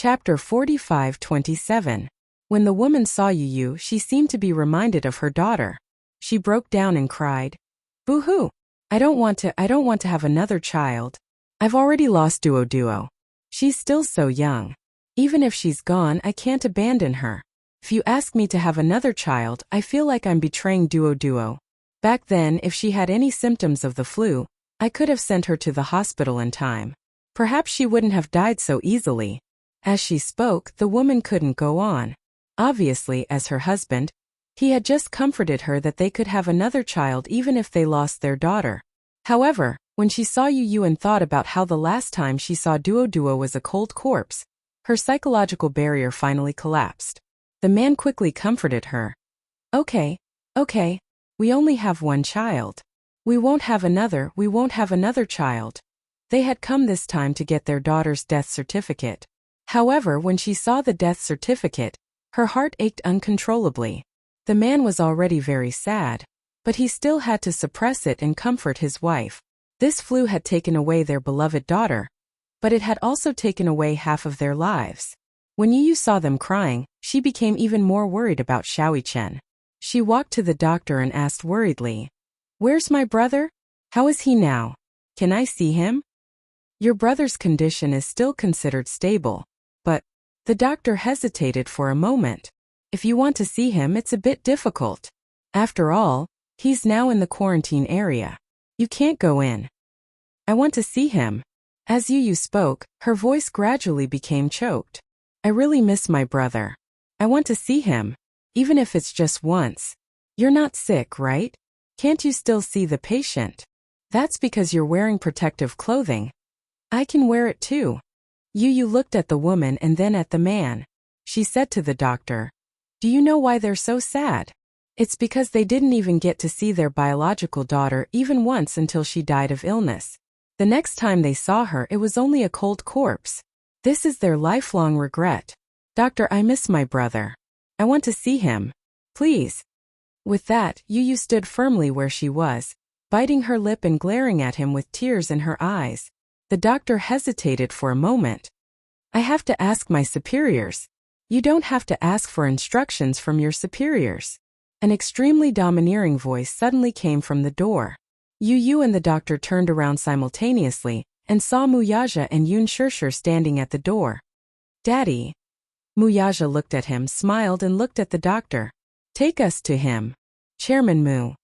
Chapter 45-27. When the woman saw Yu, she seemed to be reminded of her daughter. She broke down and cried, "Boo-hoo! I don't want to have another child. I've already lost Duo. She's still so young. Even if she's gone, I can't abandon her. If you ask me to have another child, I feel like I'm betraying Duo. Back then, if she had any symptoms of the flu, I could have sent her to the hospital in time. Perhaps she wouldn't have died so easily." As she spoke, the woman couldn't go on. Obviously, as her husband, he had just comforted her that they could have another child even if they lost their daughter. However, when she saw Yu and thought about how the last time she saw Duo was a cold corpse, her psychological barrier finally collapsed. The man quickly comforted her. Okay, we only have one child. We won't have another child. They had come this time to get their daughter's death certificate. However, when she saw the death certificate, her heart ached uncontrollably. The man was already very sad, but he still had to suppress it and comfort his wife. This flu had taken away their beloved daughter, but it had also taken away half of their lives. When Yu saw them crying, she became even more worried about Xiaoyichen. She walked to the doctor and asked worriedly, "Where's my brother? How is he now? Can I see him?" "Your brother's condition is still considered stable, but..." The doctor hesitated for a moment. "If you want to see him, it's a bit difficult. After all, he's now in the quarantine area. You can't go in." "I want to see him." As Yu spoke, her voice gradually became choked. "I really miss my brother. I want to see him, even if it's just once." "You're not sick, right? Can't you still see the patient?" "That's because you're wearing protective clothing. I can wear it too." Yu looked at the woman and then at the man. She said to the doctor, "Do you know why they're so sad? It's because they didn't even get to see their biological daughter even once until she died of illness. The next time they saw her, it was only a cold corpse. This is their lifelong regret. Doctor, I miss my brother. I want to see him. Please." With that, Yu stood firmly where she was, biting her lip and glaring at him with tears in her eyes. The doctor hesitated for a moment. "I have to ask my superiors." "You don't have to ask for instructions from your superiors." An extremely domineering voice suddenly came from the door. Yu and the doctor turned around simultaneously and saw Muyaja and Yun Shirshir standing at the door. "Daddy." Muyaja looked at him, smiled and looked at the doctor. "Take us to him." "Chairman Mu.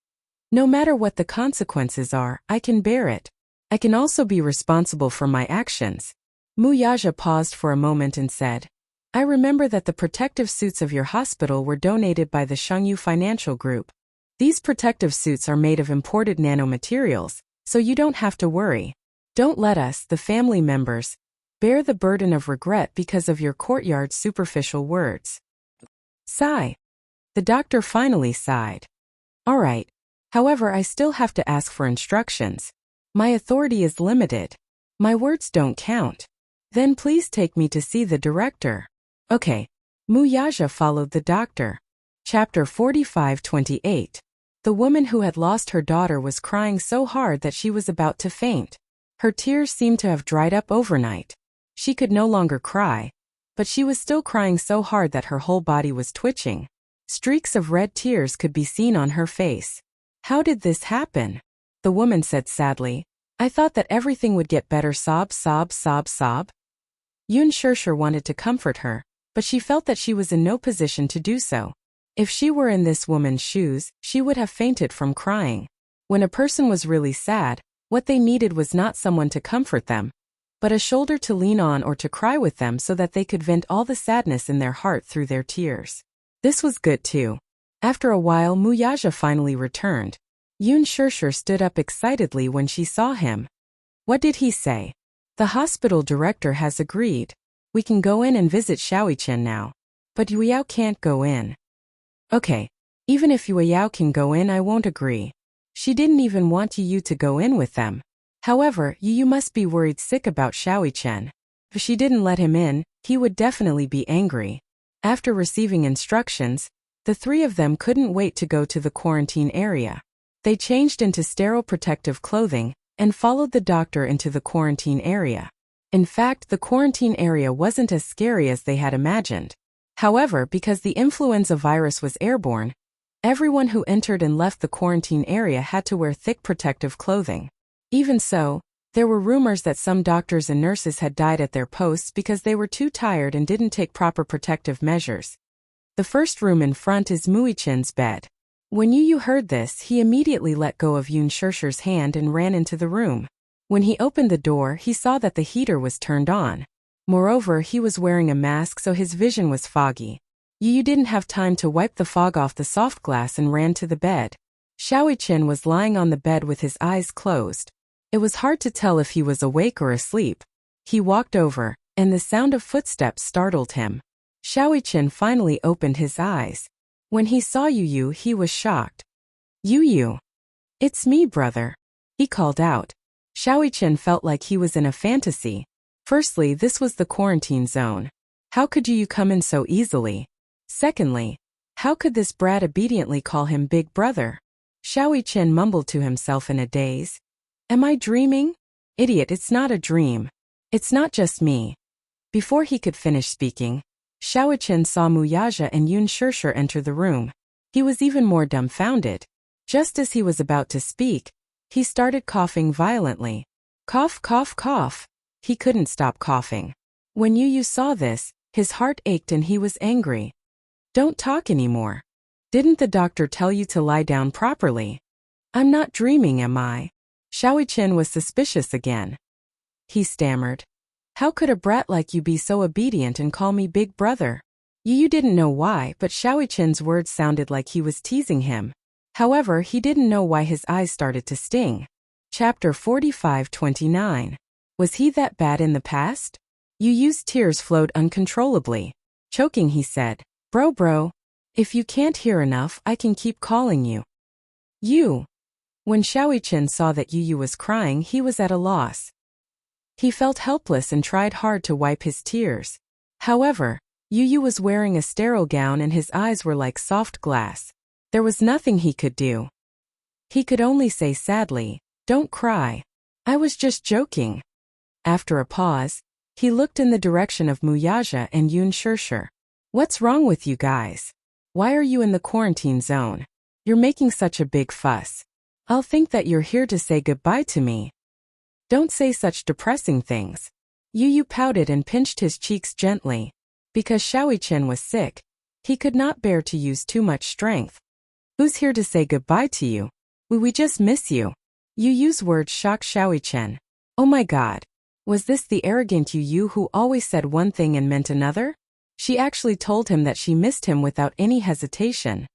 No matter what the consequences are, I can bear it. I can also be responsible for my actions." Muyaja paused for a moment and said, "I remember that the protective suits of your hospital were donated by the Shengyu Financial Group. These protective suits are made of imported nanomaterials, so you don't have to worry. Don't let us, the family members, bear the burden of regret because of your courtyard's superficial words." Sigh. The doctor finally sighed. "All right. However, I still have to ask for instructions. My authority is limited. My words don't count. Then please take me to see the director." "Okay." Muyaja followed the doctor. Chapter 45-28. The woman who had lost her daughter was crying so hard that she was about to faint. Her tears seemed to have dried up overnight. She could no longer cry, but she was still crying so hard that her whole body was twitching. Streaks of red tears could be seen on her face. "How did this happen?" The woman said sadly. "I thought that everything would get better." Sob. Yun Shirshir wanted to comfort her, but she felt that she was in no position to do so. If she were in this woman's shoes, she would have fainted from crying. When a person was really sad, what they needed was not someone to comfort them, but a shoulder to lean on or to cry with them so that they could vent all the sadness in their heart through their tears. This was good too. After a while, Muyaja finally returned. Yun Shirshir stood up excitedly when she saw him. "What did he say?" "The hospital director has agreed. We can go in and visit Xiaoyichen now. But Yuyao can't go in." "Okay. Even if Yuyao can go in, I won't agree. She didn't even want Yu to go in with them. However, Yu must be worried sick about Xiaoyichen. If she didn't let him in, he would definitely be angry." After receiving instructions, the three of them couldn't wait to go to the quarantine area. They changed into sterile protective clothing and followed the doctor into the quarantine area. In fact, the quarantine area wasn't as scary as they had imagined. However, because the influenza virus was airborne, everyone who entered and left the quarantine area had to wear thick protective clothing. Even so, there were rumors that some doctors and nurses had died at their posts because they were too tired and didn't take proper protective measures. The first room in front is Muichin's bed. When Yu heard this, he immediately let go of Yun Shirshir's hand and ran into the room. When he opened the door, he saw that the heater was turned on. Moreover, he was wearing a mask, so his vision was foggy. Yu didn't have time to wipe the fog off the soft glass and ran to the bed. Xiaoqin was lying on the bed with his eyes closed. It was hard to tell if he was awake or asleep. He walked over, and the sound of footsteps startled him. Xiaoqin finally opened his eyes. When he saw Yu, he was shocked. Yu. It's me, brother. He called out. Xiaoqin felt like he was in a fantasy. Firstly, this was the quarantine zone. How could Yu come in so easily? Secondly, how could this brat obediently call him big brother? Xiaoqin mumbled to himself in a daze. Am I dreaming? Idiot, it's not a dream. It's not just me. Before he could finish speaking, Xiaoqin saw Muyaja and Yun Shirshir enter the room. He was even more dumbfounded. Just as he was about to speak, he started coughing violently. Cough, cough, cough. He couldn't stop coughing. When Yu saw this, his heart ached and he was angry. Don't talk anymore. Didn't the doctor tell you to lie down properly? I'm not dreaming, am I? Xiaoqin was suspicious again. He stammered. How could a brat like you be so obedient and call me big brother? Yu didn't know why, but Xiaoqin's words sounded like he was teasing him. However, he didn't know why his eyes started to sting. Chapter 45-29. Was he that bad in the past? Yu's tears flowed uncontrollably. Choking, he said, Bro, if you can't hear enough, I can keep calling you. Yu. When Xiaoqin saw that Yu was crying, he was at a loss. He felt helpless and tried hard to wipe his tears. However, Yu was wearing a sterile gown and his eyes were like soft glass. There was nothing he could do. He could only say sadly, Don't cry. I was just joking. After a pause, he looked in the direction of Muyaja and Yun Shirshir. What's wrong with you guys? Why are you in the quarantine zone? You're making such a big fuss. I'll think that you're here to say goodbye to me. Don't say such depressing things. Yu pouted and pinched his cheeks gently. Because Xiaoqin was sick, he could not bear to use too much strength. Who's here to say goodbye to you? We just miss you. Yu's words shocked Xiaoqin. Oh my god. Was this the arrogant Yu who always said one thing and meant another? She actually told him that she missed him without any hesitation.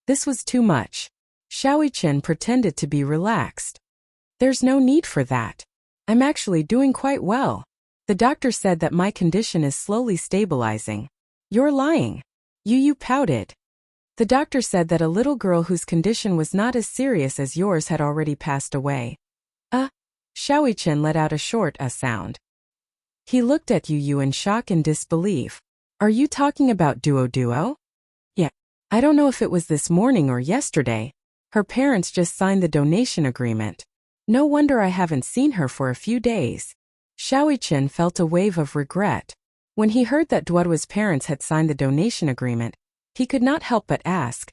This was too much. Xiaoqin pretended to be relaxed. There's no need for that. I'm actually doing quite well. The doctor said that my condition is slowly stabilizing. You're lying. Yu pouted. The doctor said that a little girl whose condition was not as serious as yours had already passed away. Xiaoqin let out a short sound. He looked at Yu in shock and disbelief. Are you talking about Duo? Yeah. I don't know if it was this morning or yesterday. Her parents just signed the donation agreement. No wonder I haven't seen her for a few days. Xiaoqin felt a wave of regret. When he heard that Duo's parents had signed the donation agreement, he could not help but ask,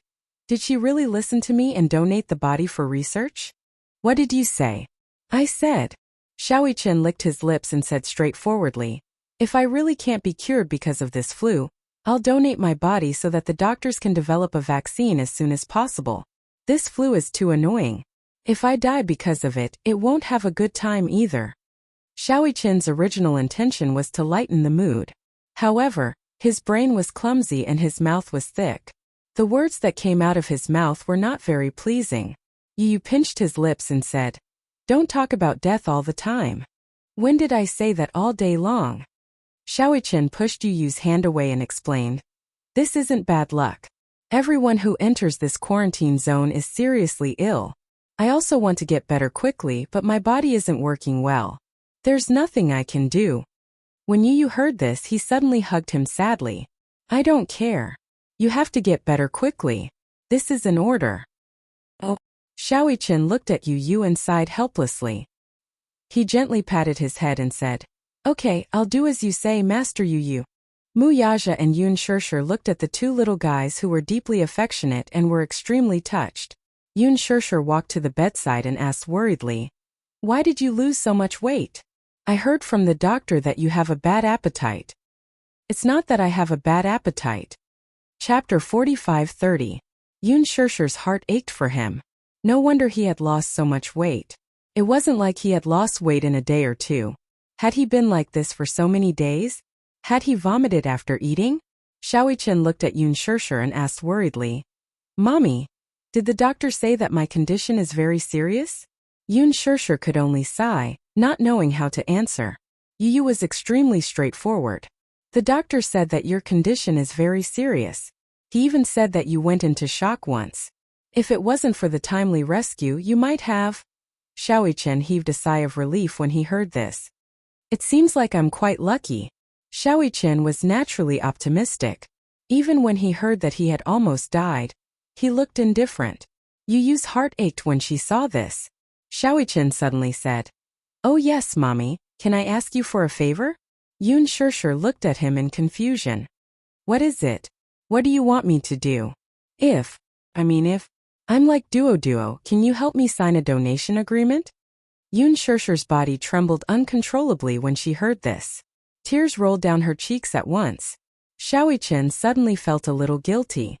Did she really listen to me and donate the body for research? What did you say? I said. Xiaoqin licked his lips and said straightforwardly, If I really can't be cured because of this flu, I'll donate my body so that the doctors can develop a vaccine as soon as possible. This flu is too annoying. If I die because of it, it won't have a good time either. Xiaoqin's original intention was to lighten the mood. However, his brain was clumsy and his mouth was thick. The words that came out of his mouth were not very pleasing. Yu pinched his lips and said, Don't talk about death all the time. When did I say that all day long? Xiaoqin pushed Yu's hand away and explained, This isn't bad luck. Everyone who enters this quarantine zone is seriously ill. I also want to get better quickly, but my body isn't working well. There's nothing I can do. When Yu heard this, he suddenly hugged him sadly. I don't care. You have to get better quickly. This is an order. Oh. Xiaoqin looked at Yu and sighed helplessly. He gently patted his head and said, Okay, I'll do as you say, Master Yu. Mu Yaja and Yun Shirshir looked at the two little guys who were deeply affectionate and were extremely touched. Yun Shirshir walked to the bedside and asked worriedly, "Why did you lose so much weight? I heard from the doctor that you have a bad appetite." "It's not that I have a bad appetite." Chapter 45:30. Yun Shirshir's heart ached for him. No wonder he had lost so much weight. It wasn't like he had lost weight in a day or two. Had he been like this for so many days? Had he vomited after eating? Xiaoyichen looked at Yun Shirshir and asked worriedly, "Mommy, did the doctor say that my condition is very serious?" Yun Shirshir could only sigh, not knowing how to answer. Yu was extremely straightforward. "The doctor said that your condition is very serious. He even said that you went into shock once. If it wasn't for the timely rescue, you might have..." Xiaoyichen heaved a sigh of relief when he heard this. "It seems like I'm quite lucky." Xiaoyichen was naturally optimistic. Even when he heard that he had almost died, he looked indifferent. Yu's heart ached when she saw this. Xiaoyichen suddenly said, "Oh yes, Mommy, can I ask you for a favor?" Yun Shirshir looked at him in confusion. "What is it? What do you want me to do? If I'm like Duo, can you help me sign a donation agreement?" Yun Shirshir's body trembled uncontrollably when she heard this. Tears rolled down her cheeks at once. Xiaoyichen suddenly felt a little guilty.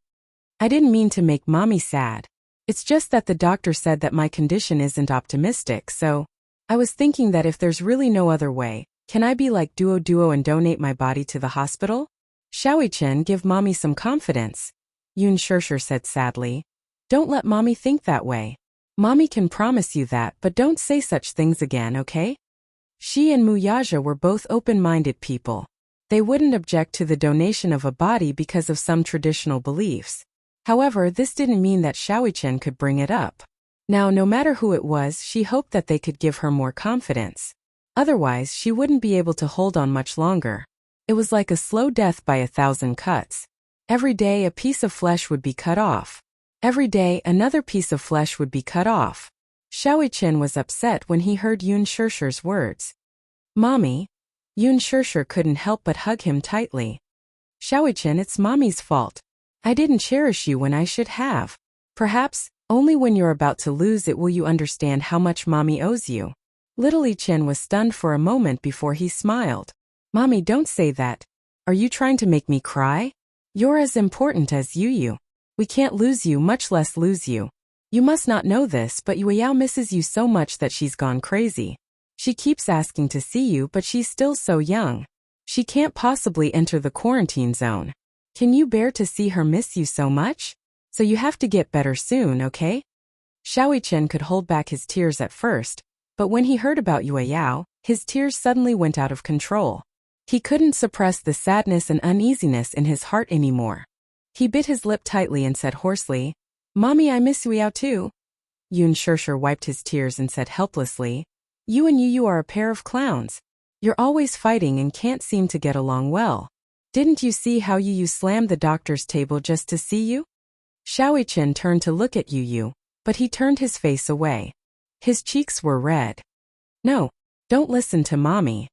"I didn't mean to make Mommy sad. It's just that the doctor said that my condition isn't optimistic, so I was thinking that if there's really no other way, can I be like Duo and donate my body to the hospital?" "Xiaoyichen, give Mommy some confidence," Yun Shirshir said sadly. "Don't let Mommy think that way. Mommy can promise you that, but don't say such things again, okay?" She and Mu Yaja were both open-minded people. They wouldn't object to the donation of a body because of some traditional beliefs. However, this didn't mean that Xiaoyichen could bring it up. Now, no matter who it was, she hoped that they could give her more confidence. Otherwise, she wouldn't be able to hold on much longer. It was like a slow death by 1,000 cuts. Every day a piece of flesh would be cut off. Every day another piece of flesh would be cut off. Xiaoyichen was upset when he heard Yun Shirshir's words. "Mommy?" Yun Shirshir couldn't help but hug him tightly. "Xiaoyichen, it's Mommy's fault. I didn't cherish you when I should have. Perhaps, only when you're about to lose it will you understand how much Mommy owes you." Little Yichen was stunned for a moment before he smiled. "Mommy, don't say that. Are you trying to make me cry? You're as important as Yu. We can't lose you, much less lose you. You must not know this, but Yueyao misses you so much that she's gone crazy. She keeps asking to see you, but she's still so young. She can't possibly enter the quarantine zone. Can you bear to see her miss you so much? So you have to get better soon, okay?" Xiaoyichen could hold back his tears at first, but when he heard about Yueyao, his tears suddenly went out of control. He couldn't suppress the sadness and uneasiness in his heart anymore. He bit his lip tightly and said hoarsely, "Mommy, I miss Yueyao too." Yun Shirshir wiped his tears and said helplessly, "You and Yu are a pair of clowns. You're always fighting and can't seem to get along well. Didn't you see how Yu slammed the doctor's table just to see you?" Xiaoyichen turned to look at Yu, but he turned his face away. His cheeks were red. "No, don't listen to Mommy."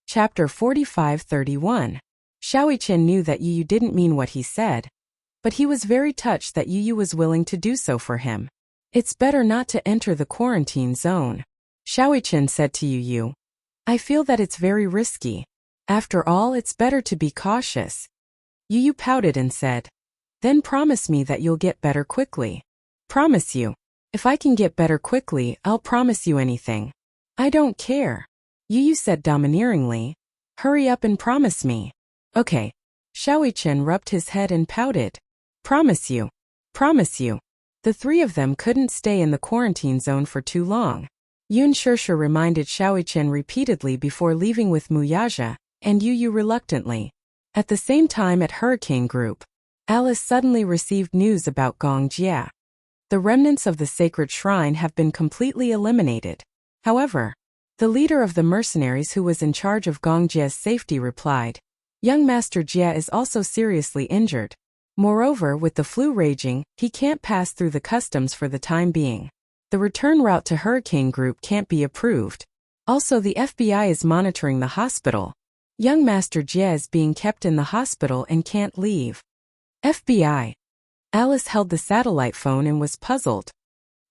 Chapter 45:31. Xiaoyichen knew that Yu didn't mean what he said, but he was very touched that Yu was willing to do so for him. "It's better not to enter the quarantine zone," Xiaoyichen said to Yu. "I feel that it's very risky. After all, it's better to be cautious." Yu pouted and said, "Then promise me that you'll get better quickly." "Promise you? If I can get better quickly, I'll promise you anything." "I don't care," Yu said domineeringly. "Hurry up and promise me." "Okay." Xiaoyichen rubbed his head and pouted. "Promise you. Promise you." The three of them couldn't stay in the quarantine zone for too long. Yun Shirshir reminded Xiaoyichen repeatedly before leaving with Mu Yaja, and Yu reluctantly. At the same time at Hurricane Group, Alice suddenly received news about Gong Jia. The remnants of the sacred shrine have been completely eliminated. However, the leader of the mercenaries who was in charge of Gong Jia's safety replied, "Young Master Jia is also seriously injured. Moreover, with the flu raging, he can't pass through the customs for the time being. The return route to Hurricane Group can't be approved." Also, the FBI is monitoring the hospital. Young Master Jie is being kept in the hospital and can't leave. FBI. Alice held the satellite phone and was puzzled.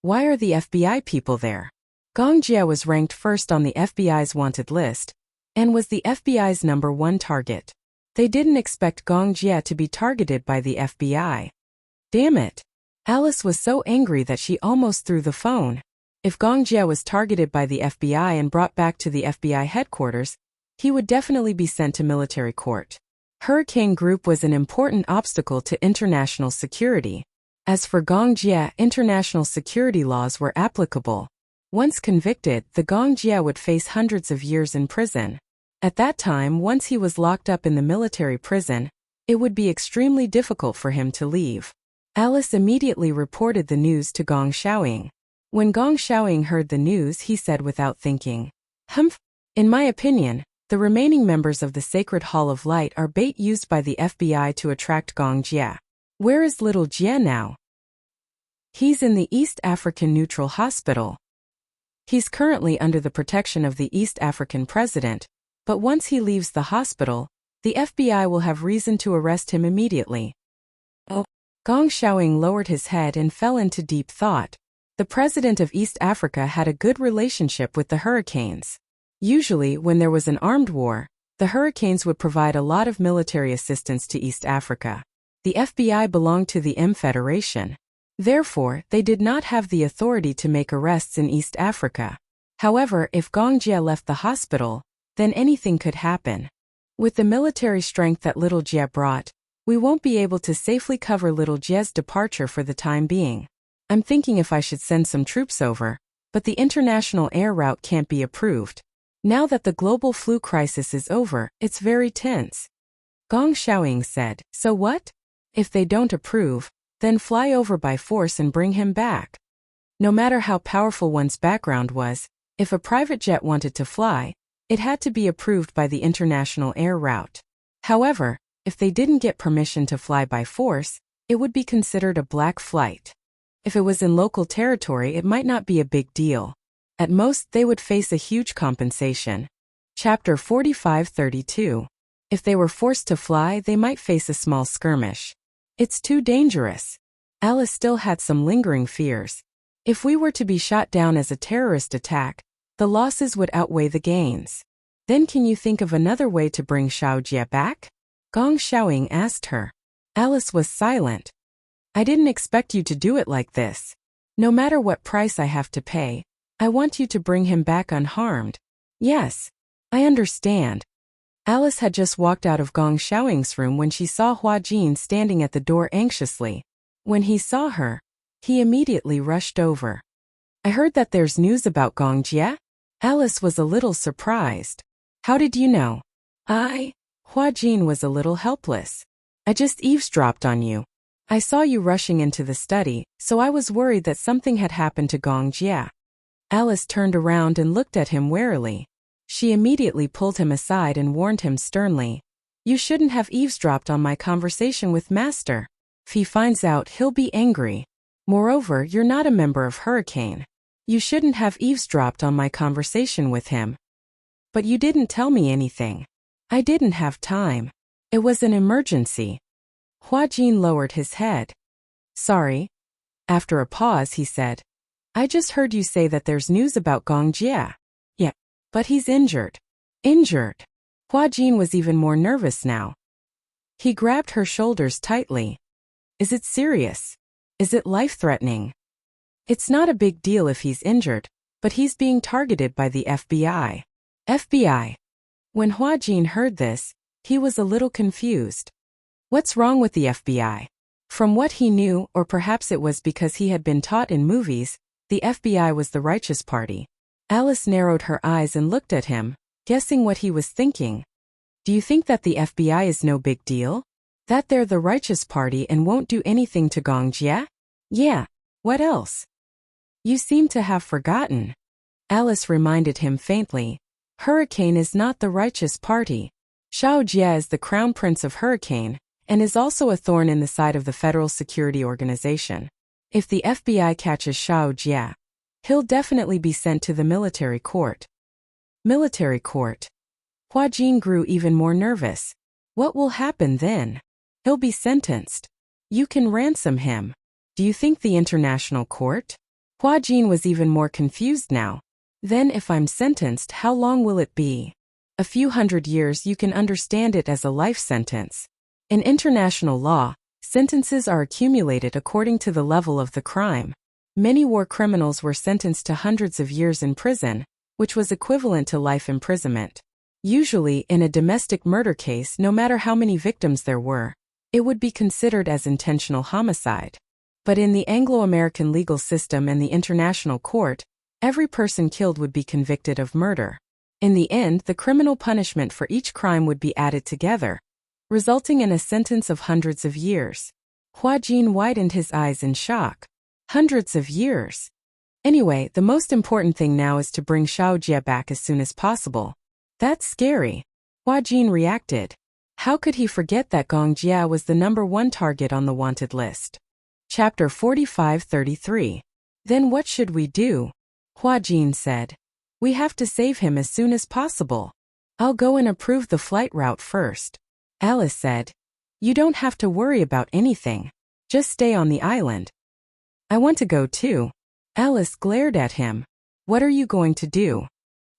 Why are the FBI people there? Gong Jie was ranked first on the FBI's wanted list and was the FBI's #1 target. They didn't expect Gong Jie to be targeted by the FBI. Damn it. Alice was so angry that she almost threw the phone. If Gong Jie was targeted by the FBI and brought back to the FBI headquarters, he would definitely be sent to military court. Hurricane Group was an important obstacle to international security. As for Gong Jie, international security laws were applicable. Once convicted, the Gong Jie would face hundreds of years in prison. At that time, once he was locked up in the military prison, it would be extremely difficult for him to leave. Alice immediately reported the news to Gong Xiaoying. When Gong Xiaoying heard the news, he said without thinking, "Humph. In my opinion, the remaining members of the Sacred Hall of Light are bait used by the FBI to attract Gong Jie. Where is little Jie now?" "He's in the East African Neutral Hospital. He's currently under the protection of the East African president, but once he leaves the hospital, the FBI will have reason to arrest him immediately." Oh. Gong Xiaoying lowered his head and fell into deep thought. The president of East Africa had a good relationship with the Hurricanes. Usually, when there was an armed war, the Hurricanes would provide a lot of military assistance to East Africa. The FBI belonged to the M Federation. Therefore, they did not have the authority to make arrests in East Africa. However, if Gong Jie left the hospital, then anything could happen. With the military strength that little Jie brought, we won't be able to safely cover little Jie's departure for the time being. I'm thinking if I should send some troops over, but the international air route can't be approved. Now that the global flu crisis is over, it's very tense. Gong Xiaoying said, "So what? If they don't approve, then fly over by force and bring him back." No matter how powerful one's background was, if a private jet wanted to fly, it had to be approved by the international air route. However, if they didn't get permission to fly by force, it would be considered a black flight. If it was in local territory, it might not be a big deal. At most, they would face a huge compensation. Chapter 45-32. If they were forced to fly, they might face a small skirmish. It's too dangerous. Alice still had some lingering fears. If we were to be shot down as a terrorist attack, the losses would outweigh the gains. Then can you think of another way to bring Xiao Jie back? Gong Xiaoying asked her. Alice was silent. I didn't expect you to do it like this. No matter what price I have to pay, I want you to bring him back unharmed. Yes, I understand. Alice had just walked out of Gong Xiaoying's room when she saw Hua Jin standing at the door anxiously. When he saw her, he immediately rushed over. I heard that there's news about Gong Jie? Alice was a little surprised. How did you know? Hua Jin was a little helpless. I just eavesdropped on you. I saw you rushing into the study, so I was worried that something had happened to Gong Jie. Alice turned around and looked at him warily. She immediately pulled him aside and warned him sternly. You shouldn't have eavesdropped on my conversation with Master. If he finds out, he'll be angry. Moreover, you're not a member of Hurricane. You shouldn't have eavesdropped on my conversation with him. But you didn't tell me anything. I didn't have time. It was an emergency. Hua Jin lowered his head. Sorry. After a pause, he said, I just heard you say that there's news about Gong Jie. Yeah, but he's injured. Injured? Hua Jin was even more nervous now. He grabbed her shoulders tightly. Is it serious? Is it life-threatening? It's not a big deal if he's injured, but he's being targeted by the FBI. FBI. When Hua Jin heard this, he was a little confused. What's wrong with the FBI? From what he knew, or perhaps it was because he had been taught in movies, the FBI was the righteous party. Alice narrowed her eyes and looked at him, guessing what he was thinking. Do you think that the FBI is no big deal? That they're the righteous party and won't do anything to Gong Jie? Yeah, what else? You seem to have forgotten. Alice reminded him faintly. Hurricane is not the righteous party. Xiao Jie is the crown prince of Hurricane, and is also a thorn in the side of the Federal Security Organization. If the FBI catches Xiao Jie, he'll definitely be sent to the military court. Military court. Hua Jin grew even more nervous. What will happen then? He'll be sentenced. You can ransom him. Do you think the international court? Hua Jin was even more confused now. Then if I'm sentenced, how long will it be? A few hundred years. You can understand it as a life sentence. In international law, sentences are accumulated according to the level of the crime. Many war criminals were sentenced to hundreds of years in prison, which was equivalent to life imprisonment. Usually, in a domestic murder case, no matter how many victims there were, it would be considered as intentional homicide. But in the Anglo-American legal system and the international court, every person killed would be convicted of murder. In the end, the criminal punishment for each crime would be added together, resulting in a sentence of hundreds of years. Hua Jin widened his eyes in shock. Hundreds of years. Anyway, the most important thing now is to bring Xiao Jie back as soon as possible. That's scary. Hua Jin reacted. How could he forget that Gong Jia was the #1 target on the wanted list? Chapter 45-33. Then what should we do? Hua Jin said. We have to save him as soon as possible. I'll go and approve the flight route first. Alice said. You don't have to worry about anything. Just stay on the island. I want to go too. Alice glared at him. What are you going to do?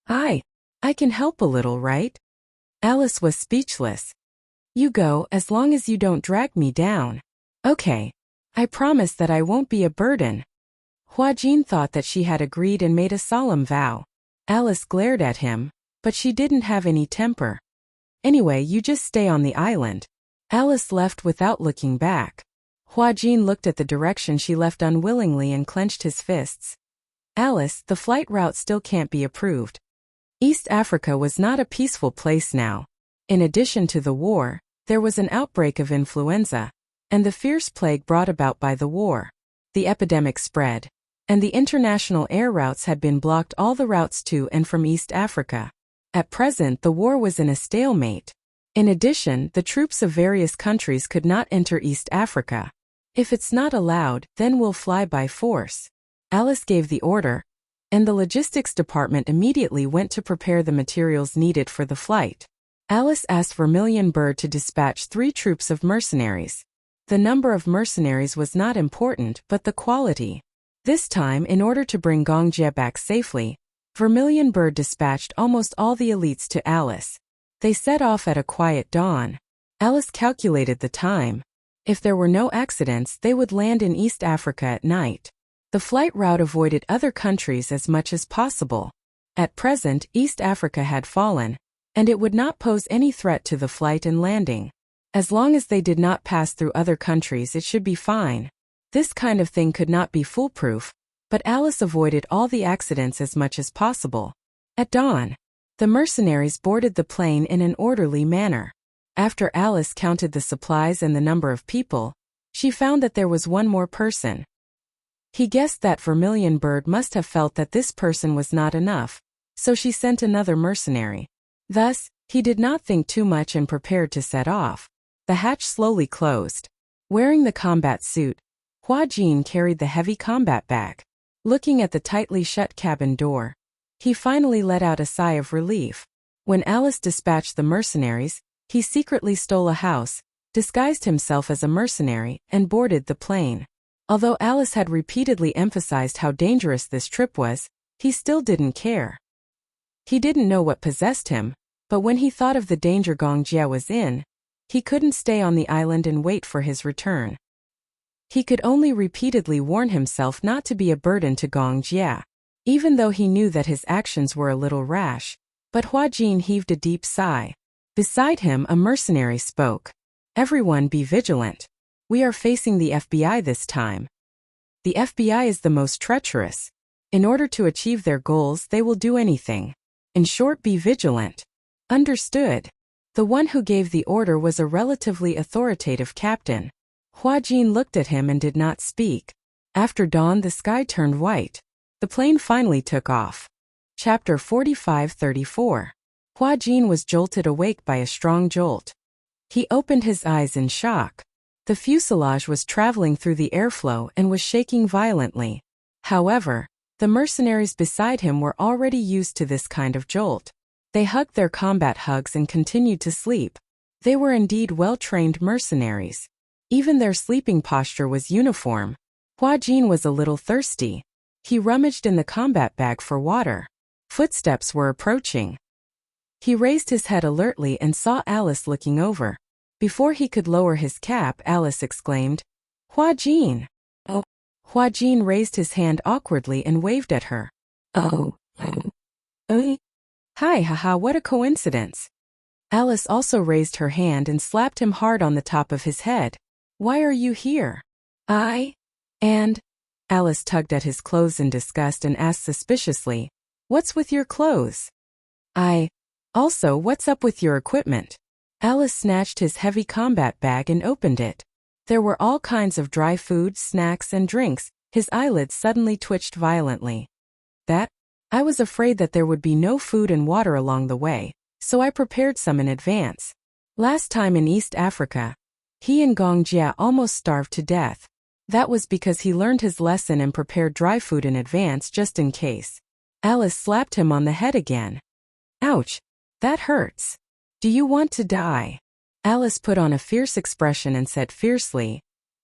I can help a little, right? Alice was speechless. You go, as long as you don't drag me down. Okay. I promise that I won't be a burden. Hua Jin thought that she had agreed and made a solemn vow. Alice glared at him, but she didn't have any temper. Anyway, you just stay on the island. Alice left without looking back. Hua Jin looked at the direction she left unwillingly and clenched his fists. Alice, the flight route still can't be approved. East Africa was not a peaceful place now. In addition to the war, there was an outbreak of influenza, and the fierce plague brought about by the war. The epidemic spread, and the international air routes had been blocked, all the routes to and from East Africa. At present, the war was in a stalemate. In addition, the troops of various countries could not enter East Africa. If it's not allowed, then we'll fly by force. Alice gave the order, and the logistics department immediately went to prepare the materials needed for the flight. Alice asked Vermilion Bird to dispatch 3 troops of mercenaries. The number of mercenaries was not important, but the quality. This time, in order to bring Gong Jie back safely, Vermilion Bird dispatched almost all the elites to Alice. They set off at a quiet dawn. Alice calculated the time. If there were no accidents, they would land in East Africa at night. The flight route avoided other countries as much as possible. At present, East Africa had fallen, and it would not pose any threat to the flight and landing. As long as they did not pass through other countries, it should be fine. This kind of thing could not be foolproof, but Alice avoided all the accidents as much as possible. At dawn, the mercenaries boarded the plane in an orderly manner. After Alice counted the supplies and the number of people, she found that there was one more person. He guessed that Vermilion Bird must have felt that this person was not enough, so she sent another mercenary. Thus, he did not think too much and prepared to set off. The hatch slowly closed. Wearing the combat suit, Hua Jin carried the heavy combat bag. Looking at the tightly shut cabin door, he finally let out a sigh of relief. When Alice dispatched the mercenaries, he secretly stole a house, disguised himself as a mercenary, and boarded the plane. Although Alice had repeatedly emphasized how dangerous this trip was, he still didn't care. He didn't know what possessed him, but when he thought of the danger Gong Jia was in, he couldn't stay on the island and wait for his return. He could only repeatedly warn himself not to be a burden to Gong Jia, even though he knew that his actions were a little rash. But Hua Jin heaved a deep sigh. Beside him, a mercenary spoke. Everyone be vigilant. We are facing the FBI this time. The FBI is the most treacherous. In order to achieve their goals, they will do anything. In short, be vigilant. Understood. The one who gave the order was a relatively authoritative captain. Hua Jin looked at him and did not speak. After dawn, the sky turned white. The plane finally took off. Chapter 45-34. Hua Jin was jolted awake by a strong jolt. He opened his eyes in shock. The fuselage was traveling through the airflow and was shaking violently. However, the The mercenaries beside him were already used to this kind of jolt. They hugged their combat hugs and continued to sleep. They were indeed well-trained mercenaries. Even their sleeping posture was uniform. Hua Jin was a little thirsty. He rummaged in the combat bag for water. Footsteps were approaching. He raised his head alertly and saw Alice looking over. Before he could lower his cap, Alice exclaimed, "Hua Jin!" "Oh." Hua Jin raised his hand awkwardly and waved at her. "Oh. Hi, haha, what a coincidence." Alice also raised her hand and slapped him hard on the top of his head. "Why are you here?" And Alice tugged at his clothes in disgust and asked suspiciously, "What's with your clothes?" Also, what's up with your equipment?" Alice snatched his heavy combat bag and opened it. There were all kinds of dry food, snacks, and drinks. His eyelids suddenly twitched violently. I was afraid that there would be no food and water along the way, so I prepared some in advance. Last time in East Africa, he and Gong Jia almost starved to death. That was because he learned his lesson and prepared dry food in advance just in case. Alice slapped him on the head again. "Ouch! That hurts. Do you want to die?" Alice put on a fierce expression and said fiercely,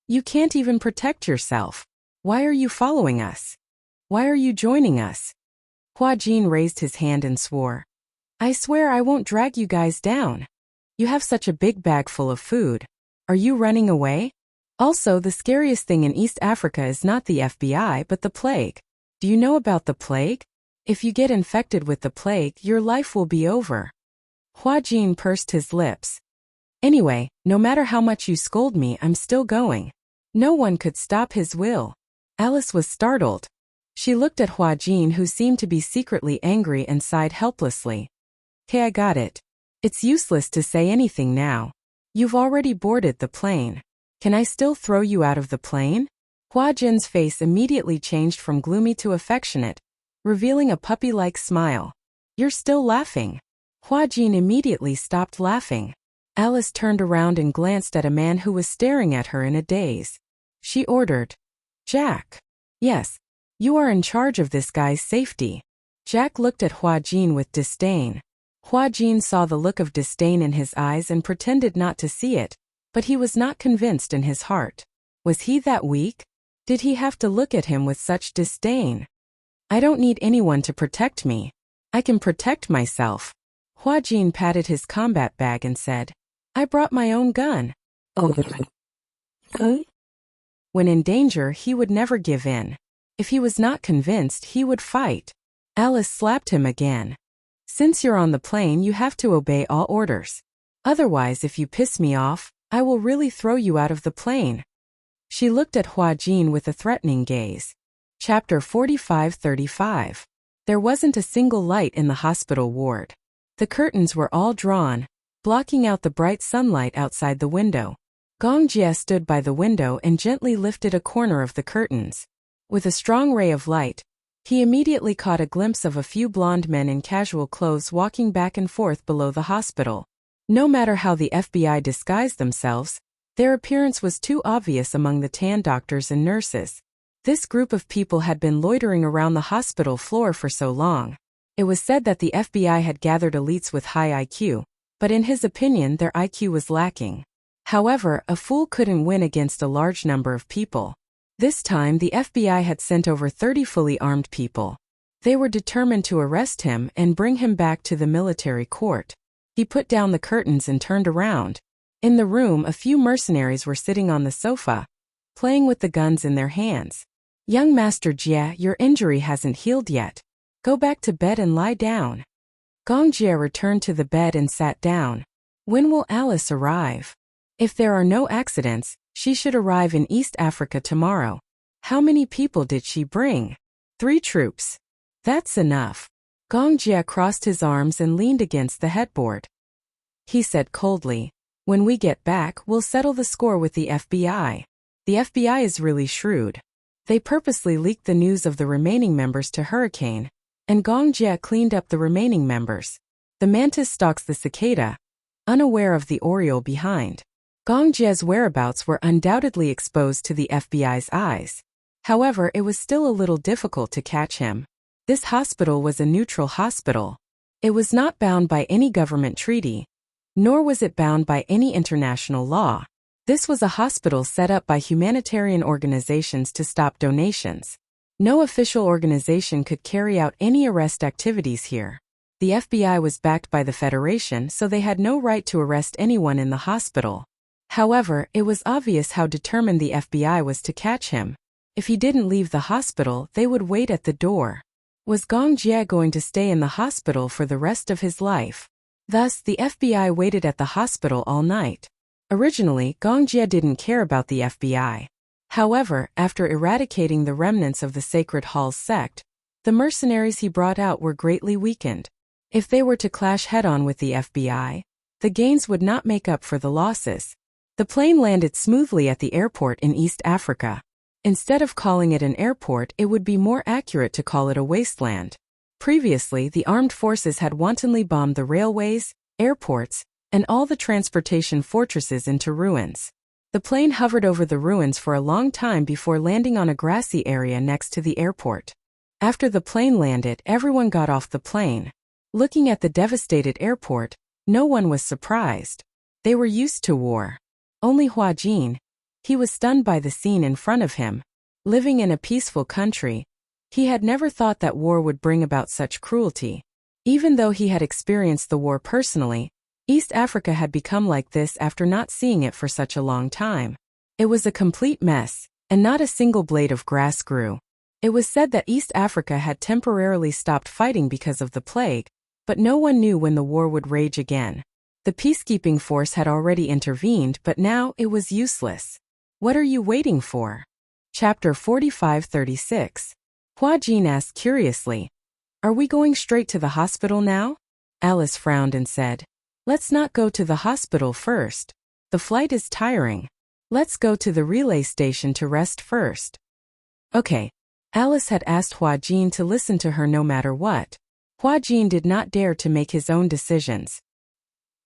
"You can't even protect yourself. Why are you following us? Why are you joining us?" Hua Jin raised his hand and swore, "I swear I won't drag you guys down. You have such a big bag full of food. Are you running away? Also, the scariest thing in East Africa is not the FBI but the plague. Do you know about the plague? If you get infected with the plague, your life will be over." Hua Jin pursed his lips. "Anyway, no matter how much you scold me, I'm still going." No one could stop his will. Alice was startled. She looked at Hua Jin, who seemed to be secretly angry, and sighed helplessly. "Hey, I got it. It's useless to say anything now. You've already boarded the plane. Can I still throw you out of the plane?" Hua Jin's face immediately changed from gloomy to affectionate, revealing a puppy-like smile. "You're still laughing." Hua Jin immediately stopped laughing. Alice turned around and glanced at a man who was staring at her in a daze. She ordered, "Jack." "Yes, you are in charge of this guy's safety." Jack looked at Hua Jin with disdain. Hua Jin saw the look of disdain in his eyes and pretended not to see it, but he was not convinced in his heart. Was he that weak? Did he have to look at him with such disdain? "I don't need anyone to protect me. I can protect myself." Hua Jin patted his combat bag and said, "I brought my own gun." When in danger, he would never give in. If he was not convinced, he would fight. Alice slapped him again. "Since you're on the plane, you have to obey all orders. Otherwise, if you piss me off, I will really throw you out of the plane." She looked at Hua Jin with a threatening gaze. Chapter 45-35. There wasn't a single light in the hospital ward. The curtains were all drawn, blocking out the bright sunlight outside the window. Gong Jia stood by the window and gently lifted a corner of the curtains. With a strong ray of light, he immediately caught a glimpse of a few blonde men in casual clothes walking back and forth below the hospital. No matter how the FBI disguised themselves, their appearance was too obvious among the tan doctors and nurses. This group of people had been loitering around the hospital floor for so long. It was said that the FBI had gathered elites with high IQ, but in his opinion their IQ was lacking. However, a fool couldn't win against a large number of people. This time the FBI had sent over 30 fully armed people. They were determined to arrest him and bring him back to the military court. He put down the curtains and turned around. In the room, a few mercenaries were sitting on the sofa, playing with the guns in their hands. "Young Master Jia, your injury hasn't healed yet. Go back to bed and lie down." Gong Jia returned to the bed and sat down. "When will Alice arrive? If there are no accidents, she should arrive in East Africa tomorrow." "How many people did she bring?" 3 troops. "That's enough." Gong Jia crossed his arms and leaned against the headboard. He said coldly, "When we get back, we'll settle the score with the FBI. The FBI is really shrewd. They purposely leaked the news of the remaining members to Hurricane, and Gong Jia cleaned up the remaining members. The mantis stalks the cicada, unaware of the oriole behind. Gong Jia's whereabouts were undoubtedly exposed to the FBI's eyes. However, it was still a little difficult to catch him. This hospital was a neutral hospital. It was not bound by any government treaty, nor was it bound by any international law. This was a hospital set up by humanitarian organizations to stop donations. No official organization could carry out any arrest activities here. The FBI was backed by the Federation, so they had no right to arrest anyone in the hospital. However, it was obvious how determined the FBI was to catch him. If he didn't leave the hospital, they would wait at the door. Was Gong Jie going to stay in the hospital for the rest of his life? Thus, the FBI waited at the hospital all night. Originally, Gong Jie didn't care about the FBI. However, after eradicating the remnants of the Sacred Halls sect, the mercenaries he brought out were greatly weakened. If they were to clash head-on with the FBI, the gains would not make up for the losses. The plane landed smoothly at the airport in East Africa. Instead of calling it an airport, it would be more accurate to call it a wasteland. Previously, the armed forces had wantonly bombed the railways, airports, and all the transportation fortresses into ruins. The plane hovered over the ruins for a long time before landing on a grassy area next to the airport. After the plane landed, everyone got off the plane. Looking at the devastated airport, no one was surprised. They were used to war. Only Hua Jin. He was stunned by the scene in front of him. Living in a peaceful country, he had never thought that war would bring about such cruelty. Even though he had experienced the war personally, East Africa had become like this after not seeing it for such a long time. It was a complete mess, and not a single blade of grass grew. It was said that East Africa had temporarily stopped fighting because of the plague, but no one knew when the war would rage again. The peacekeeping force had already intervened, but now it was useless. What are you waiting for? Chapter 45-36. Hua Jin asked curiously, "Are we going straight to the hospital now?" Alice frowned and said, "Let's not go to the hospital first. The flight is tiring. Let's go to the relay station to rest first." Okay. Alice had asked Hua Jin to listen to her no matter what. Hua Jin did not dare to make his own decisions.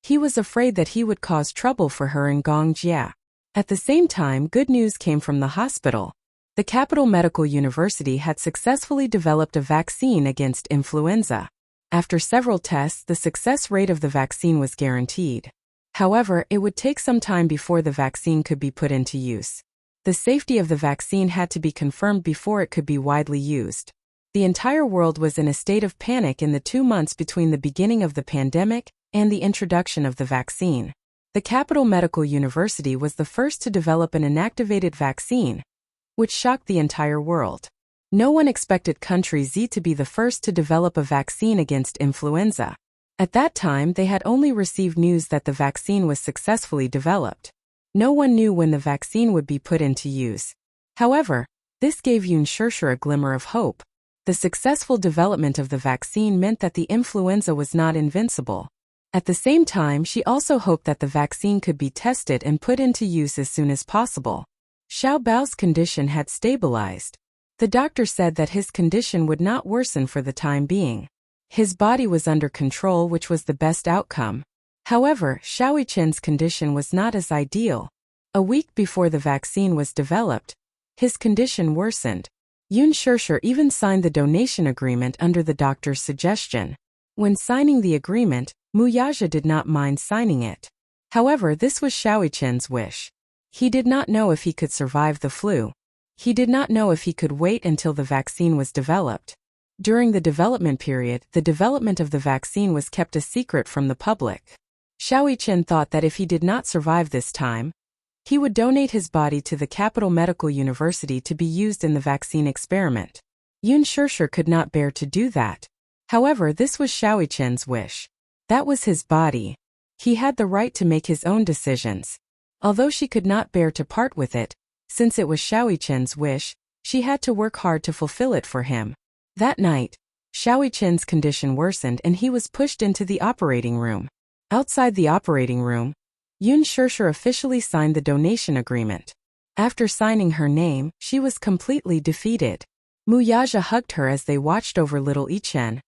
He was afraid that he would cause trouble for her and Gong Jie. At the same time, good news came from the hospital. The Capital Medical University had successfully developed a vaccine against influenza. After several tests, the success rate of the vaccine was guaranteed. However, it would take some time before the vaccine could be put into use. The safety of the vaccine had to be confirmed before it could be widely used. The entire world was in a state of panic in the 2 months between the beginning of the pandemic and the introduction of the vaccine. The Capital Medical University was the first to develop an inactivated vaccine, which shocked the entire world. No one expected country Z to be the first to develop a vaccine against influenza. At that time, they had only received news that the vaccine was successfully developed. No one knew when the vaccine would be put into use. However, this gave Yun Shirshir a glimmer of hope. The successful development of the vaccine meant that the influenza was not invincible. At the same time, she also hoped that the vaccine could be tested and put into use as soon as possible. Xiao Bao's condition had stabilized. The doctor said that his condition would not worsen for the time being. His body was under control, which was the best outcome. However, Xiao Yichen's condition was not as ideal. A week before the vaccine was developed, his condition worsened. Yun Shirshir even signed the donation agreement under the doctor's suggestion. When signing the agreement, Mu Yaja did not mind signing it. However, this was Xiao Yichen's wish. He did not know if he could survive the flu. He did not know if he could wait until the vaccine was developed. During the development period, the development of the vaccine was kept a secret from the public. Xiao Yichen thought that if he did not survive this time, he would donate his body to the Capital Medical University to be used in the vaccine experiment. Yun Shirshir could not bear to do that. However, this was Xiao Yichen's wish. That was his body. He had the right to make his own decisions. Although she could not bear to part with it, since it was Xiao Yichen's wish, she had to work hard to fulfill it for him. That night, Xiao Yichen's condition worsened and he was pushed into the operating room. Outside the operating room, Yun Shirshir officially signed the donation agreement. After signing her name, she was completely defeated. Mu Yaja hugged her as they watched over little Yichen,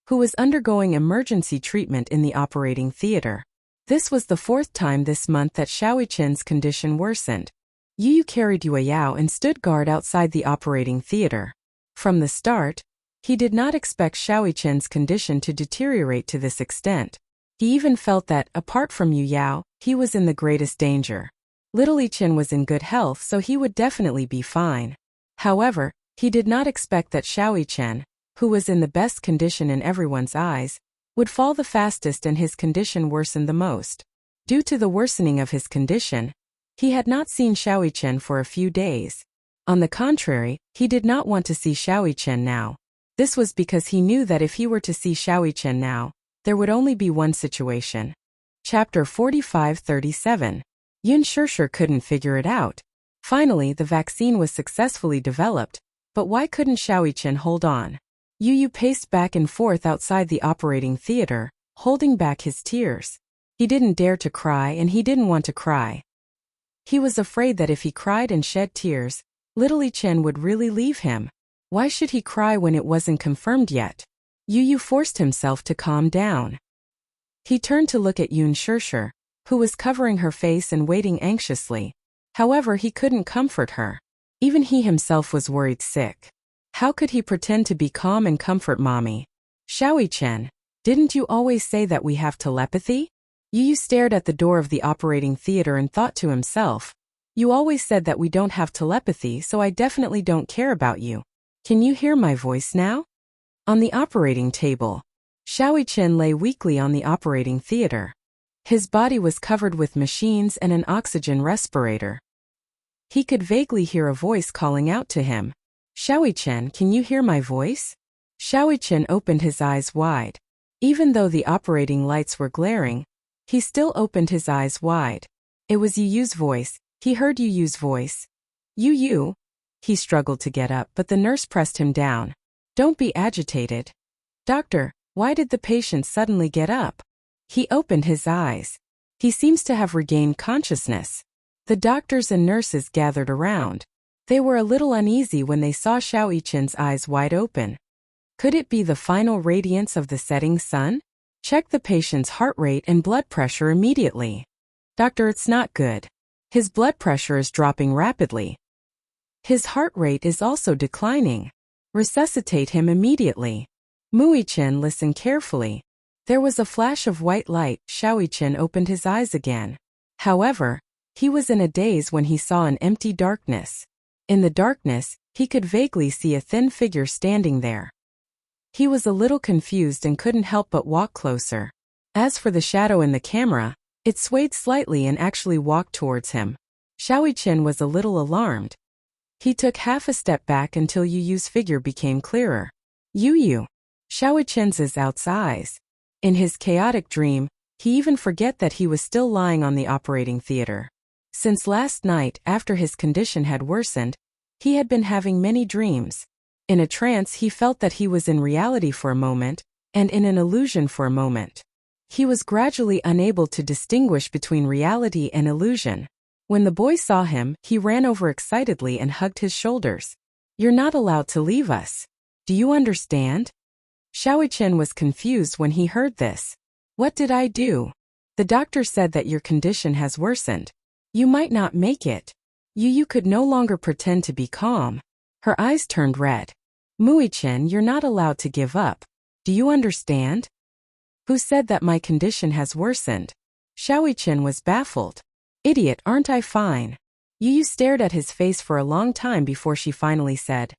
who was undergoing emergency treatment in the operating theater. This was the 4th time this month that Xiao Yichen's condition worsened. Yu carried Yueyao and stood guard outside the operating theater. From the start, he did not expect Xiaoichen's condition to deteriorate to this extent. He even felt that, apart from Yueyao, he was in the greatest danger. Little Yichen was in good health, so he would definitely be fine. However, he did not expect that Xiaoichen, who was in the best condition in everyone's eyes, would fall the fastest and his condition worsen the most. Due to the worsening of his condition, he had not seen Xiaoichen for a few days. On the contrary, he did not want to see Xiaoichen now. This was because he knew that if he were to see Xiaoichen now, there would only be one situation. Chapter 45-37. Yun Shishir couldn't figure it out. Finally, the vaccine was successfully developed, but why couldn't Xiaoichen hold on? Yu paced back and forth outside the operating theater, holding back his tears. He didn't dare to cry and he didn't want to cry. He was afraid that if he cried and shed tears, little Yichen would really leave him. Why should he cry when it wasn't confirmed yet? Yu forced himself to calm down. He turned to look at Yun Shishir, who was covering her face and waiting anxiously. However, he couldn't comfort her. Even he himself was worried sick. How could he pretend to be calm and comfort mommy? Xiaoichen, didn't you always say that we have telepathy? Yu stared at the door of the operating theater and thought to himself, you always said that we don't have telepathy, so I definitely don't care about you. Can you hear my voice now? On the operating table, Xiaoichen lay weakly on the operating theater. His body was covered with machines and an oxygen respirator. He could vaguely hear a voice calling out to him. Xiaoichen, can you hear my voice? Xiaoichen opened his eyes wide. Even though the operating lights were glaring, he still opened his eyes wide. It was Yu's voice. He heard Yu's voice. Yu. He struggled to get up, but the nurse pressed him down. Don't be agitated. Doctor, why did the patient suddenly get up? He opened his eyes. He seems to have regained consciousness. The doctors and nurses gathered around. They were a little uneasy when they saw Xiaoichen's eyes wide open. Could it be the final radiance of the setting sun? Check the patient's heart rate and blood pressure immediately. Doctor, it's not good. His blood pressure is dropping rapidly. His heart rate is also declining. Resuscitate him immediately. Muichen listened carefully. There was a flash of white light. Xiaoichen opened his eyes again. However, he was in a daze when he saw an empty darkness. In the darkness, he could vaguely see a thin figure standing there. He was a little confused and couldn't help but walk closer. As for the shadow in the camera, it swayed slightly and actually walked towards him. Xiaoichen was a little alarmed. He took half a step back until Yu's figure became clearer. Yu. Xiaoichen's eyes. In his chaotic dream, he even forget that he was still lying on the operating theater. Since last night, after his condition had worsened, he had been having many dreams. In a trance, he felt that he was in reality for a moment, and in an illusion for a moment. He was gradually unable to distinguish between reality and illusion. When the boy saw him, he ran over excitedly and hugged his shoulders. You're not allowed to leave us. Do you understand? Xiaoichen was confused when he heard this. What did I do? The doctor said that your condition has worsened. You might not make it. Yu could no longer pretend to be calm. Her eyes turned red. Muichen, you're not allowed to give up. Do you understand? Who said that my condition has worsened? Xiaoichen was baffled. Idiot, aren't I fine? Yu stared at his face for a long time before she finally said,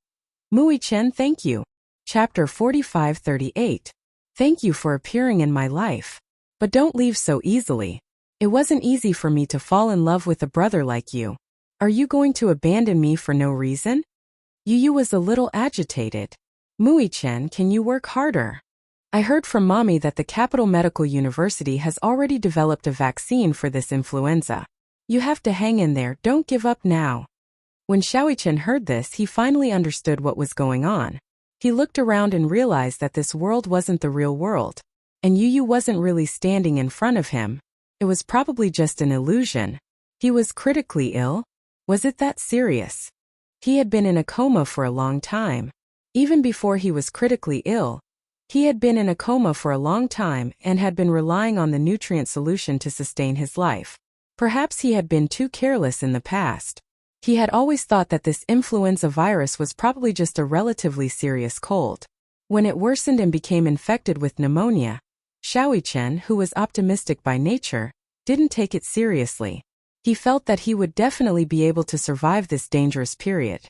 Muichen, thank you. Chapter 45-38. Thank you for appearing in my life. But don't leave so easily. It wasn't easy for me to fall in love with a brother like you. Are you going to abandon me for no reason? Yu was a little agitated. Muichen, can you work harder? I heard from mommy that the Capital Medical University has already developed a vaccine for this influenza. You have to hang in there, don't give up now. When Xiaoichen heard this, he finally understood what was going on. He looked around and realized that this world wasn't the real world. And Yu wasn't really standing in front of him. It was probably just an illusion. He was critically ill. Was it that serious? He had been in a coma for a long time. Even before he was critically ill, he had been in a coma for a long time and had been relying on the nutrient solution to sustain his life. Perhaps he had been too careless in the past. He had always thought that this influenza virus was probably just a relatively serious cold. When it worsened and became infected with pneumonia, Xiaoqian, who was optimistic by nature, didn't take it seriously. He felt that he would definitely be able to survive this dangerous period.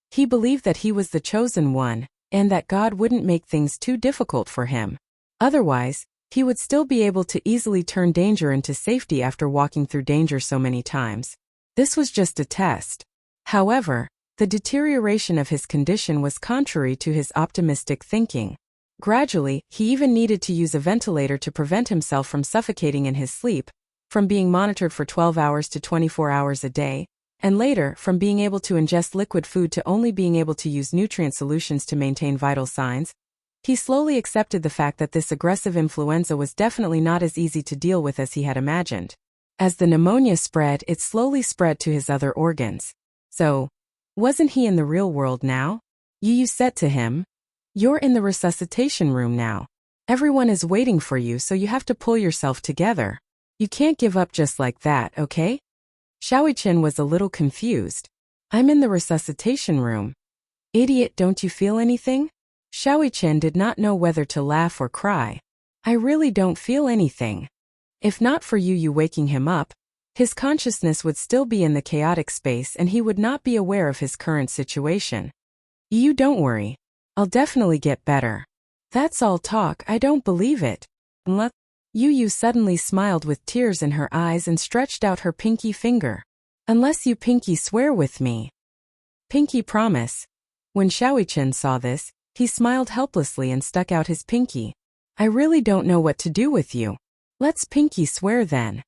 He believed that he was the chosen one, and that God wouldn't make things too difficult for him. Otherwise, he would still be able to easily turn danger into safety after walking through danger so many times. This was just a test. However, the deterioration of his condition was contrary to his optimistic thinking. Gradually, he even needed to use a ventilator to prevent himself from suffocating in his sleep, from being monitored for 12 hours to 24 hours a day, and later from being able to ingest liquid food to only being able to use nutrient solutions to maintain vital signs. He slowly accepted the fact that this aggressive influenza was definitely not as easy to deal with as he had imagined. As the pneumonia spread, it slowly spread to his other organs. So, wasn't he in the real world now? Yu said to him, "You're in the resuscitation room now. Everyone is waiting for you, so you have to pull yourself together. You can't give up just like that, okay?" Xiaoqian was a little confused. "I'm in the resuscitation room. Idiot, don't you feel anything?" Xiaoqian did not know whether to laugh or cry. "I really don't feel anything." If not for you waking him up, his consciousness would still be in the chaotic space and he would not be aware of his current situation. "You don't worry. I'll definitely get better." "That's all talk, I don't believe it." Yu suddenly smiled with tears in her eyes and stretched out her pinky finger. "Unless you pinky swear with me." "Pinky promise." When Xiaoqian saw this, he smiled helplessly and stuck out his pinky. "I really don't know what to do with you. Let's pinky swear then."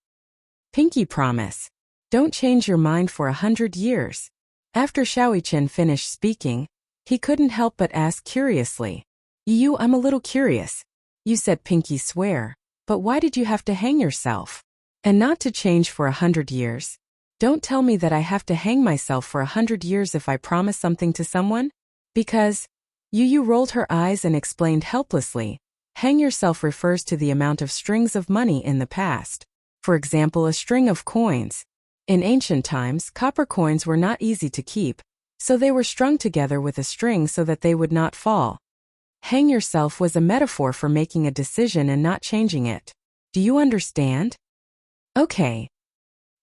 "Pinky promise. Don't change your mind for 100 years. After Xiaoqian finished speaking, he couldn't help but ask curiously, "Yu, I'm a little curious. You said pinky swear, but why did you have to hang yourself? And not to change for 100 years? Don't tell me that I have to hang myself for 100 years if I promise something to someone? Because..." Yu rolled her eyes and explained helplessly, "Hang yourself refers to the amount of strings of money in the past. For example, a string of coins. In ancient times, copper coins were not easy to keep, so they were strung together with a string so that they would not fall. Hang yourself was a metaphor for making a decision and not changing it. Do you understand?" Okay.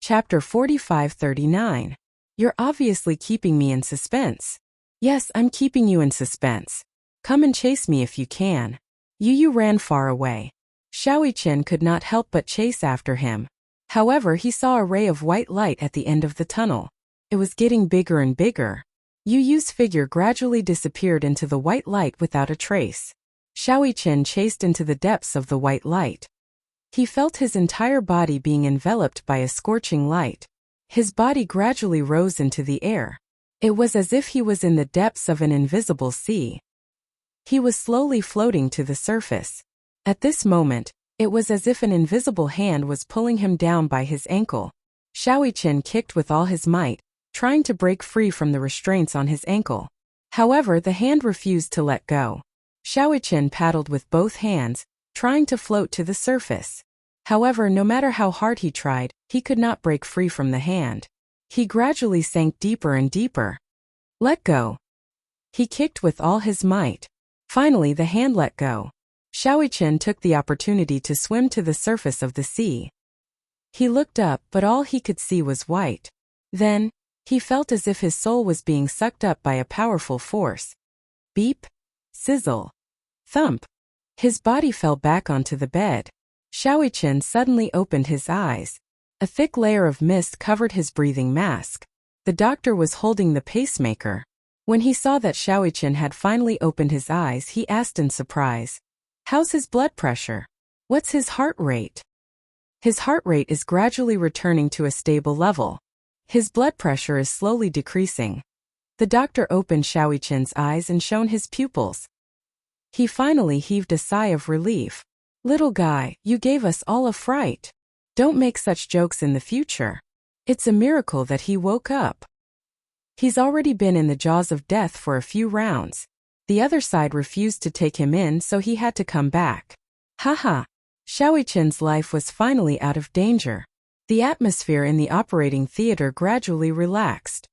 Chapter 45-39. You're obviously keeping me in suspense. Yes, I'm keeping you in suspense. Come and chase me if you can. Yu ran far away. Xiaoqian could not help but chase after him. However, he saw a ray of white light at the end of the tunnel. It was getting bigger and bigger. Yu's figure gradually disappeared into the white light without a trace. Xiaoqian chased into the depths of the white light. He felt his entire body being enveloped by a scorching light. His body gradually rose into the air. It was as if he was in the depths of an invisible sea. He was slowly floating to the surface. At this moment, it was as if an invisible hand was pulling him down by his ankle. Xiaoqian kicked with all his might, trying to break free from the restraints on his ankle. However, the hand refused to let go. Xiaoqian paddled with both hands, trying to float to the surface. However, no matter how hard he tried, he could not break free from the hand. He gradually sank deeper and deeper. "Let go." He kicked with all his might. Finally, the hand let go. Xiaoqian took the opportunity to swim to the surface of the sea. He looked up, but all he could see was white. Then, he felt as if his soul was being sucked up by a powerful force. Beep, sizzle, thump. His body fell back onto the bed. Xiaoqian suddenly opened his eyes. A thick layer of mist covered his breathing mask. The doctor was holding the pacemaker. When he saw that Xiaoqian had finally opened his eyes, he asked in surprise, "How's his blood pressure? What's his heart rate?" His heart rate is gradually returning to a stable level. His blood pressure is slowly decreasing. The doctor opened Xiaoqian's eyes and shone his pupils. He finally heaved a sigh of relief. "Little guy, you gave us all a fright. Don't make such jokes in the future. It's a miracle that he woke up. He's already been in the jaws of death for a few rounds. The other side refused to take him in, so he had to come back." Haha. Xiaoqian's life was finally out of danger. The atmosphere in the operating theater gradually relaxed.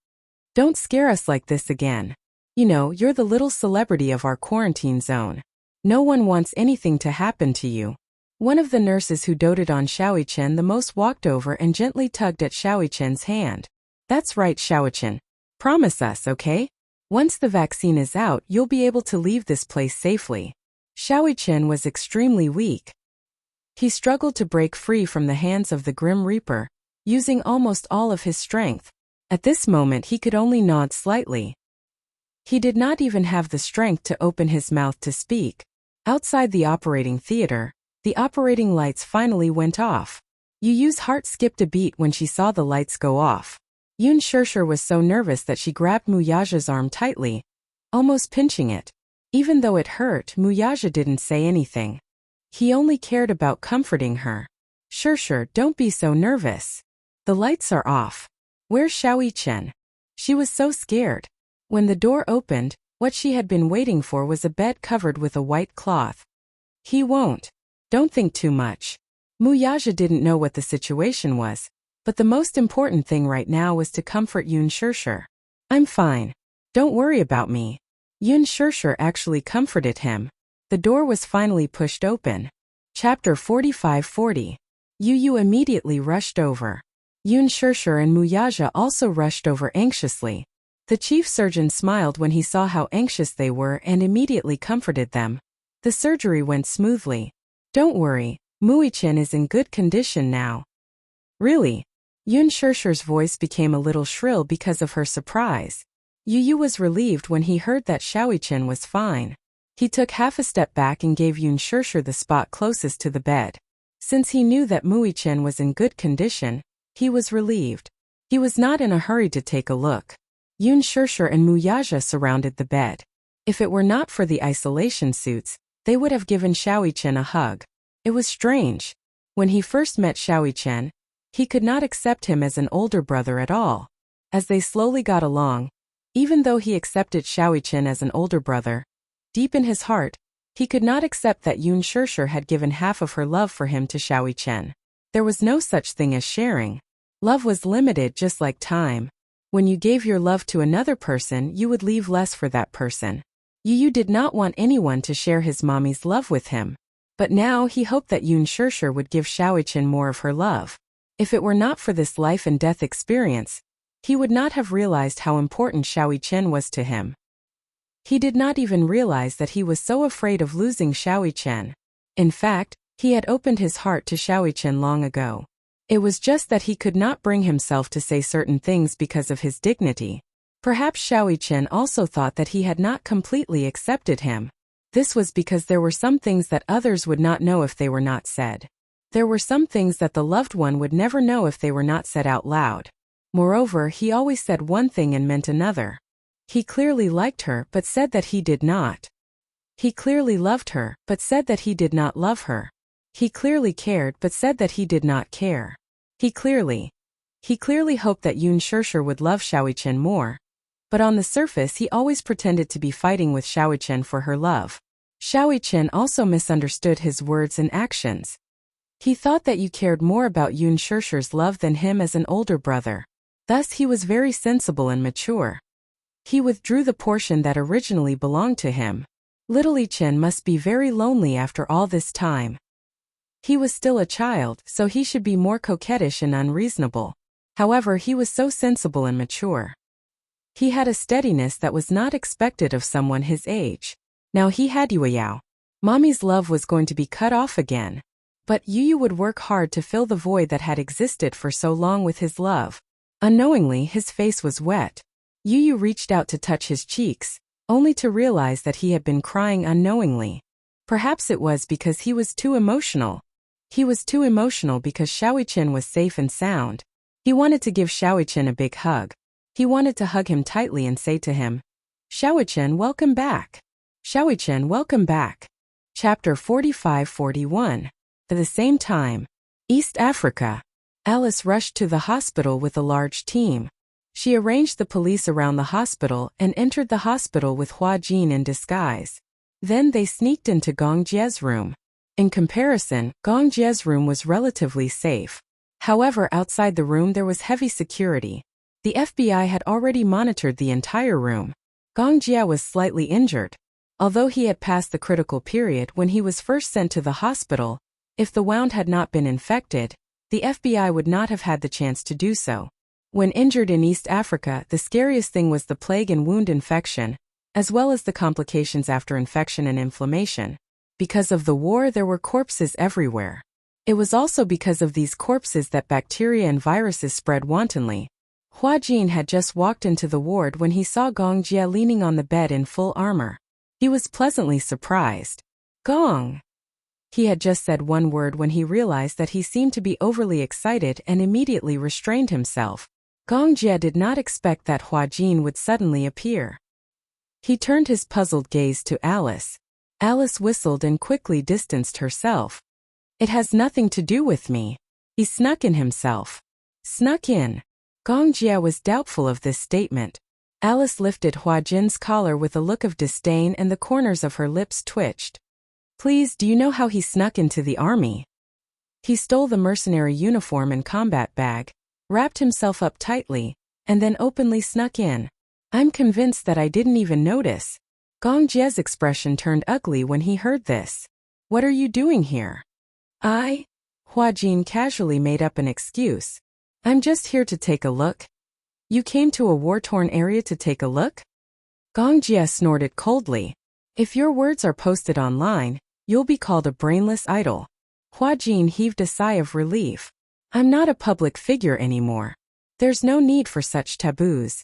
Don't scare us like this again. You know, you're the little celebrity of our quarantine zone. No one wants anything to happen to you. One of the nurses who doted on Xiaoqian the most walked over and gently tugged at Xiaoqian's hand. That's right, Xiaoqian. Promise us, okay? Once the vaccine is out, you'll be able to leave this place safely. Xiaoqian was extremely weak. He struggled to break free from the hands of the Grim Reaper, using almost all of his strength. At this moment he could only nod slightly. He did not even have the strength to open his mouth to speak. Outside the operating theater, the operating lights finally went off. Yu Yu's heart skipped a beat when she saw the lights go off. Yun Shirshir was so nervous that she grabbed Muyaja's arm tightly, almost pinching it. Even though it hurt, Muyaja didn't say anything. He only cared about comforting her. Shirshir, don't be so nervous. The lights are off. Where's Xiaoqian? She was so scared. When the door opened, what she had been waiting for was a bed covered with a white cloth. He won't. Don't think too much. Muyaja didn't know what the situation was, but the most important thing right now was to comfort Yun Shirshir. I'm fine. Don't worry about me. Yun Shirshir actually comforted him. The door was finally pushed open. Chapter 45-40. Yu Yu immediately rushed over. Yun Shirshir and Muyaja also rushed over anxiously. The chief surgeon smiled when he saw how anxious they were and immediately comforted them. The surgery went smoothly. Don't worry, Muichin is in good condition now. Really? Yun Shirshir's voice became a little shrill because of her surprise. Yu Yu was relieved when he heard that Xiaoqian was fine. He took half a step back and gave Yun Shirshir the spot closest to the bed. Since he knew that Muichin was in good condition, he was relieved. He was not in a hurry to take a look. Yun Shirshir and Muyaja surrounded the bed. If it were not for the isolation suits, they would have given Xiaoqian a hug. It was strange. When he first met Xiaoqian, he could not accept him as an older brother at all. As they slowly got along, even though he accepted Xiaoqian as an older brother, deep in his heart, he could not accept that Yun Shirshir had given half of her love for him to Xiaoqian. There was no such thing as sharing. Love was limited just like time. When you gave your love to another person, you would leave less for that person. Yu Yu did not want anyone to share his mommy's love with him. But now he hoped that Yun Shirshir would give Xiaoqian more of her love. If it were not for this life and death experience, he would not have realized how important Xiaoqian was to him. He did not even realize that he was so afraid of losing Xiaoqian. In fact, he had opened his heart to Xiaoqian long ago. It was just that he could not bring himself to say certain things because of his dignity. Perhaps Xiaoqian also thought that he had not completely accepted him. This was because there were some things that others would not know if they were not said. There were some things that the loved one would never know if they were not said out loud. Moreover, he always said one thing and meant another. He clearly liked her but said that he did not. He clearly loved her but said that he did not love her. He clearly cared but said that he did not care. He clearly hoped that Yun Shirshir would love Xiaoqian more. But on the surface he always pretended to be fighting with Xiaoqian for her love. Xiaoqian also misunderstood his words and actions. He thought that you cared more about Yun Shirshir's love than him as an older brother. Thus he was very sensible and mature. He withdrew the portion that originally belonged to him. Little Chen must be very lonely after all this time. He was still a child, so he should be more coquettish and unreasonable. However, he was so sensible and mature. He had a steadiness that was not expected of someone his age. Now he had Yueyao. Mommy's love was going to be cut off again. But Yu Yu would work hard to fill the void that had existed for so long with his love. Unknowingly, his face was wet. Yu Yu reached out to touch his cheeks, only to realize that he had been crying unknowingly. Perhaps it was because he was too emotional. He was too emotional because Xiaoqian was safe and sound. He wanted to give Xiaoqian a big hug. He wanted to hug him tightly and say to him, "Xiaoqian, welcome back. Xiaoqian, welcome back." Chapter 45-41. At the same time, East Africa. Alice rushed to the hospital with a large team. She arranged the police around the hospital and entered the hospital with Hua Jin in disguise. Then they sneaked into Gong Jie's room. In comparison, Gong Jie's room was relatively safe. However, outside the room there was heavy security. The FBI had already monitored the entire room. Gong Jia was slightly injured. Although he had passed the critical period when he was first sent to the hospital, if the wound had not been infected, the FBI would not have had the chance to do so. When injured in East Africa, the scariest thing was the plague and wound infection, as well as the complications after infection and inflammation. Because of the war, there were corpses everywhere. It was also because of these corpses that bacteria and viruses spread wantonly. Hua Jin had just walked into the ward when he saw Gong Jia leaning on the bed in full armor. He was pleasantly surprised. Gong! He had just said one word when he realized that he seemed to be overly excited and immediately restrained himself. Gong Jia did not expect that Hua Jin would suddenly appear. He turned his puzzled gaze to Alice. Alice whistled and quickly distanced herself. It has nothing to do with me. He snuck in himself. Snuck in. Gong Jia was doubtful of this statement. Alice lifted Hua Jin's collar with a look of disdain and the corners of her lips twitched. Please, do you know how he snuck into the army? He stole the mercenary uniform and combat bag, wrapped himself up tightly, and then openly snuck in. I'm convinced that I didn't even notice. Gong Jia's expression turned ugly when he heard this. What are you doing here? Hua Jin casually made up an excuse. I'm just here to take a look. You came to a war-torn area to take a look? Gong Jia snorted coldly. If your words are posted online, you'll be called a brainless idol. Hua Jin heaved a sigh of relief. I'm not a public figure anymore. There's no need for such taboos.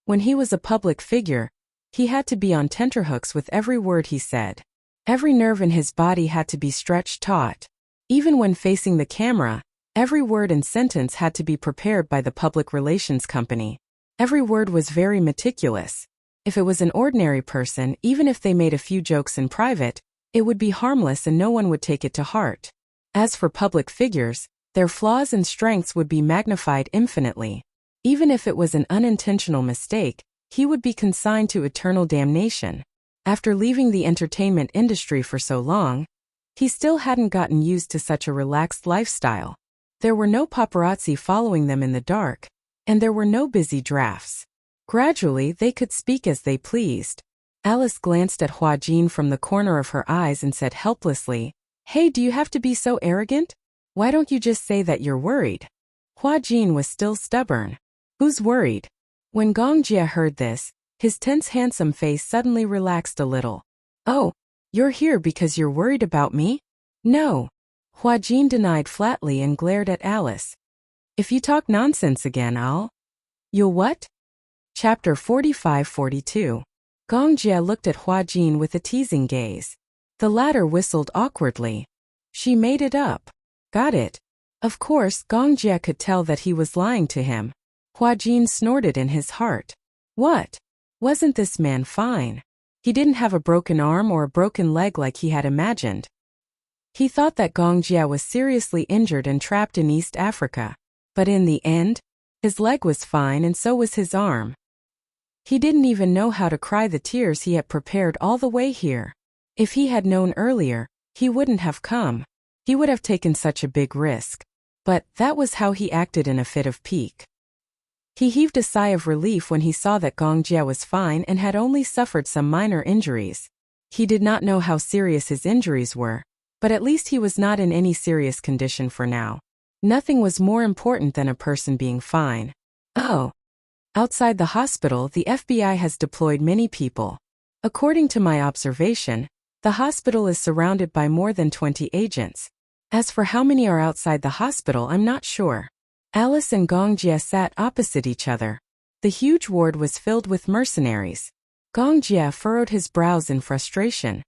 When he was a public figure, he had to be on tenterhooks with every word he said. Every nerve in his body had to be stretched taut. Even when facing the camera, every word and sentence had to be prepared by the public relations company. Every word was very meticulous. If it was an ordinary person, even if they made a few jokes in private, it would be harmless and no one would take it to heart. As for public figures, their flaws and strengths would be magnified infinitely. Even if it was an unintentional mistake, he would be consigned to eternal damnation. After leaving the entertainment industry for so long, he still hadn't gotten used to such a relaxed lifestyle. There were no paparazzi following them in the dark, and there were no busy drafts. Gradually, they could speak as they pleased. Alice glanced at Hua Jin from the corner of her eyes and said helplessly, Hey, do you have to be so arrogant? Why don't you just say that you're worried? Hua Jin was still stubborn. Who's worried? When Gong Jia heard this, his tense handsome face suddenly relaxed a little. Oh, you're here because you're worried about me? No. Hua Jin denied flatly and glared at Alice. If you talk nonsense again, You'll what? Chapter 45-42. Gong Jia looked at Hua Jin with a teasing gaze. The latter whistled awkwardly. She made it up. Got it. Of course, Gong Jia could tell that he was lying to him. Hua Jin snorted in his heart. What? Wasn't this man fine? He didn't have a broken arm or a broken leg like he had imagined. He thought that Gong Jia was seriously injured and trapped in East Africa. But in the end, his leg was fine and so was his arm. He didn't even know how to cry the tears he had prepared all the way here. If he had known earlier, he wouldn't have come. He would have taken such a big risk. But that was how he acted in a fit of pique. He heaved a sigh of relief when he saw that Gong Jia was fine and had only suffered some minor injuries. He did not know how serious his injuries were, but at least he was not in any serious condition for now. Nothing was more important than a person being fine. Oh. Outside the hospital, the FBI has deployed many people. According to my observation, the hospital is surrounded by more than 20 agents. As for how many are outside the hospital, I'm not sure. Alice and Gong Jia sat opposite each other. The huge ward was filled with mercenaries. Gong Jia furrowed his brows in frustration.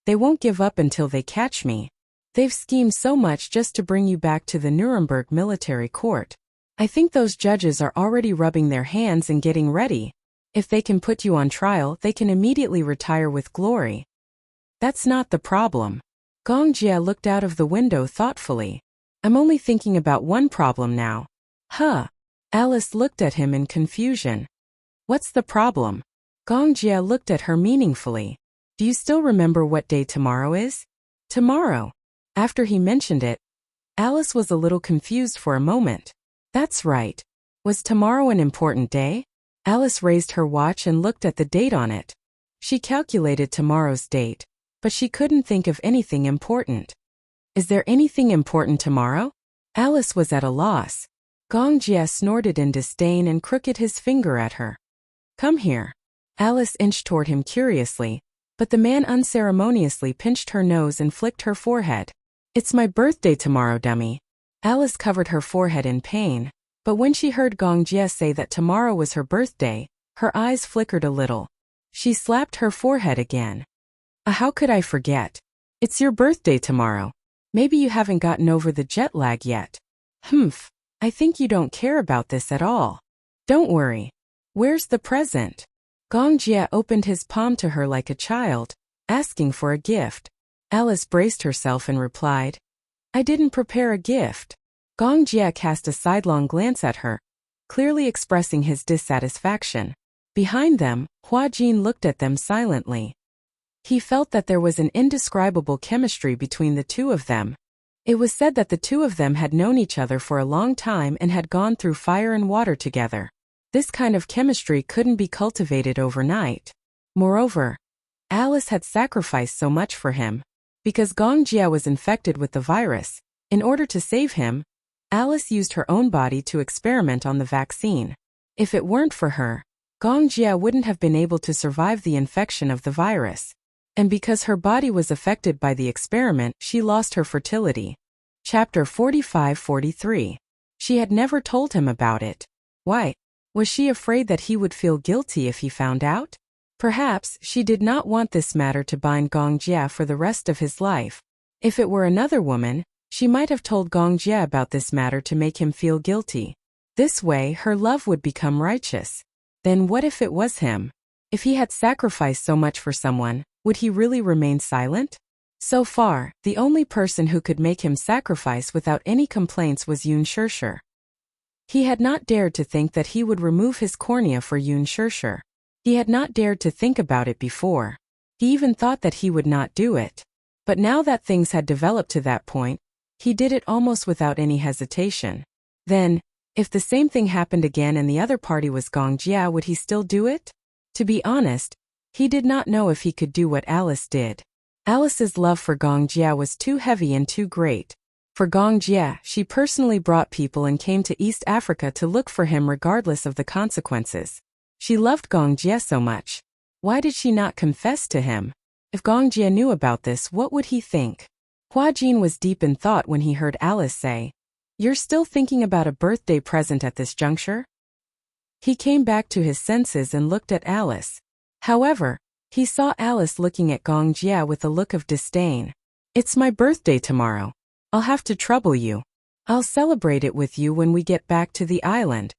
They won't give up until they catch me. They've schemed so much just to bring you back to the Nuremberg military court. I think those judges are already rubbing their hands and getting ready. If they can put you on trial, they can immediately retire with glory. That's not the problem. Gong Jia looked out of the window thoughtfully. I'm only thinking about one problem now. Alice looked at him in confusion. What's the problem? Gong Jia looked at her meaningfully. Do you still remember what day tomorrow is? Tomorrow. After he mentioned it, Alice was a little confused for a moment. That's right. Was tomorrow an important day? Alice raised her watch and looked at the date on it. She calculated tomorrow's date, but she couldn't think of anything important. Is there anything important tomorrow? Alice was at a loss. Gong Jie snorted in disdain and crooked his finger at her. Come here. Alice inched toward him curiously, but the man unceremoniously pinched her nose and flicked her forehead. It's my birthday tomorrow, dummy. Alice covered her forehead in pain, but when she heard Gong Jie say that tomorrow was her birthday, her eyes flickered a little. She slapped her forehead again. How could I forget? It's your birthday tomorrow. Maybe you haven't gotten over the jet lag yet. Humph, I think you don't care about this at all. Don't worry. Where's the present? Gong Jie opened his palm to her like a child, asking for a gift. Alice braced herself and replied, I didn't prepare a gift. Gong Jie cast a sidelong glance at her, clearly expressing his dissatisfaction. Behind them, Hua Jin looked at them silently. He felt that there was an indescribable chemistry between the two of them. It was said that the two of them had known each other for a long time and had gone through fire and water together. This kind of chemistry couldn't be cultivated overnight. Moreover, Alice had sacrificed so much for him. Because Gong Jie was infected with the virus, in order to save him, Alice used her own body to experiment on the vaccine. If it weren't for her, Gong Jie wouldn't have been able to survive the infection of the virus. And because her body was affected by the experiment, she lost her fertility. Chapter 45-43. She had never told him about it. Why? Was she afraid that he would feel guilty if he found out? Perhaps she did not want this matter to bind Gong Jie for the rest of his life. If it were another woman, she might have told Gong Jie about this matter to make him feel guilty. This way her love would become righteous. Then what if it was him? If he had sacrificed so much for someone, would he really remain silent? So far, the only person who could make him sacrifice without any complaints was Yun Shirshir. He had not dared to think that he would remove his cornea for Yun Shirshir. He had not dared to think about it before. He even thought that he would not do it. But now that things had developed to that point, he did it almost without any hesitation. Then, if the same thing happened again and the other party was Gong Jie, would he still do it? To be honest, he did not know if he could do what Alice did. Alice's love for Gong Jie was too heavy and too great. For Gong Jie, she personally brought people and came to East Africa to look for him regardless of the consequences. She loved Gong Jie so much. Why did she not confess to him? If Gong Jie knew about this, what would he think? Hua Jin was deep in thought when he heard Alice say, You're still thinking about a birthday present at this juncture? He came back to his senses and looked at Alice. However, he saw Alice looking at Gong Jie with a look of disdain. It's my birthday tomorrow. I'll have to trouble you. I'll celebrate it with you when we get back to the island.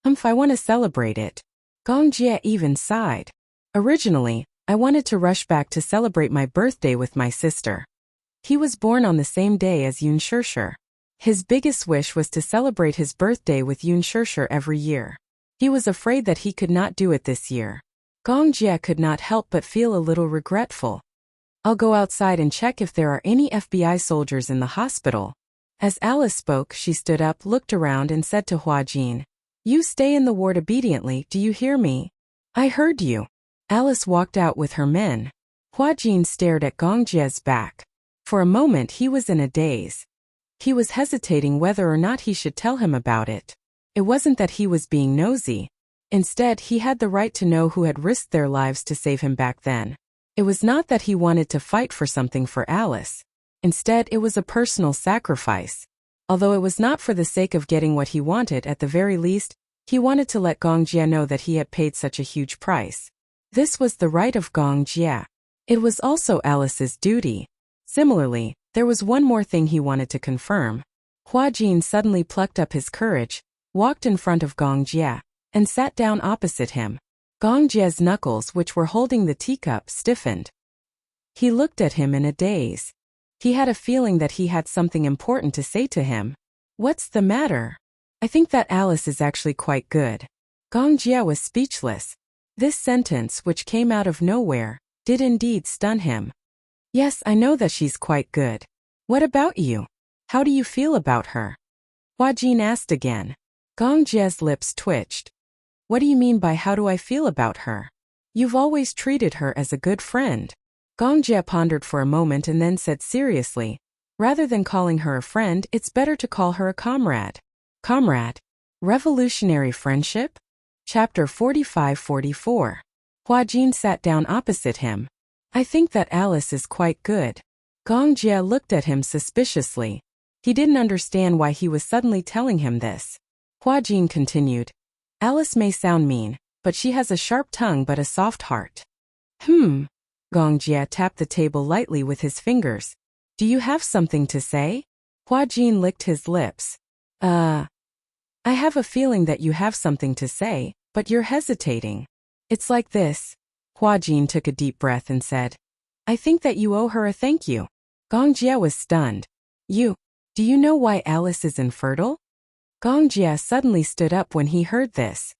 I want to celebrate it. Gong Jie even sighed. Originally, I wanted to rush back to celebrate my birthday with my sister. He was born on the same day as Yun Shirshir. His biggest wish was to celebrate his birthday with Yun Shirshir every year. He was afraid that he could not do it this year. Gong Jie could not help but feel a little regretful. I'll go outside and check if there are any FBI soldiers in the hospital. As Alice spoke, she stood up, looked around and said to Hua Jin, You stay in the ward obediently, do you hear me? I heard you. Alice walked out with her men. Hua Jin stared at Gong Jie's back. For a moment he was in a daze. He was hesitating whether or not he should tell him about it. It wasn't that he was being nosy. Instead, he had the right to know who had risked their lives to save him back then. It was not that he wanted to fight for something for Alice. Instead, it was a personal sacrifice. Although it was not for the sake of getting what he wanted, at the very least, he wanted to let Gong Jie know that he had paid such a huge price. This was the right of Gong Jie. It was also Alice's duty. Similarly, there was one more thing he wanted to confirm. Hua Jin suddenly plucked up his courage, walked in front of Gong Jie, and sat down opposite him. Gong Jie's knuckles, which were holding the teacup, stiffened. He looked at him in a daze. He had a feeling that he had something important to say to him. What's the matter? I think that Alice is actually quite good. Gong Jie was speechless. This sentence, which came out of nowhere, did indeed stun him. Yes, I know that she's quite good. What about you? How do you feel about her? Hua Jin asked again. Gong Jie's lips twitched. What do you mean by how do I feel about her? You've always treated her as a good friend. Gong Jie pondered for a moment and then said seriously, rather than calling her a friend, it's better to call her a comrade. Comrade? Revolutionary friendship? Chapter 45-44. Hua Jin sat down opposite him. I think that Alice is quite good. Gong Jie looked at him suspiciously. He didn't understand why he was suddenly telling him this. Hua Jin continued. Alice may sound mean, but she has a sharp tongue but a soft heart. Gong Jie tapped the table lightly with his fingers. Do you have something to say? Hua Jin licked his lips. I have a feeling that you have something to say, but you're hesitating. It's like this. Hua Jin took a deep breath and said, I think that you owe her a thank you. Gong Jie was stunned. Do you know why Alice is infertile? Gong Jie suddenly stood up when he heard this.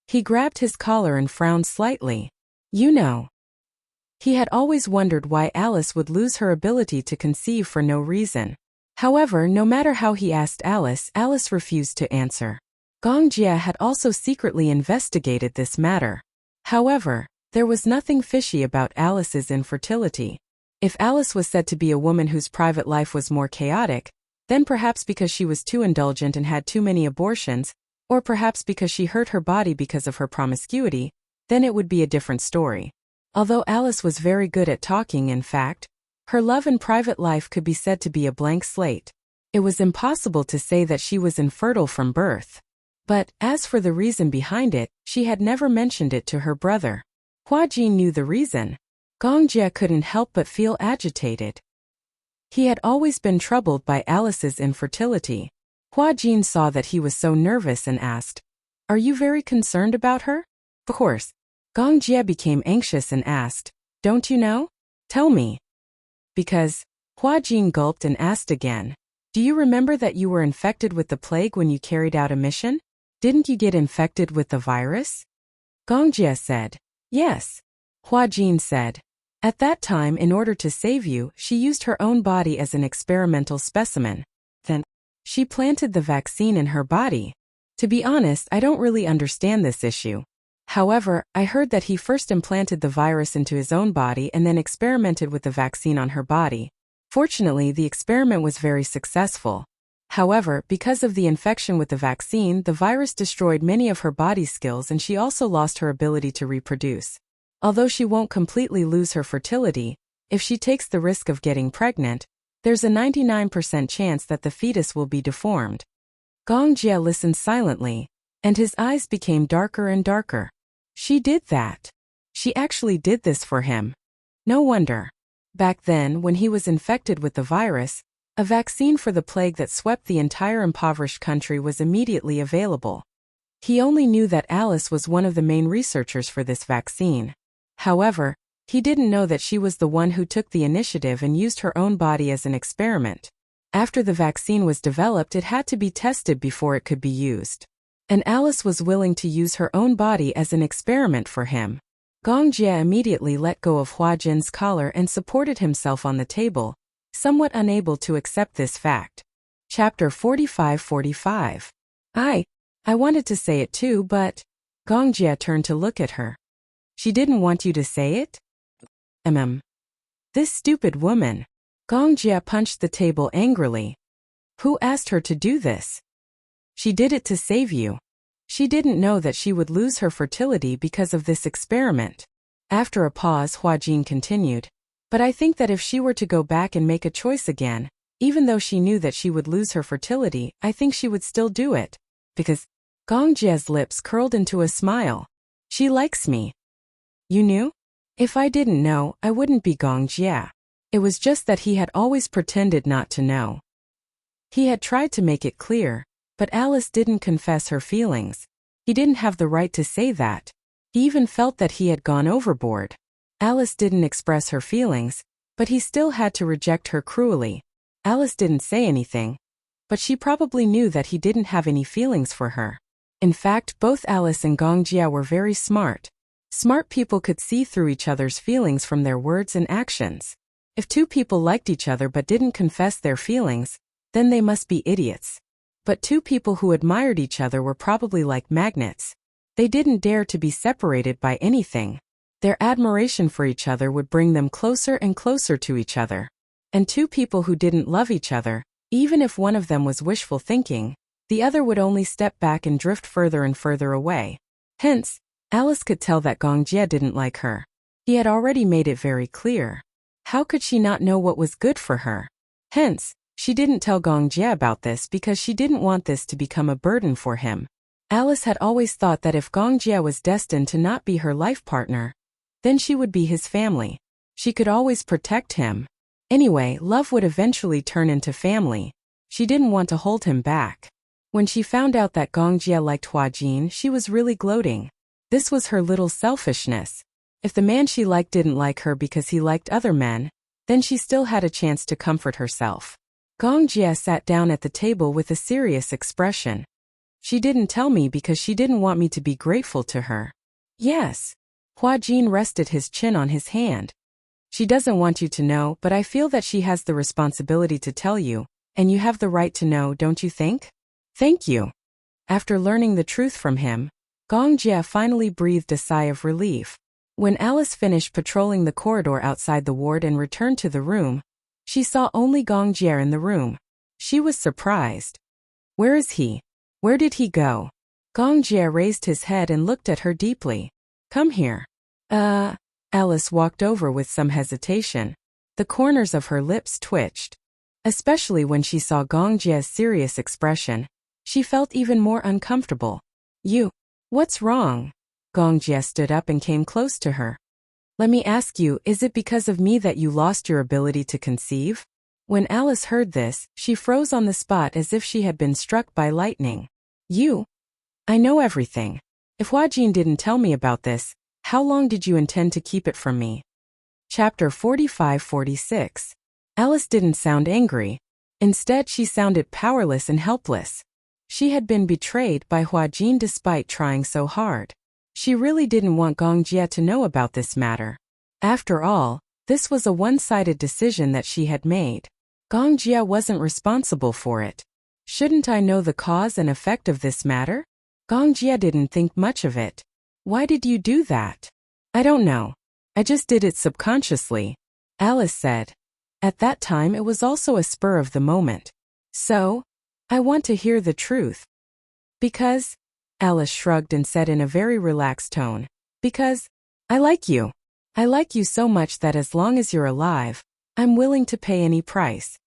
He grabbed his collar and frowned slightly. You know. He had always wondered why Alice would lose her ability to conceive for no reason. However, no matter how he asked Alice, Alice refused to answer. Gong Jie had also secretly investigated this matter. However, there was nothing fishy about Alice's infertility. If Alice was said to be a woman whose private life was more chaotic, then perhaps because she was too indulgent and had too many abortions, or perhaps because she hurt her body because of her promiscuity, then it would be a different story. Although Alice was very good at talking, in fact, her love and private life could be said to be a blank slate. It was impossible to say that she was infertile from birth. But, as for the reason behind it, she had never mentioned it to her brother. Hua Jin knew the reason. Gong Jie couldn't help but feel agitated. He had always been troubled by Alice's infertility. Hua Jin saw that he was so nervous and asked, Are you very concerned about her? Of course. Gong Jie became anxious and asked, Don't you know? Tell me. Because, Hua Jin gulped and asked again, Do you remember that you were infected with the plague when you carried out a mission? Didn't you get infected with the virus? Gong Jie said, Yes. Hua Jin said, At that time, in order to save you, she used her own body as an experimental specimen. Then, she planted the vaccine in her body. To be honest, I don't really understand this issue. However, I heard that he first implanted the virus into his own body and then experimented with the vaccine on her body. Fortunately, the experiment was very successful. However, because of the infection with the vaccine, the virus destroyed many of her body skills and she also lost her ability to reproduce. Although she won't completely lose her fertility, if she takes the risk of getting pregnant, there's a 99% chance that the fetus will be deformed. Gong Jie listened silently, and his eyes became darker and darker. She did that. She actually did this for him. No wonder. Back then, when he was infected with the virus, a vaccine for the plague that swept the entire impoverished country was immediately available. He only knew that Alice was one of the main researchers for this vaccine. However, he didn't know that she was the one who took the initiative and used her own body as an experiment. After the vaccine was developed, it had to be tested before it could be used. And Alice was willing to use her own body as an experiment for him. Gong Jie immediately let go of Hua Jin's collar and supported himself on the table, somewhat unable to accept this fact. Chapter 45-45. I wanted to say it too, but... Gong Jie turned to look at her. She didn't want you to say it? This stupid woman. Gong Jie punched the table angrily. Who asked her to do this? She did it to save you. She didn't know that she would lose her fertility because of this experiment. After a pause, Hua Jin continued. But I think that if she were to go back and make a choice again, even though she knew that she would lose her fertility, I think she would still do it. Because... Gong Jie's lips curled into a smile. She likes me. You knew? If I didn't know, I wouldn't be Gong Jie. It was just that he had always pretended not to know. He had tried to make it clear, but Alice didn't confess her feelings. He didn't have the right to say that. He even felt that he had gone overboard. Alice didn't express her feelings, but he still had to reject her cruelly. Alice didn't say anything, but she probably knew that he didn't have any feelings for her. In fact, both Alice and Gong Jie were very smart. Smart people could see through each other's feelings from their words and actions. If two people liked each other but didn't confess their feelings, then they must be idiots. But two people who admired each other were probably like magnets. They didn't dare to be separated by anything. Their admiration for each other would bring them closer and closer to each other. And two people who didn't love each other, even if one of them was wishful thinking, the other would only step back and drift further and further away. Hence, Alice could tell that Gong Jie didn't like her. He had already made it very clear. How could she not know what was good for her? Hence, she didn't tell Gong Jie about this because she didn't want this to become a burden for him. Alice had always thought that if Gong Jie was destined to not be her life partner, then she would be his family. She could always protect him. Anyway, love would eventually turn into family. She didn't want to hold him back. When she found out that Gong Jie liked Hua Jin, she was really gloating. This was her little selfishness. If the man she liked didn't like her because he liked other men, then she still had a chance to comfort herself. Gong Jie sat down at the table with a serious expression. She didn't tell me because she didn't want me to be grateful to her. Yes. Hua Jin rested his chin on his hand. She doesn't want you to know, but I feel that she has the responsibility to tell you, and you have the right to know, don't you think? Thank you. After learning the truth from him, Gong Jie finally breathed a sigh of relief. When Alice finished patrolling the corridor outside the ward and returned to the room, she saw only Gong Jie in the room. She was surprised. Where is he? Where did he go? Gong Jie raised his head and looked at her deeply. Come here. Alice walked over with some hesitation. The corners of her lips twitched. Especially when she saw Gong Jie's serious expression, she felt even more uncomfortable. What's wrong? Gong Jie stood up and came close to her. Let me ask you, is it because of me that you lost your ability to conceive? When Alice heard this, she froze on the spot as if she had been struck by lightning. I know everything. If Hua Jin didn't tell me about this, how long did you intend to keep it from me? Chapter 45-46. Alice didn't sound angry. Instead, she sounded powerless and helpless. She had been betrayed by Hua Jin despite trying so hard. She really didn't want Gong Jie to know about this matter. After all, this was a one-sided decision that she had made. Gong Jie wasn't responsible for it. Shouldn't I know the cause and effect of this matter? Gong Jie didn't think much of it. Why did you do that? I don't know. I just did it subconsciously, Alice said. At that time it was also a spur of the moment. So, I want to hear the truth. Because, Alice shrugged and said in a very relaxed tone, because I like you. I like you so much that as long as you're alive, I'm willing to pay any price.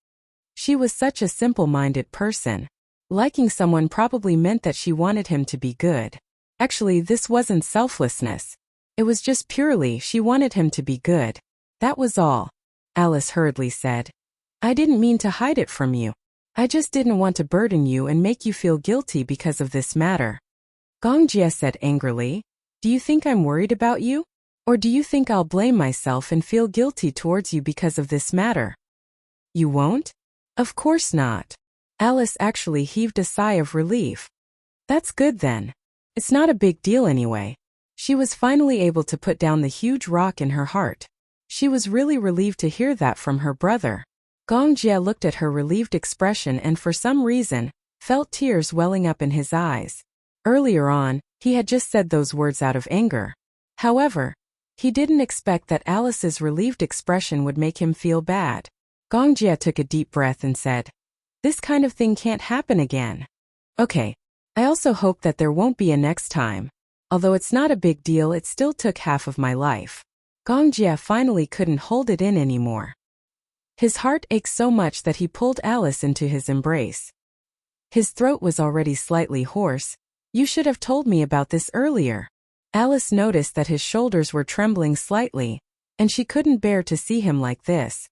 She was such a simple-minded person. Liking someone probably meant that she wanted him to be good. Actually, this wasn't selflessness. It was just purely she wanted him to be good. That was all, Alice hurriedly said. I didn't mean to hide it from you. I just didn't want to burden you and make you feel guilty because of this matter. Gong Jie said angrily, do you think I'm worried about you? Or do you think I'll blame myself and feel guilty towards you because of this matter? You won't? Of course not. Alice actually heaved a sigh of relief. That's good then. It's not a big deal anyway. She was finally able to put down the huge rock in her heart. She was really relieved to hear that from her brother. Gong Jie looked at her relieved expression and for some reason, felt tears welling up in his eyes. Earlier on, he had just said those words out of anger. However, he didn't expect that Alice's relieved expression would make him feel bad. Gong Jie took a deep breath and said, this kind of thing can't happen again. Okay. I also hope that there won't be a next time. Although it's not a big deal, it still took half of my life. Gong Jie finally couldn't hold it in anymore. His heart ached so much that he pulled Alice into his embrace. His throat was already slightly hoarse. You should have told me about this earlier. Alice noticed that his shoulders were trembling slightly, and she couldn't bear to see him like this.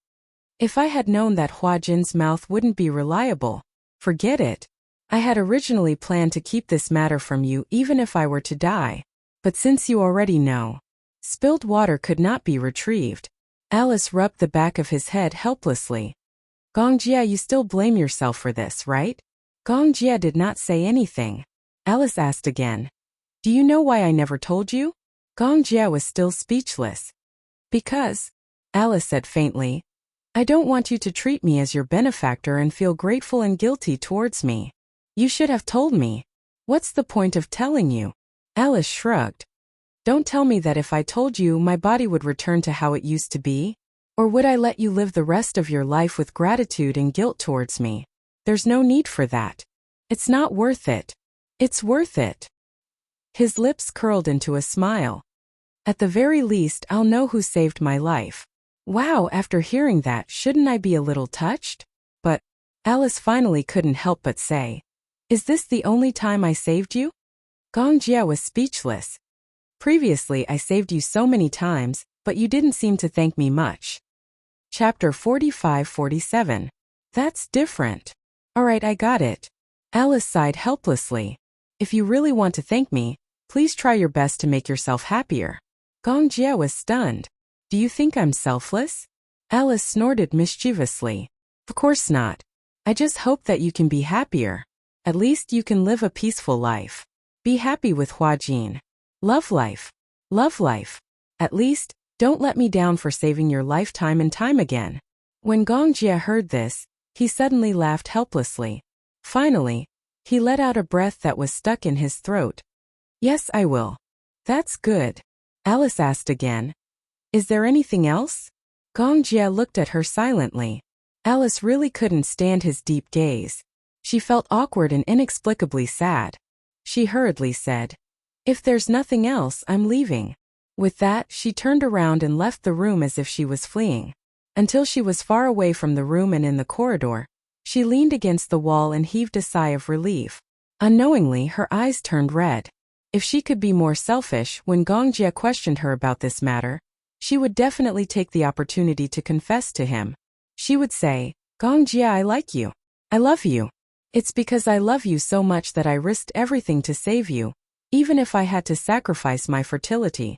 If I had known that Hua Jin's mouth wouldn't be reliable, forget it. I had originally planned to keep this matter from you even if I were to die. But since you already know, spilled water could not be retrieved. Alice rubbed the back of his head helplessly. Gong Jie, you still blame yourself for this, right? Gong Jie did not say anything. Alice asked again. Do you know why I never told you? Gong Jie was still speechless. Because, Alice said faintly, I don't want you to treat me as your benefactor and feel grateful and guilty towards me. You should have told me. What's the point of telling you? Alice shrugged. Don't tell me that if I told you my body would return to how it used to be? Or would I let you live the rest of your life with gratitude and guilt towards me? There's no need for that. It's not worth it. It's worth it. His lips curled into a smile. At the very least, I'll know who saved my life. Wow, after hearing that, shouldn't I be a little touched? But Alice finally couldn't help but say, is this the only time I saved you? Gong Jie was speechless. Previously I saved you so many times, but you didn't seem to thank me much. Chapter 45-47. That's different. Alright, I got it. Alice sighed helplessly. If you really want to thank me, please try your best to make yourself happier. Gong Jie was stunned. Do you think I'm selfless? Alice snorted mischievously. Of course not. I just hope that you can be happier. At least you can live a peaceful life. Be happy with Huajin. Love life. Love life. At least, don't let me down for saving your life time and time again. When Gong Jie heard this, he suddenly laughed helplessly. Finally, he let out a breath that was stuck in his throat. Yes, I will. That's good. Alice asked again. Is there anything else? Gong Jie looked at her silently. Alice really couldn't stand his deep gaze. She felt awkward and inexplicably sad. She hurriedly said, if there's nothing else, I'm leaving. With that, she turned around and left the room as if she was fleeing. Until she was far away from the room and in the corridor, she leaned against the wall and heaved a sigh of relief. Unknowingly, her eyes turned red. If she could be more selfish, when Gong Jie questioned her about this matter, she would definitely take the opportunity to confess to him. She would say, Gong Jie, I like you. I love you. It's because I love you so much that I risked everything to save you, even if I had to sacrifice my fertility.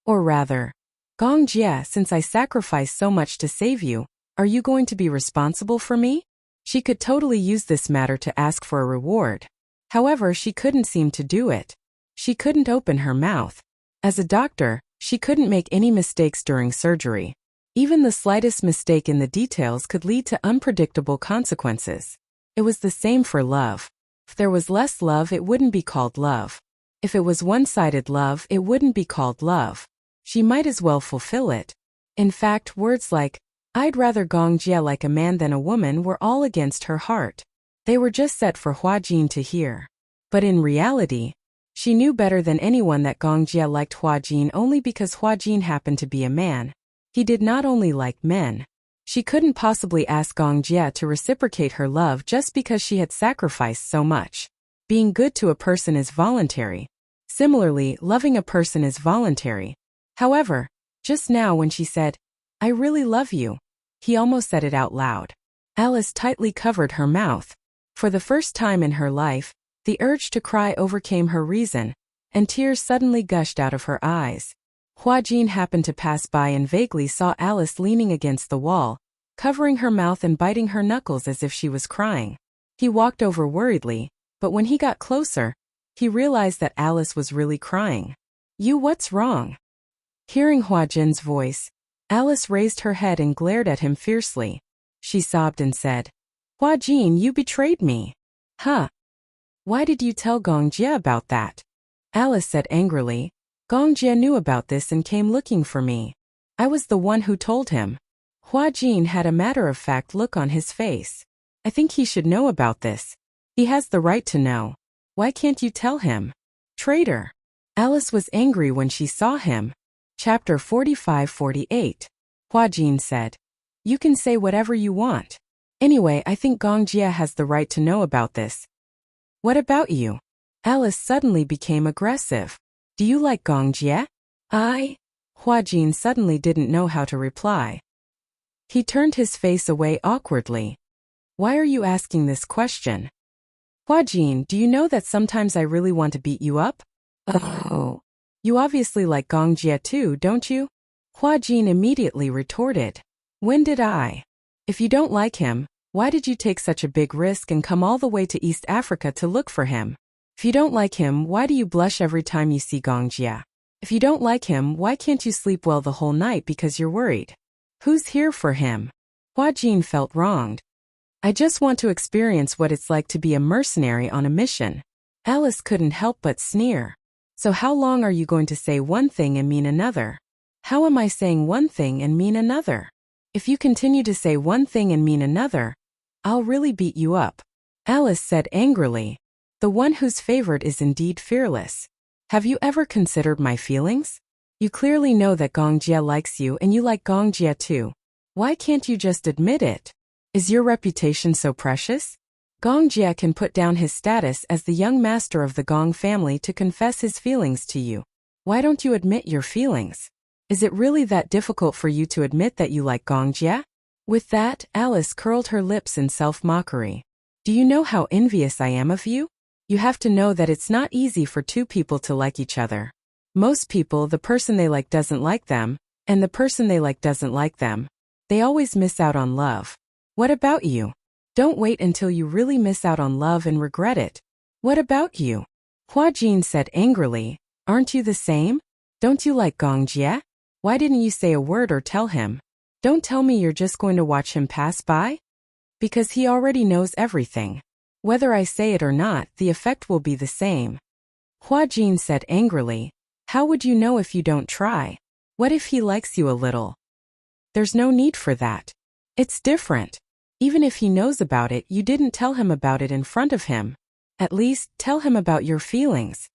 Or rather, Gong Jie, since I sacrificed so much to save you, are you going to be responsible for me? She could totally use this matter to ask for a reward. However, she couldn't seem to do it. She couldn't open her mouth. As a doctor, she couldn't make any mistakes during surgery. Even the slightest mistake in the details could lead to unpredictable consequences. It was the same for love. If there was less love, it wouldn't be called love. If it was one-sided love, it wouldn't be called love. She might as well fulfill it. In fact, words like, I'd rather Gong Jie like a man than a woman were all against her heart. They were just set for Huajin to hear. But in reality, she knew better than anyone that Gong Jie liked Huajin only because Huajin happened to be a man. He did not only like men. She couldn't possibly ask Gong Jie to reciprocate her love just because she had sacrificed so much. Being good to a person is voluntary. Similarly, loving a person is voluntary. However, just now when she said, I really love you, he almost said it out loud. Alice tightly covered her mouth. For the first time in her life, the urge to cry overcame her reason, and tears suddenly gushed out of her eyes. Huajin happened to pass by and vaguely saw Alice leaning against the wall, covering her mouth and biting her knuckles as if she was crying. He walked over worriedly, but when he got closer, he realized that Alice was really crying. What's wrong? Hearing Huajin's voice, Alice raised her head and glared at him fiercely. She sobbed and said, Huajin, you betrayed me. Huh? Why did you tell Gong Jie about that? Alice said angrily, Gong Jie knew about this and came looking for me. I was the one who told him. Huajin had a matter-of-fact look on his face. I think he should know about this. He has the right to know. Why can't you tell him? Traitor. Alice was angry when she saw him. Chapter 45-48. Huajin said, You can say whatever you want. Anyway, I think Gong Jie has the right to know about this. What about you? Alice suddenly became aggressive. Do you like Gong Jie? Huajin suddenly didn't know how to reply. He turned his face away awkwardly. Why are you asking this question? Huajin, do you know that sometimes I really want to beat you up? Oh. You obviously like Gong Jie too, don't you? Huajin immediately retorted. When did I? If you don't like him, why did you take such a big risk and come all the way to East Africa to look for him? If you don't like him, why do you blush every time you see Gong Jie? If you don't like him, why can't you sleep well the whole night because you're worried? Who's here for him? Huajin felt wronged. I just want to experience what it's like to be a mercenary on a mission. Alice couldn't help but sneer. So how long are you going to say one thing and mean another? How am I saying one thing and mean another? If you continue to say one thing and mean another, I'll really beat you up. Alice said angrily. The one whose favorite is indeed fearless. Have you ever considered my feelings? You clearly know that Gongjie likes you and you like Gongjie too. Why can't you just admit it? Is your reputation so precious? Gongjie can put down his status as the young master of the Gong family to confess his feelings to you. Why don't you admit your feelings? Is it really that difficult for you to admit that you like Gongjie? With that, Alice curled her lips in self-mockery. Do you know how envious I am of you? You have to know that it's not easy for two people to like each other. Most people, the person they like doesn't like them, and the person they like doesn't like them. They always miss out on love. What about you? Don't wait until you really miss out on love and regret it. What about you? Hua Jin said angrily. Aren't you the same? Don't you like Gongjie? Why didn't you say a word or tell him? Don't tell me you're just going to watch him pass by? Because he already knows everything. Whether I say it or not, the effect will be the same. Hua Jin said angrily. How would you know if you don't try? What if he likes you a little? There's no need for that. It's different. Even if he knows about it, you didn't tell him about it in front of him. At least, tell him about your feelings.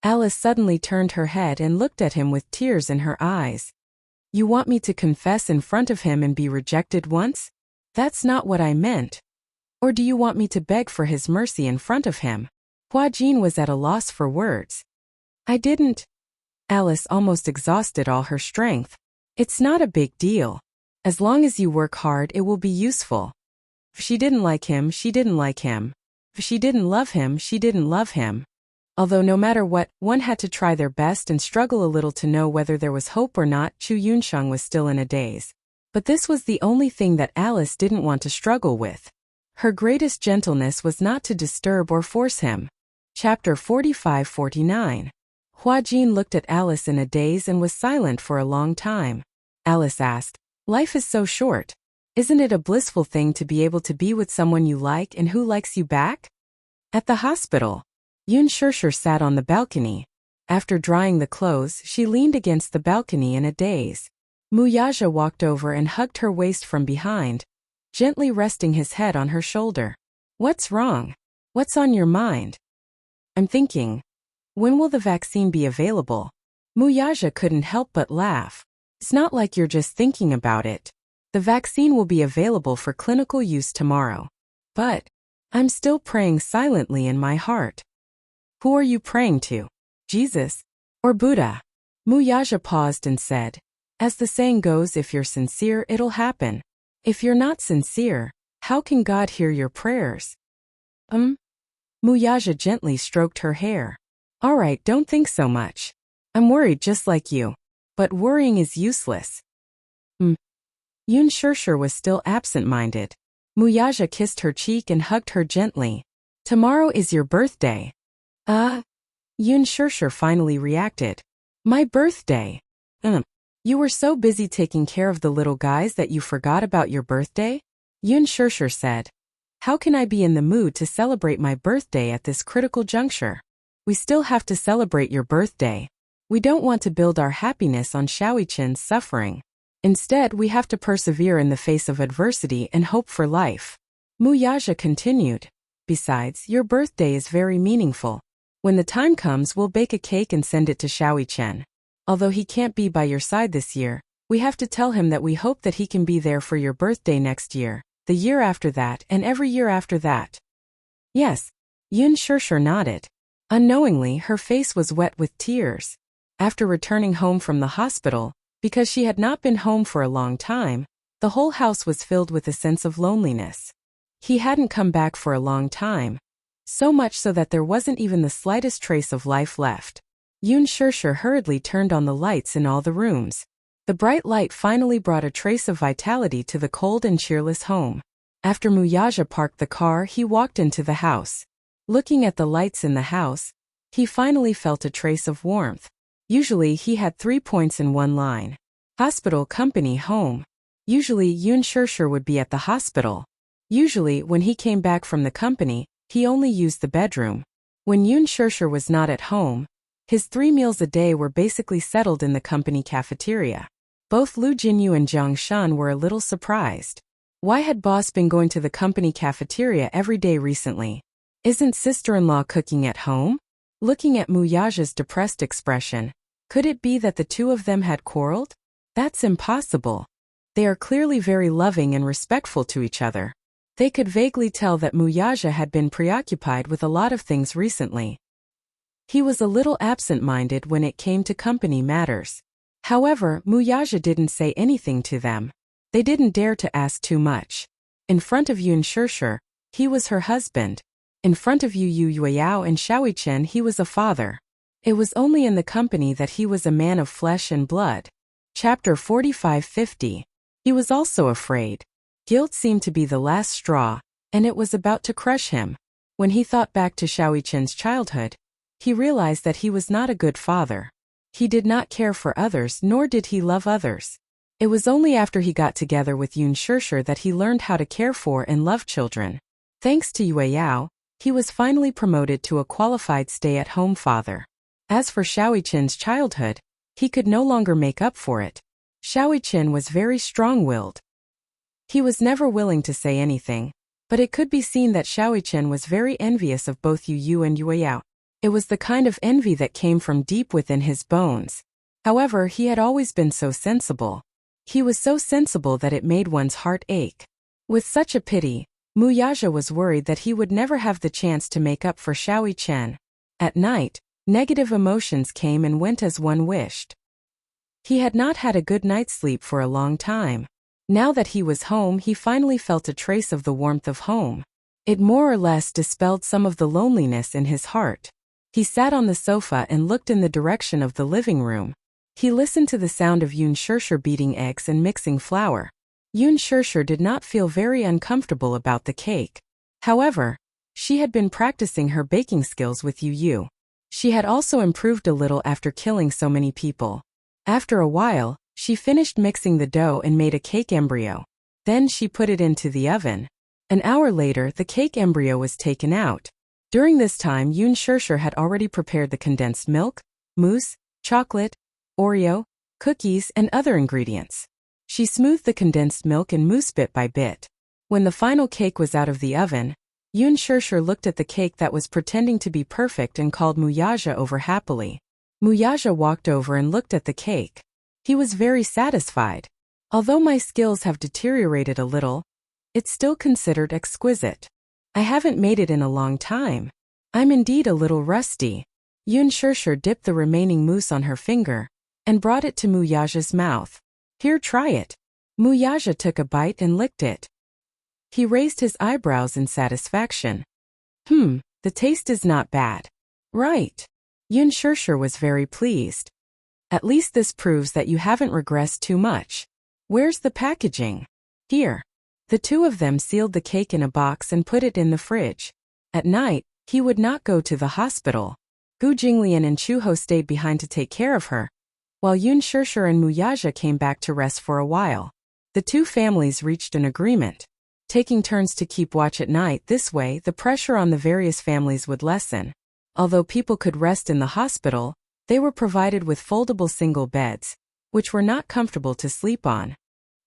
Alice suddenly turned her head and looked at him with tears in her eyes. You want me to confess in front of him and be rejected once? That's not what I meant. Or do you want me to beg for his mercy in front of him? Hua Jin was at a loss for words. I didn't. Alice almost exhausted all her strength. It's not a big deal. As long as you work hard, it will be useful. If she didn't like him, she didn't like him. If she didn't love him, she didn't love him. Although no matter what, one had to try their best and struggle a little to know whether there was hope or not. Chu Yunsheng was still in a daze. But this was the only thing that Alice didn't want to struggle with. Her greatest gentleness was not to disturb or force him. Chapter 45-49. Hua Jin looked at Alice in a daze and was silent for a long time. Alice asked, Life is so short. Isn't it a blissful thing to be able to be with someone you like and who likes you back? At the hospital, Yun Shirshir sat on the balcony. After drying the clothes, she leaned against the balcony in a daze. Mu Yaja walked over and hugged her waist from behind, gently resting his head on her shoulder. What's wrong? What's on your mind? I'm thinking. When will the vaccine be available? Mu Yaja couldn't help but laugh. It's not like you're just thinking about it. The vaccine will be available for clinical use tomorrow. But I'm still praying silently in my heart. Who are you praying to? Jesus? Or Buddha? Mu Yaja paused and said, As the saying goes, if you're sincere, it'll happen. If you're not sincere, how can God hear your prayers? Mu Yaja gently stroked her hair. All right, don't think so much. I'm worried just like you. But worrying is useless. Yun Shirshir was still absent-minded. Mu Yaja kissed her cheek and hugged her gently. Tomorrow is your birthday. Yun Shirshir finally reacted. My birthday? You were so busy taking care of the little guys that you forgot about your birthday? Yun Shirshir said. How can I be in the mood to celebrate my birthday at this critical juncture? We still have to celebrate your birthday. We don't want to build our happiness on Shaoichen's suffering. Instead, we have to persevere in the face of adversity and hope for life. Mu Yaja continued. Besides, your birthday is very meaningful. When the time comes, we'll bake a cake and send it to Shaoichen. Although he can't be by your side this year, we have to tell him that we hope that he can be there for your birthday next year, the year after that, and every year after that. Yes. Yun Shirshir nodded. Unknowingly, her face was wet with tears. After returning home from the hospital, because she had not been home for a long time, the whole house was filled with a sense of loneliness. He hadn't come back for a long time, so much so that there wasn't even the slightest trace of life left. Yun Shirshir hurriedly turned on the lights in all the rooms. The bright light finally brought a trace of vitality to the cold and cheerless home. After Mu Yaja parked the car, he walked into the house. Looking at the lights in the house, he finally felt a trace of warmth. Usually he had 3 points in one line. Hospital, company, home. Usually Yun Shirshir would be at the hospital. Usually, when he came back from the company, he only used the bedroom. When Yoon Shurshur was not at home, his 3 meals a day were basically settled in the company cafeteria. Both Lu Jinyu and Jiang Shan were a little surprised. Why had boss been going to the company cafeteria every day recently? Isn't sister-in-law cooking at home? Looking at Mu Yaja's depressed expression, could it be that the two of them had quarreled? That's impossible. They are clearly very loving and respectful to each other. They could vaguely tell that Mu Yaja had been preoccupied with a lot of things recently. He was a little absent-minded when it came to company matters. However, Mu Yaja didn't say anything to them. They didn't dare to ask too much. In front of Yoon Shurshur, he was her husband. In front of Yu Yueyao and Xiaoi Chen, he was a father. It was only in the company that he was a man of flesh and blood. Chapter 45-50. He was also afraid. Guilt seemed to be the last straw, and it was about to crush him. When he thought back to Xiaoi Chen's childhood, he realized that he was not a good father. He did not care for others, nor did he love others. It was only after he got together with Yoon Shurshur that he learned how to care for and love children. Thanks to Yueyao, he was finally promoted to a qualified stay-at-home father. As for Xiaoi Chen's childhood, he could no longer make up for it. Xiaoi Chen was very strong-willed. He was never willing to say anything, but it could be seen that Xiaoi Chen was very envious of both Yu and Yueyao. It was the kind of envy that came from deep within his bones. However, he had always been so sensible. He was so sensible that it made one's heart ache. With such a pity, Mu Yaja was worried that he would never have the chance to make up for Xiaoi Chen. At night, negative emotions came and went as one wished. He had not had a good night's sleep for a long time. Now that he was home, he finally felt a trace of the warmth of home. It more or less dispelled some of the loneliness in his heart. He sat on the sofa and looked in the direction of the living room. He listened to the sound of Yoon Shurshur beating eggs and mixing flour. Yoon Shurshur did not feel very uncomfortable about the cake. However, she had been practicing her baking skills with Yu. She had also improved a little after killing so many people. After a while, she finished mixing the dough and made a cake embryo. Then she put it into the oven. An hour later, the cake embryo was taken out. During this time, Yoon Shurshur had already prepared the condensed milk, mousse, chocolate, Oreo, cookies, and other ingredients. She smoothed the condensed milk and mousse bit by bit. When the final cake was out of the oven, Yoon Shurshur looked at the cake that was pretending to be perfect and called Mu Yaja over happily. Mu Yaja walked over and looked at the cake. He was very satisfied. Although my skills have deteriorated a little, it's still considered exquisite. I haven't made it in a long time. I'm indeed a little rusty. Yoon Shurshur dipped the remaining mousse on her finger and brought it to Mu Yaja's mouth. Here, try it. Mu Yaja took a bite and licked it. He raised his eyebrows in satisfaction. The taste is not bad. Right. Yoon Shurshur was very pleased. At least this proves that you haven't regressed too much. Where's the packaging? Here. The two of them sealed the cake in a box and put it in the fridge. At night, he would not go to the hospital. Gu Jinglian and Chu Ho stayed behind to take care of her, while Yoon Shurshur and Mu Yaja came back to rest for a while. The two families reached an agreement, taking turns to keep watch at night. This way, the pressure on the various families would lessen. Although people could rest in the hospital, they were provided with foldable single beds, which were not comfortable to sleep on.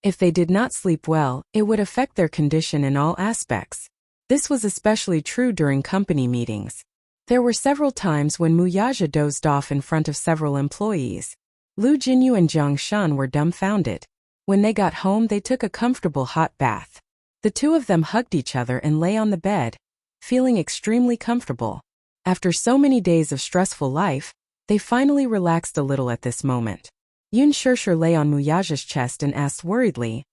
If they did not sleep well, it would affect their condition in all aspects. This was especially true during company meetings. There were several times when Mu Yaja dozed off in front of several employees. Lu Jinyu and Jiang Shan were dumbfounded. When they got home, they took a comfortable hot bath. The two of them hugged each other and lay on the bed, feeling extremely comfortable. After so many days of stressful life, they finally relaxed a little at this moment. Yoon Shurshur lay on Mu Yaja's chest and asked worriedly,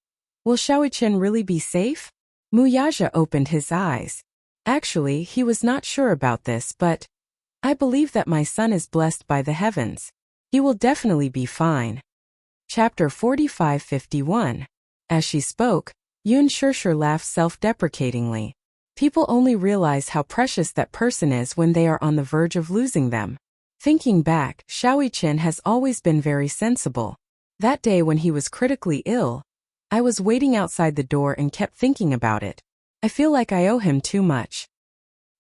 "Will Xiaoi Chen really be safe?" Mu Yaja opened his eyes. Actually, he was not sure about this, but I believe that my son is blessed by the heavens. He will definitely be fine. Chapter 45-51. As she spoke, Yoon Shurshur laughed self-deprecatingly. People only realize how precious that person is when they are on the verge of losing them. Thinking back, Xiaoi Chen has always been very sensible. That day when he was critically ill, I was waiting outside the door and kept thinking about it. I feel like I owe him too much.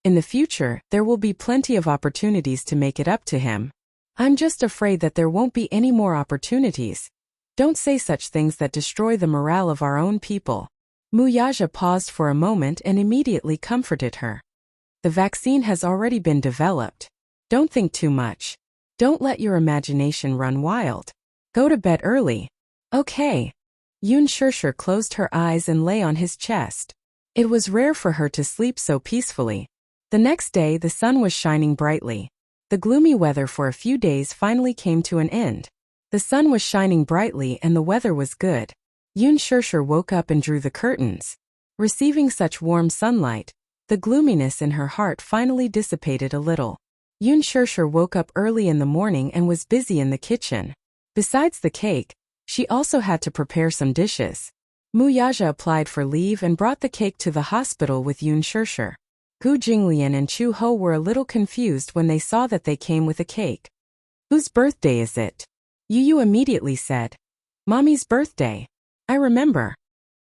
In the future, there will be plenty of opportunities to make it up to him. I'm just afraid that there won't be any more opportunities. Don't say such things that destroy the morale of our own people. Muyaja paused for a moment and immediately comforted her. The vaccine has already been developed. Don't think too much. Don't let your imagination run wild. Go to bed early. Okay. Yun Shirshir closed her eyes and lay on his chest. It was rare for her to sleep so peacefully. The next day the sun was shining brightly. The gloomy weather for a few days finally came to an end. The sun was shining brightly and the weather was good. Yun Shirshir woke up and drew the curtains. Receiving such warm sunlight, the gloominess in her heart finally dissipated a little. Yun Shirshir woke up early in the morning and was busy in the kitchen. Besides the cake, she also had to prepare some dishes. Muyaja applied for leave and brought the cake to the hospital with Yun Shirshir. Gu Jinglian and Chu Ho were a little confused when they saw that they came with a cake. Whose birthday is it? Yu Yu immediately said. Mommy's birthday. I remember.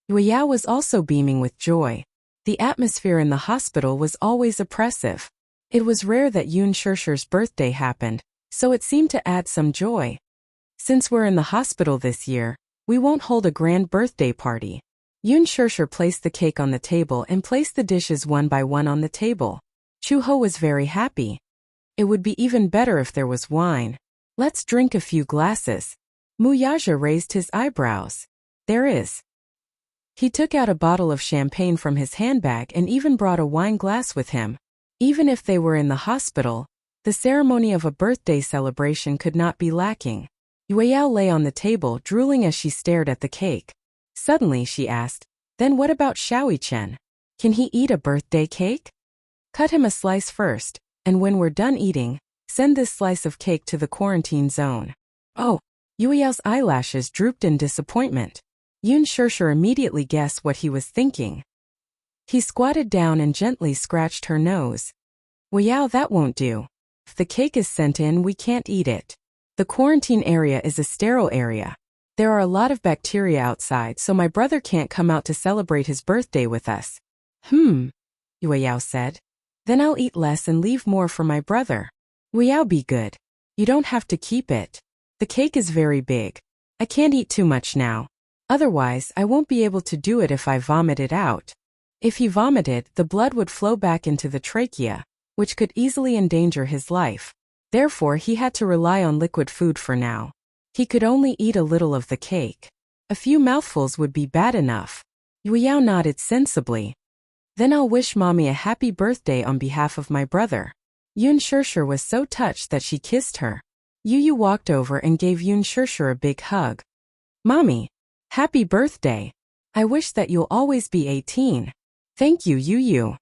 Yue Yao was also beaming with joy. The atmosphere in the hospital was always oppressive. It was rare that Yun Shirshir's birthday happened, so it seemed to add some joy. Since we're in the hospital this year, we won't hold a grand birthday party. Yun Shirshir placed the cake on the table and placed the dishes one by one on the table. Chu Ho was very happy. It would be even better if there was wine. Let's drink a few glasses. Muyaja raised his eyebrows. There is. He took out a bottle of champagne from his handbag and even brought a wine glass with him. Even if they were in the hospital, the ceremony of a birthday celebration could not be lacking. Yue Yao lay on the table drooling as she stared at the cake. Suddenly she asked, then what about Xiaoi Chen? Can he eat a birthday cake? Cut him a slice first, and when we're done eating, send this slice of cake to the quarantine zone. Oh, Yue Yao's eyelashes drooped in disappointment. Yun Shirshir immediately guessed what he was thinking. He squatted down and gently scratched her nose. Yue Yao, that won't do. If the cake is sent in, we can't eat it. The quarantine area is a sterile area. There are a lot of bacteria outside, so my brother can't come out to celebrate his birthday with us. Yue Yao said. Then I'll eat less and leave more for my brother. Yue Yao, be good. You don't have to keep it. The cake is very big. I can't eat too much now. Otherwise, I won't be able to do it if I vomit it out. If he vomited, the blood would flow back into the trachea, which could easily endanger his life. Therefore, he had to rely on liquid food for now. He could only eat a little of the cake. A few mouthfuls would be bad enough. Yue Yao nodded sensibly. Then I'll wish Mommy a happy birthday on behalf of my brother. Yun Shirshir was so touched that she kissed her. Yu Yu walked over and gave Yun Shirshir a big hug. Mommy, happy birthday. I wish that you'll always be 18. Thank you, Yu Yu.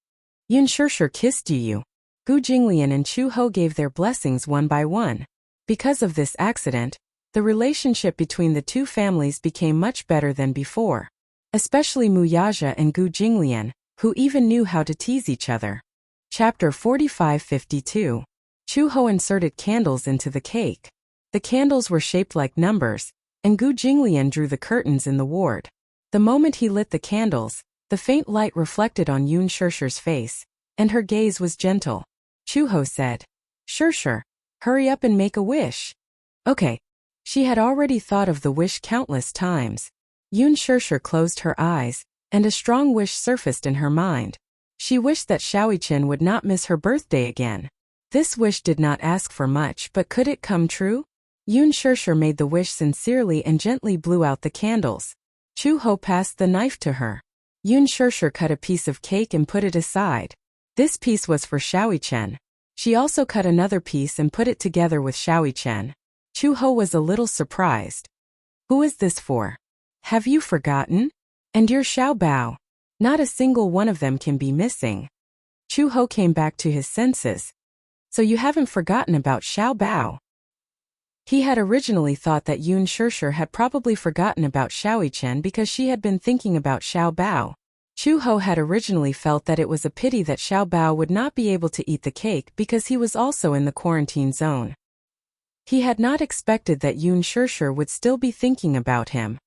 Yun Shirshir kissed Yu Yu. Gu Jinglian and Chu Ho gave their blessings one by one. Because of this accident, the relationship between the two families became much better than before. Especially Muyaja and Gu Jinglian, who even knew how to tease each other. Chapter 45-52. Chu Ho inserted candles into the cake. The candles were shaped like numbers, and Gu Jinglian drew the curtains in the ward. The moment he lit the candles, the faint light reflected on Yun Shirshir's face, and her gaze was gentle. Chu Ho said, Shirshir, hurry up and make a wish. Okay. She had already thought of the wish countless times. Yun Shirshir closed her eyes, and a strong wish surfaced in her mind. She wished that Xiaoi Chen would not miss her birthday again. This wish did not ask for much, but could it come true? Yun Shirshir made the wish sincerely and gently blew out the candles. Chu Ho passed the knife to her. Yun Shirshir cut a piece of cake and put it aside. This piece was for Xiaoi Chen. She also cut another piece and put it together with Xiaoi Chen. Chu Ho was a little surprised. Who is this for? Have you forgotten? And your Xiao Bao? Not a single one of them can be missing. Chu Ho came back to his senses. So you haven't forgotten about Xiao Bao? He had originally thought that Yun Shirshir had probably forgotten about Xiaoi Chen because she had been thinking about Xiao Bao. Chu Ho had originally felt that it was a pity that Xiao Bao would not be able to eat the cake because he was also in the quarantine zone. He had not expected that Yun Shirshir would still be thinking about him.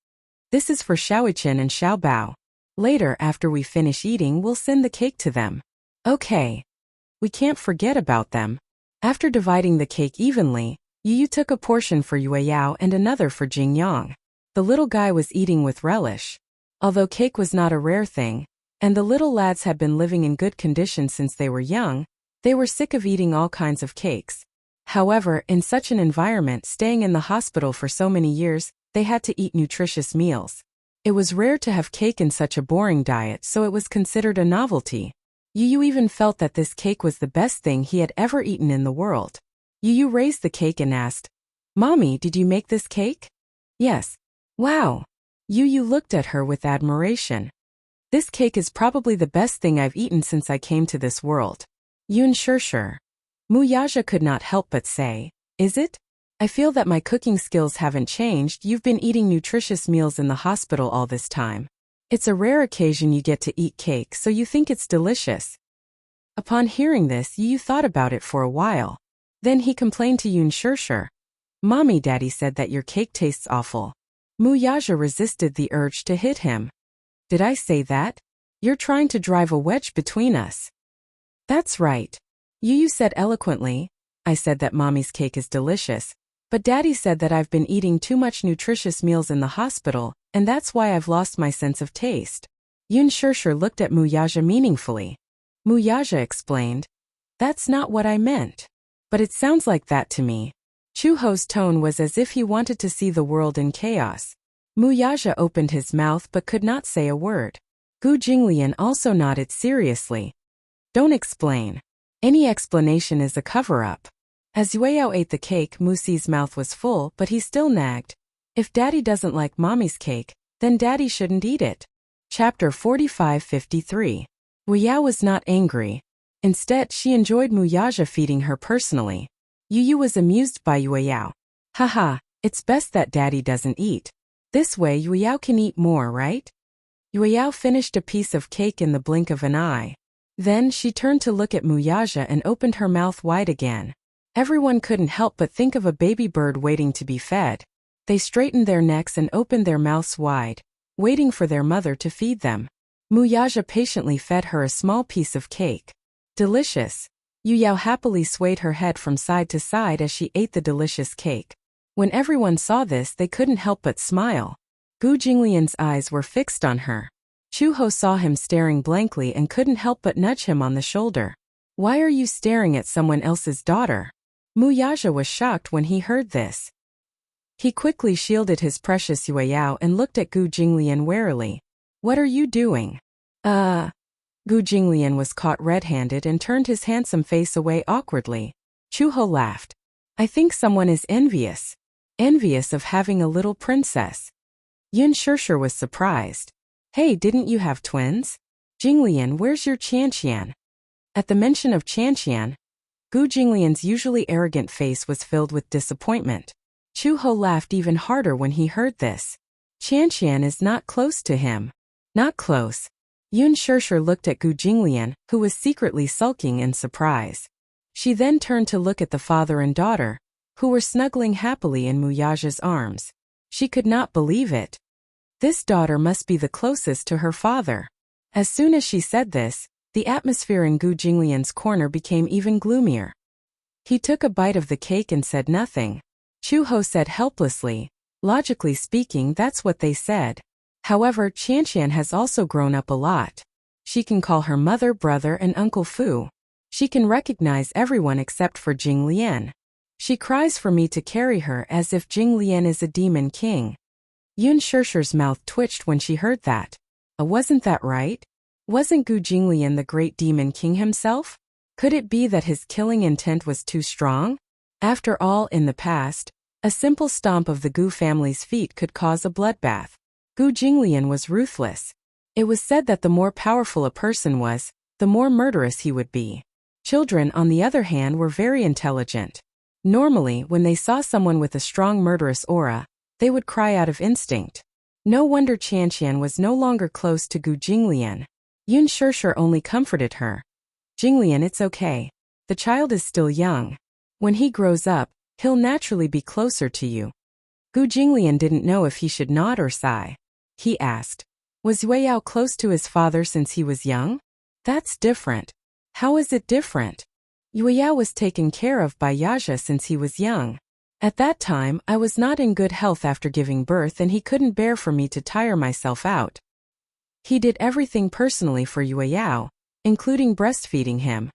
This is for Xiaoi Chen and Xiao Bao. Later, after we finish eating, we'll send the cake to them. Okay. We can't forget about them. After dividing the cake evenly, Yu took a portion for Yueyao and another for Jingyang. The little guy was eating with relish. Although cake was not a rare thing, and the little lads had been living in good condition since they were young, they were sick of eating all kinds of cakes. However, in such an environment, staying in the hospital for so many years, they had to eat nutritious meals. It was rare to have cake in such a boring diet, so it was considered a novelty. Yu even felt that this cake was the best thing he had ever eaten in the world. Yu raised the cake and asked, "Mommy, did you make this cake?" "Yes." "Wow." Yu looked at her with admiration. "This cake is probably the best thing I've eaten since I came to this world." Yun sure. Muyaja could not help but say, "Is it? I feel that my cooking skills haven't changed. You've been eating nutritious meals in the hospital all this time. It's a rare occasion you get to eat cake, so you think it's delicious." Upon hearing this, Yu thought about it for a while. Then he complained to Yun sure. "Mommy, Daddy said that your cake tastes awful." Muyaja resisted the urge to hit him. "Did I say that? You're trying to drive a wedge between us." "That's right." Yu said eloquently, "I said that Mommy's cake is delicious, but Daddy said that I've been eating too much nutritious meals in the hospital, and that's why I've lost my sense of taste." Yun sure looked at Muyaja meaningfully. Muyaja explained, "That's not what I meant. But it sounds like that to me." Chuho's tone was as if he wanted to see the world in chaos. Muyaja opened his mouth but could not say a word. Gu Jinglian also nodded seriously. "Don't explain. Any explanation is a cover-up." As Yueyao ate the cake, Musi's mouth was full, but he still nagged. "If Daddy doesn't like Mommy's cake, then Daddy shouldn't eat it." Chapter 45-53. Yueyao was not angry. Instead, she enjoyed Muyaja feeding her personally. Yu was amused by Yueyao. "Haha, it's best that Daddy doesn't eat. This way Yueyao can eat more, right?" Yueyao finished a piece of cake in the blink of an eye. Then she turned to look at Muyaja and opened her mouth wide again. Everyone couldn't help but think of a baby bird waiting to be fed. They straightened their necks and opened their mouths wide, waiting for their mother to feed them. Muyaja patiently fed her a small piece of cake. "Delicious." Yueyao happily swayed her head from side to side as she ate the delicious cake. When everyone saw this, they couldn't help but smile. Gu Jinglian's eyes were fixed on her. Chuho saw him staring blankly and couldn't help but nudge him on the shoulder. "Why are you staring at someone else's daughter?" Muyaja was shocked when he heard this. He quickly shielded his precious Yueyao and looked at Gu Jinglian warily. "What are you doing?" Gu Jinglian was caught red-handed and turned his handsome face away awkwardly. Chuho laughed. "I think someone is envious. Envious of having a little princess." Yun sure was surprised. "Hey, didn't you have twins? Jinglian, where's your Qianqian?" At the mention of Qianqian, Gu Jinglian's usually arrogant face was filled with disappointment. Chuho laughed even harder when he heard this. "Qianqian is not close to him." "Not close." Yun sure looked at Gu Jinglian, who was secretly sulking in surprise. She then turned to look at the father and daughter, who were snuggling happily in Muyaja's arms. She could not believe it. This daughter must be the closest to her father. As soon as she said this, the atmosphere in Gu Jinglian's corner became even gloomier. He took a bite of the cake and said nothing. Chuho said helplessly, "Logically speaking, that's what they said. However, Qianqian has also grown up a lot. She can call her mother, brother, and Uncle Fu. She can recognize everyone except for Jinglian. She cries for me to carry her as if Jinglian is a demon king." Yun sure's mouth twitched when she heard that. Wasn't that right? Wasn't Gu Jinglian the great demon king himself? Could it be that his killing intent was too strong? After all, in the past, a simple stomp of the Gu family's feet could cause a bloodbath. Gu Jinglian was ruthless. It was said that the more powerful a person was, the more murderous he would be. Children, on the other hand, were very intelligent. Normally, when they saw someone with a strong murderous aura, they would cry out of instinct. No wonder Qianqian was no longer close to Gu Jinglian. Yun sure only comforted her. "Jinglian, it's okay. The child is still young. When he grows up, he'll naturally be closer to you." Gu Jinglian didn't know if he should nod or sigh. He asked, Was Yueyao close to his father since he was young? That's different. How is it different? Yueyao was taken care of by Yaja since he was young. At that time, I was not in good health after giving birth and he couldn't bear for me to tire myself out. He did everything personally for Yueyao, including breastfeeding him.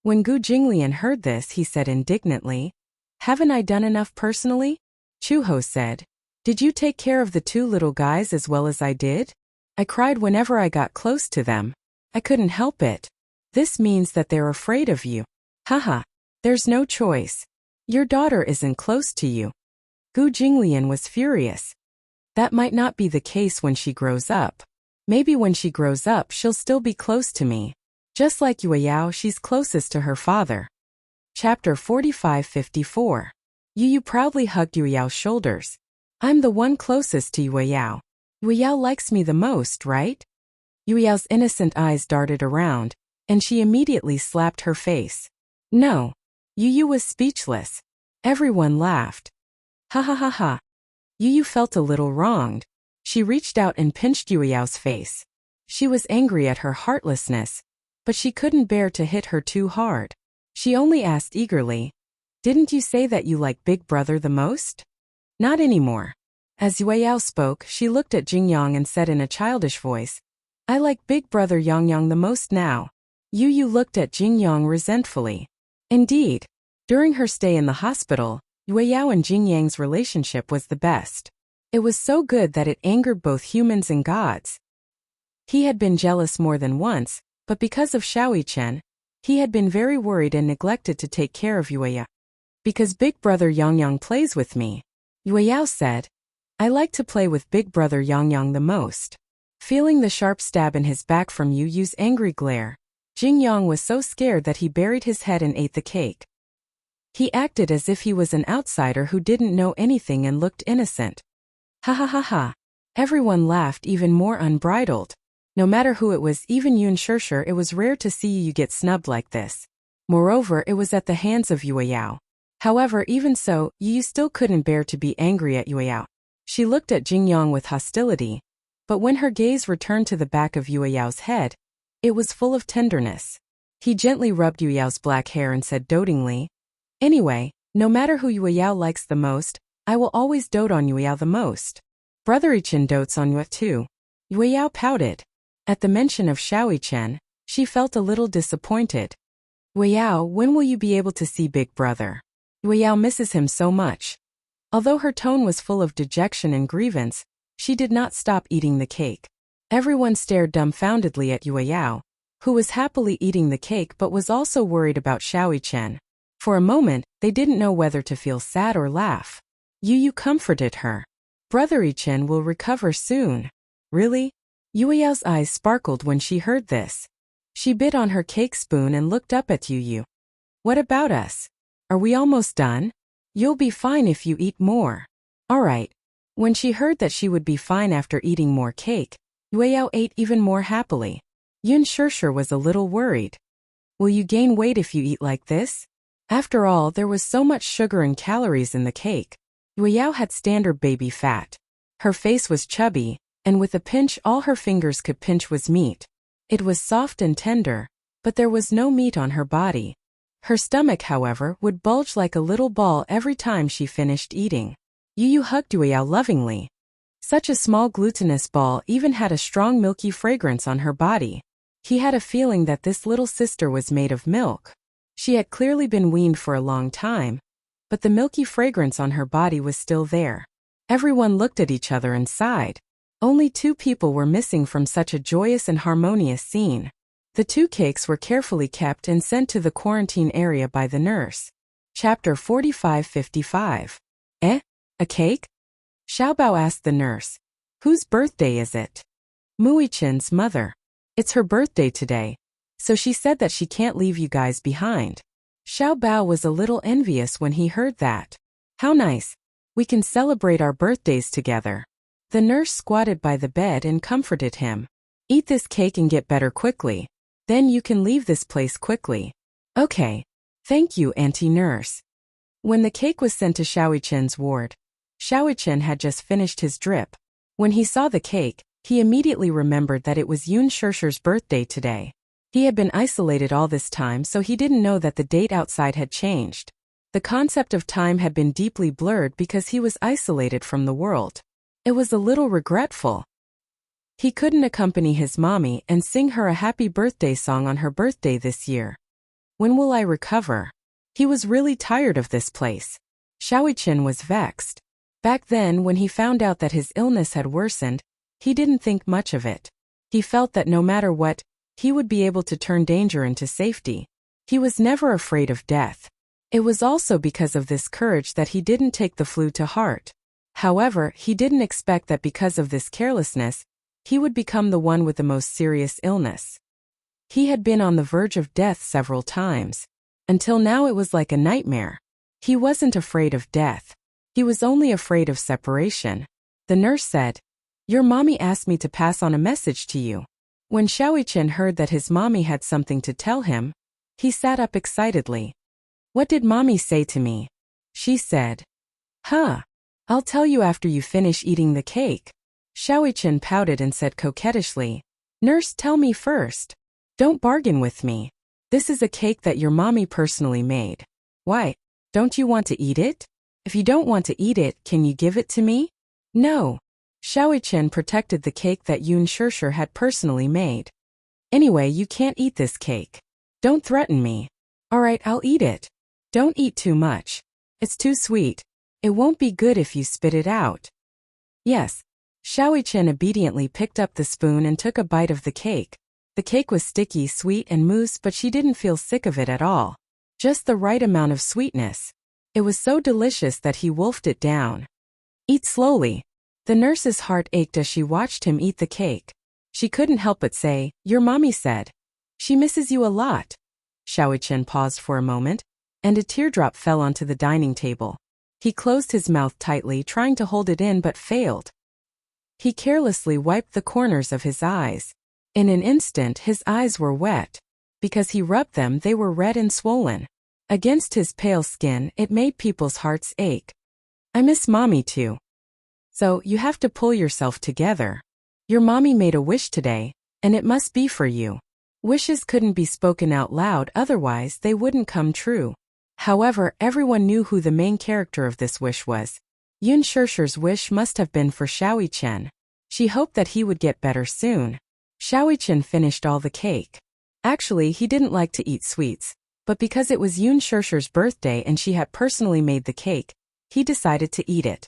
When Gu Jinglian heard this, he said indignantly, "Haven't I done enough personally?" Chuho said, "Did you take care of the two little guys as well as I did? I cried whenever I got close to them. I couldn't help it. This means that they're afraid of you. Haha, there's no choice. Your daughter isn't close to you." Gu Jinglian was furious. That might not be the case when she grows up. Maybe when she grows up she'll still be close to me. Just like Yueyao, she's closest to her father. Chapter 45-54. Yu proudly hugged Yueyao's shoulders. "I'm the one closest to Yueyao. Yueyao likes me the most, right?" Yueyao's innocent eyes darted around, and she immediately slapped her face. No. Yu was speechless. Everyone laughed. Ha ha ha ha. Yu felt a little wronged. She reached out and pinched Yueyao's face. She was angry at her heartlessness, but she couldn't bear to hit her too hard. She only asked eagerly, "Didn't you say that you like Big Brother the most?" "Not anymore." As Yueyao spoke, she looked at Jingyang and said in a childish voice, "I like Big Brother Yangyang the most now." Yu looked at Jingyang resentfully. Indeed, during her stay in the hospital, Yueyao and Jingyang's relationship was the best. It was so good that it angered both humans and gods. He had been jealous more than once, but because of Xiaoyichen, he had been very worried and neglected to take care of Yueyao. "Because Big Brother Yangyang plays with me," Yueyao said. "I like to play with Big Brother Yangyang the most." Feeling the sharp stab in his back from Yu's angry glare, Jingyang was so scared that he buried his head and ate the cake. He acted as if he was an outsider who didn't know anything and looked innocent. Ha ha ha ha. Everyone laughed even more unbridled. No matter who it was, even Yun Shishir, it was rare to see Yu get snubbed like this. Moreover, it was at the hands of Yueyao. However, even so, Yu still couldn't bear to be angry at Yueyao. She looked at Jingyang with hostility, but when her gaze returned to the back of Yueyao's head, it was full of tenderness. He gently rubbed Yueyao's black hair and said dotingly, "Anyway, no matter who Yueyao likes the most, I will always dote on Yueyao the most. Brother Ichen dotes on Yu too." Yueyao pouted. At the mention of Xiaoyichen, she felt a little disappointed. "Yueyao, when will you be able to see Big Brother? Yueyao misses him so much." Although her tone was full of dejection and grievance, she did not stop eating the cake. Everyone stared dumbfoundedly at Yueyao, who was happily eating the cake but was also worried about Xiaoyichen. For a moment, they didn't know whether to feel sad or laugh. Yu comforted her. "Brother Ichen will recover soon." "Really?" Yueyao's eyes sparkled when she heard this. She bit on her cake spoon and looked up at Yu. "What about us? Are we almost done? You'll be fine if you eat more." "All right." When she heard that she would be fine after eating more cake, Yueyao ate even more happily. Yun Shishir was a little worried. "Will you gain weight if you eat like this?" After all, there was so much sugar and calories in the cake. Yueyao had standard baby fat. Her face was chubby, and with a pinch all her fingers could pinch was meat. It was soft and tender, but there was no meat on her body. Her stomach, however, would bulge like a little ball every time she finished eating. Yu hugged Yueyao lovingly. Such a small glutinous ball even had a strong milky fragrance on her body. He had a feeling that this little sister was made of milk. She had clearly been weaned for a long time, but the milky fragrance on her body was still there. Everyone looked at each other and sighed. Only 2 people were missing from such a joyous and harmonious scene. The 2 cakes were carefully kept and sent to the quarantine area by the nurse. Chapter 45-55. "Eh? A cake?" Xiaobao asked the nurse. "Whose birthday is it?" "Muichen's mother. It's her birthday today, so she said that she can't leave you guys behind." Xiaobao was a little envious when he heard that. "How nice. We can celebrate our birthdays together." The nurse squatted by the bed and comforted him. "Eat this cake and get better quickly. Then you can leave this place quickly." "Okay. Thank you, Auntie Nurse." When the cake was sent to Xiaoyichen's ward, Xiaoyichen had just finished his drip. When he saw the cake, He immediately remembered that it was Yoon Shirshir's birthday today. He had been isolated all this time, so he didn't know that the date outside had changed. The concept of time had been deeply blurred because he was isolated from the world. It was a little regretful. He couldn't accompany his mommy and sing her a happy birthday song on her birthday this year. When will I recover? He was really tired of this place. Xiaoyi-chin was vexed. Back then, when he found out that his illness had worsened, he didn't think much of it. He felt that no matter what, he would be able to turn danger into safety. He was never afraid of death. It was also because of this courage that he didn't take the flu to heart. However, he didn't expect that because of this carelessness, he would become the one with the most serious illness. He had been on the verge of death several times. Until now it was like a nightmare. He wasn't afraid of death. He was only afraid of separation. The nurse said, "Your mommy asked me to pass on a message to you." When Xiaoyi-chin heard that his mommy had something to tell him, he sat up excitedly. "What did mommy say to me?" She said. I'll tell you after you finish eating the cake." Xiaoyi-chin pouted and said coquettishly, "Nurse, tell me first. Don't bargain with me. This is a cake that your mommy personally made. Why, don't you want to eat it? If you don't want to eat it, can you give it to me?" "No." Xiaoyi-chin protected the cake that Yoon Shirshir had personally made. "Anyway, you can't eat this cake. Don't threaten me." "Alright, I'll eat it. Don't eat too much. It's too sweet. It won't be good if you spit it out." "Yes." Xiaoyi-chin obediently picked up the spoon and took a bite of the cake. The cake was sticky, sweet, and mousse, but she didn't feel sick of it at all. Just the right amount of sweetness. It was so delicious that he wolfed it down. "Eat slowly." The nurse's heart ached as she watched him eat the cake. She couldn't help but say, "Your mommy said she misses you a lot." Xiaoyi-chin paused for a moment, and a teardrop fell onto the dining table. He closed his mouth tightly, trying to hold it in, but failed. He carelessly wiped the corners of his eyes. In an instant, his eyes were wet. Because he rubbed them, they were red and swollen. Against his pale skin, it made people's hearts ache. "I miss mommy too." "So, you have to pull yourself together. Your mommy made a wish today, and it must be for you." Wishes couldn't be spoken out loud, otherwise they wouldn't come true. However, everyone knew who the main character of this wish was. Yoon Shirshir's wish must have been for Xiaoyi-chin. She hoped that he would get better soon. Xiaoyi-chin finished all the cake. Actually, he didn't like to eat sweets, but because it was Yoon Shirshir's birthday and she had personally made the cake, he decided to eat it.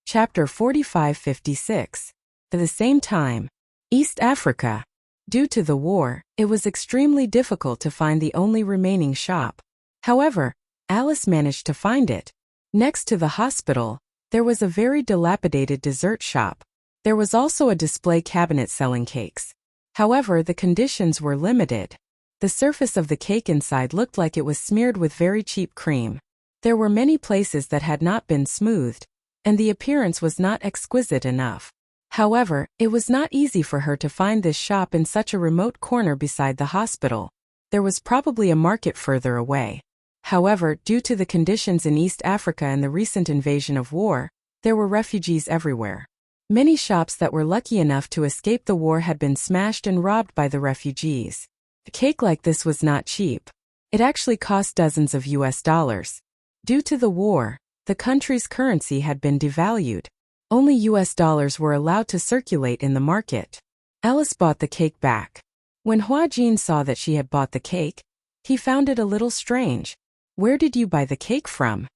Chapter 45-56. At the same time, East Africa. Due to the war, it was extremely difficult to find the only remaining shop. However, Alice managed to find it. Next to the hospital, there was a very dilapidated dessert shop. There was also a display cabinet selling cakes. However, the conditions were limited. The surface of the cake inside looked like it was smeared with very cheap cream. There were many places that had not been smoothed, and the appearance was not exquisite enough. However, it was not easy for her to find this shop in such a remote corner beside the hospital. There was probably a market further away. However, due to the conditions in East Africa and the recent invasion of war, there were refugees everywhere. Many shops that were lucky enough to escape the war had been smashed and robbed by the refugees. A cake like this was not cheap. It actually cost dozens of US dollars. Due to the war, the country's currency had been devalued. Only US dollars were allowed to circulate in the market. Alice bought the cake back. When Hua Jin saw that she had bought the cake, he found it a little strange. "Where did you buy the cake from?"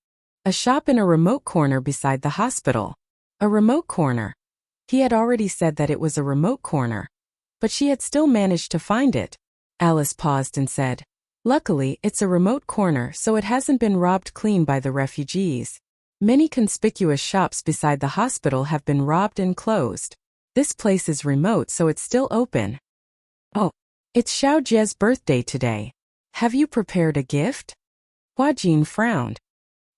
"A shop in a remote corner beside the hospital." A remote corner. He had already said that it was a remote corner, but she had still managed to find it. Alice paused and said, "Luckily, it's a remote corner, so it hasn't been robbed clean by the refugees. Many conspicuous shops beside the hospital have been robbed and closed. This place is remote, so it's still open." "Oh, it's Xiao Jie's birthday today. Have you prepared a gift?" Hua Jin frowned.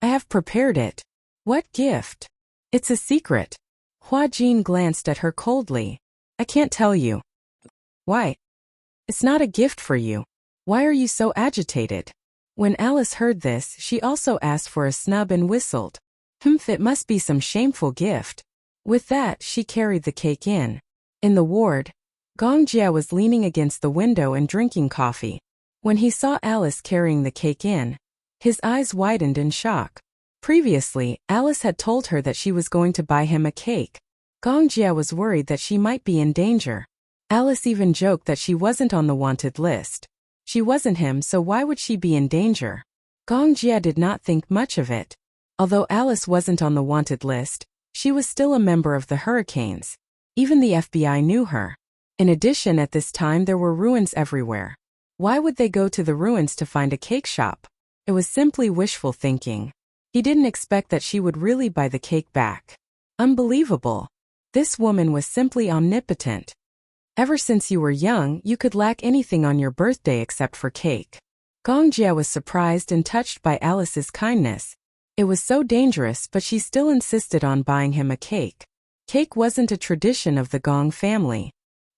"I have prepared it." "What gift?" "It's a secret." Hua Jin glanced at her coldly. "I can't tell you." "Why?" "It's not a gift for you. Why are you so agitated?" When Alice heard this, she also asked for a snub and whistled. It must be some shameful gift." With that, she carried the cake in. In the ward, Gong Jia was leaning against the window and drinking coffee. When he saw Alice carrying the cake in, his eyes widened in shock. Previously, Alice had told her that she was going to buy him a cake. Gong Jia was worried that she might be in danger. Alice even joked that she wasn't on the wanted list. She wasn't him, so why would she be in danger? Gong Jia did not think much of it. Although Alice wasn't on the wanted list, she was still a member of the Hurricanes. Even the FBI knew her. In addition, at this time there were ruins everywhere. Why would they go to the ruins to find a cake shop? It was simply wishful thinking. He didn't expect that she would really buy the cake back. Unbelievable. This woman was simply omnipotent. Ever since you were young, you could lack anything on your birthday except for cake. Gong Jia was surprised and touched by Alice's kindness. It was so dangerous, but she still insisted on buying him a cake. Cake wasn't a tradition of the Gong family.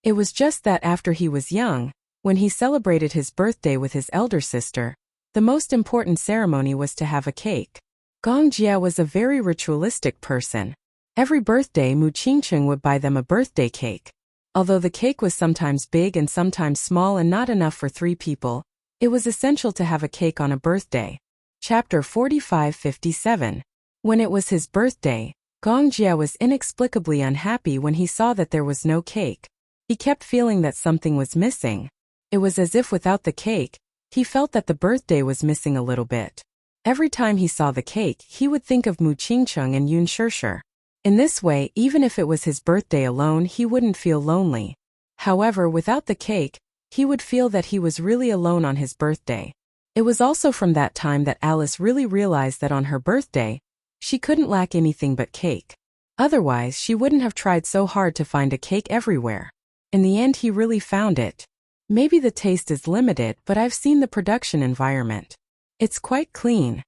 It was just that after he was young, when he celebrated his birthday with his elder sister, the most important ceremony was to have a cake. Gong Jia was a very ritualistic person. Every birthday, Mu Qingcheng would buy them a birthday cake. Although the cake was sometimes big and sometimes small and not enough for 3 people, it was essential to have a cake on a birthday. Chapter 45-57. When it was his birthday, Gong Jia was inexplicably unhappy when he saw that there was no cake. He kept feeling that something was missing. It was as if without the cake, he felt that the birthday was missing a little bit. Every time he saw the cake, he would think of Mu Qingcheng and Yun Shishir. In this way, even if it was his birthday alone, he wouldn't feel lonely. However, without the cake, he would feel that he was really alone on his birthday. It was also from that time that Alice really realized that on her birthday, she couldn't lack anything but cake. Otherwise, she wouldn't have tried so hard to find a cake everywhere. In the end, he really found it. Maybe the taste is limited, but I've seen the production environment. It's quite clean.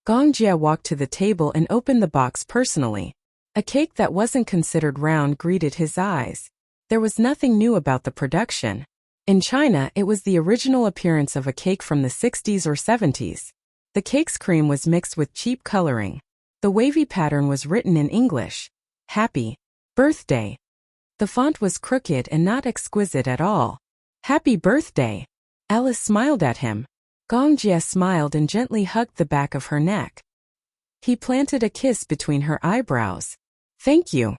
Gong Jia walked to the table and opened the box personally. A cake that wasn't considered round greeted his eyes. There was nothing new about the production. In China, it was the original appearance of a cake from the 60s or 70s. The cake's cream was mixed with cheap coloring. The wavy pattern was written in English. Happy birthday. The font was crooked and not exquisite at all. Happy birthday. Alice smiled at him. Gong Jia smiled and gently hugged the back of her neck. He planted a kiss between her eyebrows. Thank you.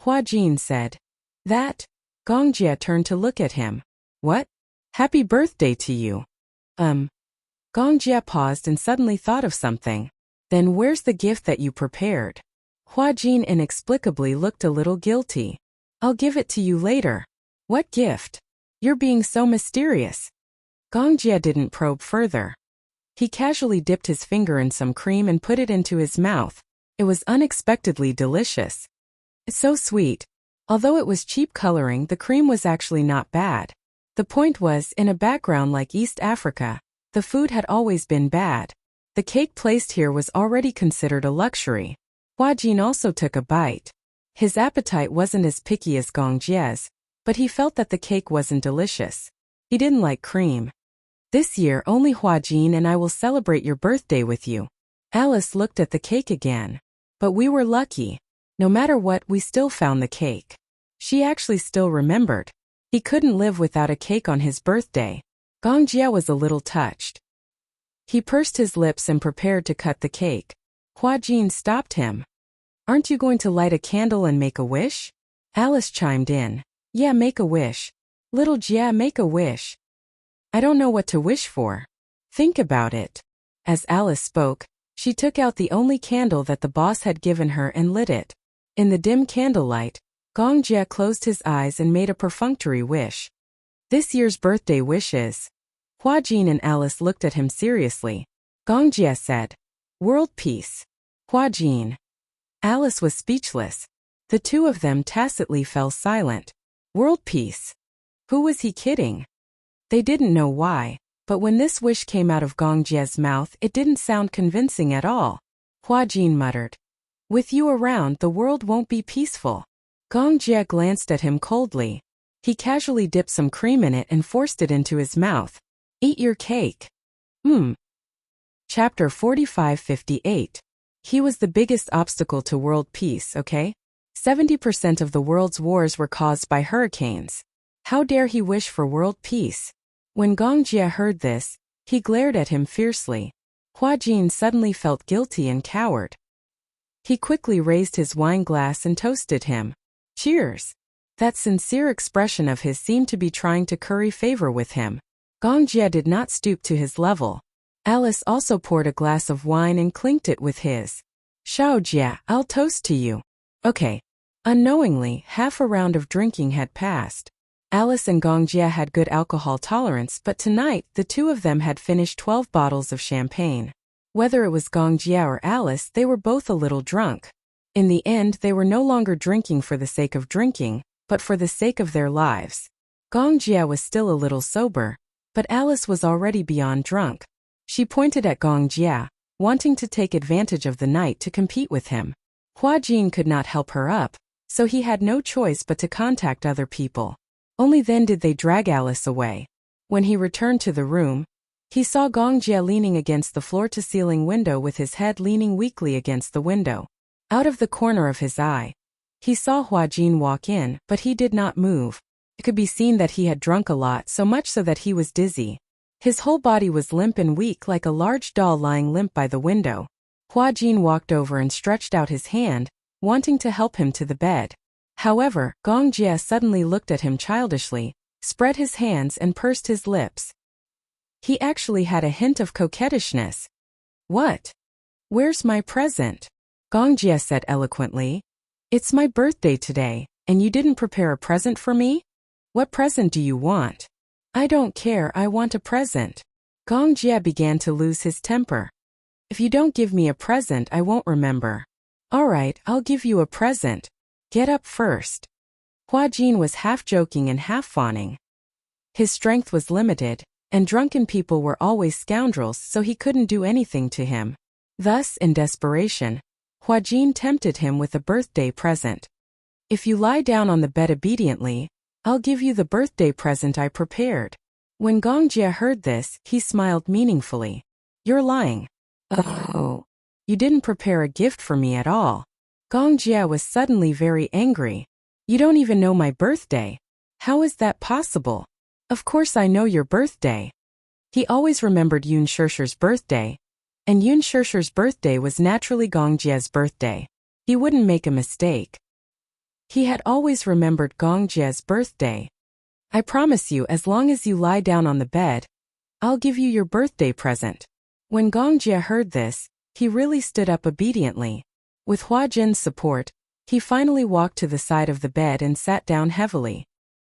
Hua Jin said. That? Gong Jia turned to look at him. What? Happy birthday to you. Gong Jia paused and suddenly thought of something. Then where's the gift that you prepared? Hua Jin inexplicably looked a little guilty. I'll give it to you later. What gift? You're being so mysterious. Gong Jia didn't probe further. He casually dipped his finger in some cream and put it into his mouth. It was unexpectedly delicious. It's so sweet. Although it was cheap coloring, the cream was actually not bad. The point was, in a background like East Africa, the food had always been bad. The cake placed here was already considered a luxury. Hua Jin also took a bite. His appetite wasn't as picky as Gong Jia's, but he felt that the cake wasn't delicious. He didn't like cream. This year only Hua Jin and I will celebrate your birthday with you. Alice looked at the cake again. But we were lucky. No matter what, we still found the cake. She actually still remembered. He couldn't live without a cake on his birthday. Gong Jia was a little touched. He pursed his lips and prepared to cut the cake. Hua Jin stopped him. Aren't you going to light a candle and make a wish? Alice chimed in. Yeah, make a wish. Little Jia, make a wish. I don't know what to wish for. Think about it. As Alice spoke, she took out the only candle that the boss had given her and lit it. In the dim candlelight, Gong Jia closed his eyes and made a perfunctory wish. This year's birthday wish is. Hua Jin and Alice looked at him seriously. Gong Jia said, World peace. Hua Jin. Alice was speechless. The two of them tacitly fell silent. World peace. Who was he kidding? They didn't know why, but when this wish came out of Gong Jia's mouth, it didn't sound convincing at all. Hua Jin muttered. With you around, the world won't be peaceful. Gong Jia glanced at him coldly. He casually dipped some cream in it and forced it into his mouth. Eat your cake. Chapter 45-58. He was the biggest obstacle to world peace, okay? 70% of the world's wars were caused by hurricanes. How dare he wish for world peace? When Gong Jie heard this, he glared at him fiercely. Hua Jin suddenly felt guilty and cowered. He quickly raised his wine glass and toasted him. Cheers! That sincere expression of his seemed to be trying to curry favor with him. Gong Jie did not stoop to his level. Alice also poured a glass of wine and clinked it with his. Xiao Jie, I'll toast to you. Okay. Unknowingly, half a round of drinking had passed. Alice and Gong Jie had good alcohol tolerance, but tonight the two of them had finished 12 bottles of champagne. Whether it was Gong Jie or Alice, they were both a little drunk. In the end, they were no longer drinking for the sake of drinking, but for the sake of their lives. Gong Jie was still a little sober, but Alice was already beyond drunk. She pointed at Gong Jie, wanting to take advantage of the night to compete with him. Hua Jin could not help her up, so he had no choice but to contact other people. Only then did they drag Alice away. When he returned to the room, he saw Gong Jie leaning against the floor-to-ceiling window with his head leaning weakly against the window. Out of the corner of his eye, he saw Hua Jin walk in, but he did not move. It could be seen that he had drunk a lot, so much so that he was dizzy. His whole body was limp and weak like a large doll lying limp by the window. Hua Jin walked over and stretched out his hand, wanting to help him to the bed. However, Gong Jie suddenly looked at him childishly, spread his hands and pursed his lips. He actually had a hint of coquettishness. What? Where's my present? Gong Jie said eloquently. It's my birthday today, and you didn't prepare a present for me? What present do you want? I don't care, I want a present. Gong Jie began to lose his temper. If you don't give me a present, I won't remember. All right, I'll give you a present. Get up first. Hua Jin was half joking and half fawning. His strength was limited, and drunken people were always scoundrels, so he couldn't do anything to him. Thus, in desperation, Hua Jin tempted him with a birthday present. If you lie down on the bed obediently, I'll give you the birthday present I prepared. When Gong Jie heard this, he smiled meaningfully. You're lying. Oh, you didn't prepare a gift for me at all. Gong Jie was suddenly very angry. You don't even know my birthday. How is that possible? Of course I know your birthday. He always remembered Yun Shishir's birthday, and Yun Shishir's birthday was naturally Gong Jie's birthday. He wouldn't make a mistake. He had always remembered Gong Jie's birthday. I promise you, as long as you lie down on the bed, I'll give you your birthday present. When Gong Jie heard this, he really stood up obediently. With Hua Jin's support, he finally walked to the side of the bed and sat down heavily.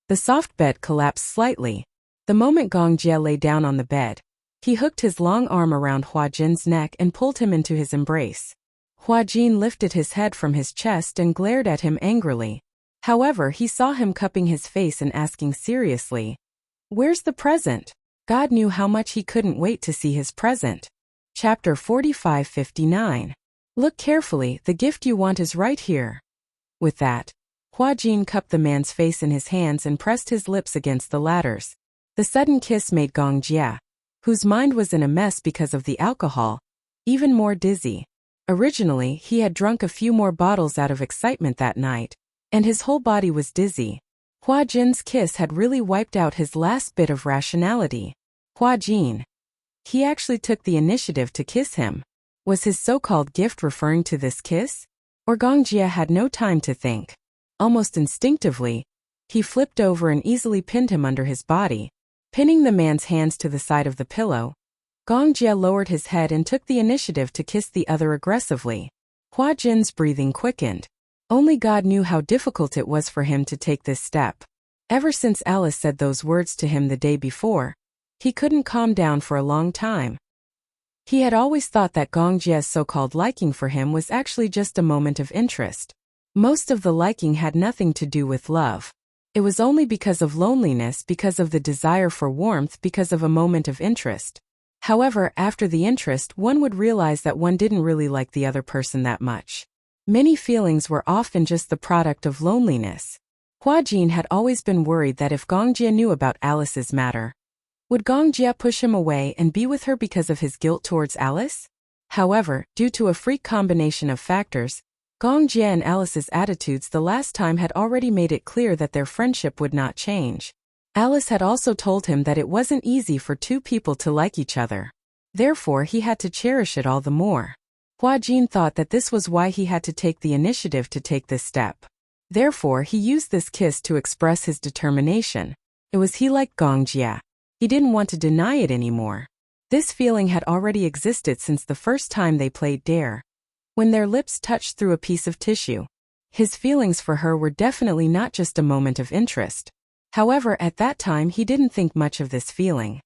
The soft bed collapsed slightly. The moment Gong Jie lay down on the bed, he hooked his long arm around Hua Jin's neck and pulled him into his embrace. Hua Jin lifted his head from his chest and glared at him angrily. However, he saw him cupping his face and asking seriously, "Where's the present?" God knew how much he couldn't wait to see his present. Chapter 45-59. Look carefully, the gift you want is right here. With that, Hua Jin cupped the man's face in his hands and pressed his lips against the latter's. The sudden kiss made Gong Jie, whose mind was in a mess because of the alcohol, even more dizzy. Originally, he had drunk a few more bottles out of excitement that night, and his whole body was dizzy. Hua Jin's kiss had really wiped out his last bit of rationality. Hua Jin. He actually took the initiative to kiss him. Was his so-called gift referring to this kiss? Or Gong Jie had no time to think. Almost instinctively, he flipped over and easily pinned him under his body. Pinning the man's hands to the side of the pillow, Gong Jie lowered his head and took the initiative to kiss the other aggressively. Hua Jin's breathing quickened. Only God knew how difficult it was for him to take this step. Ever since Alice said those words to him the day before, he couldn't calm down for a long time. He had always thought that Gong Jie's so-called liking for him was actually just a moment of interest. Most of the liking had nothing to do with love. It was only because of loneliness, because of the desire for warmth, because of a moment of interest. However, after the interest, one would realize that one didn't really like the other person that much. Many feelings were often just the product of loneliness. Hua Jin had always been worried that if Gong Jie knew about Alice's matter, would Gong Jie push him away and be with her because of his guilt towards Alice? However, due to a freak combination of factors, Gong Jie and Alice's attitudes the last time had already made it clear that their friendship would not change. Alice had also told him that it wasn't easy for two people to like each other. Therefore he had to cherish it all the more. Hua Jin thought that this was why he had to take the initiative to take this step. Therefore he used this kiss to express his determination. It was he liked Gong Jie. He didn't want to deny it anymore. This feeling had already existed since the first time they played Dare. When their lips touched through a piece of tissue. His feelings for her were definitely not just a moment of interest. However, at that time he didn't think much of this feeling.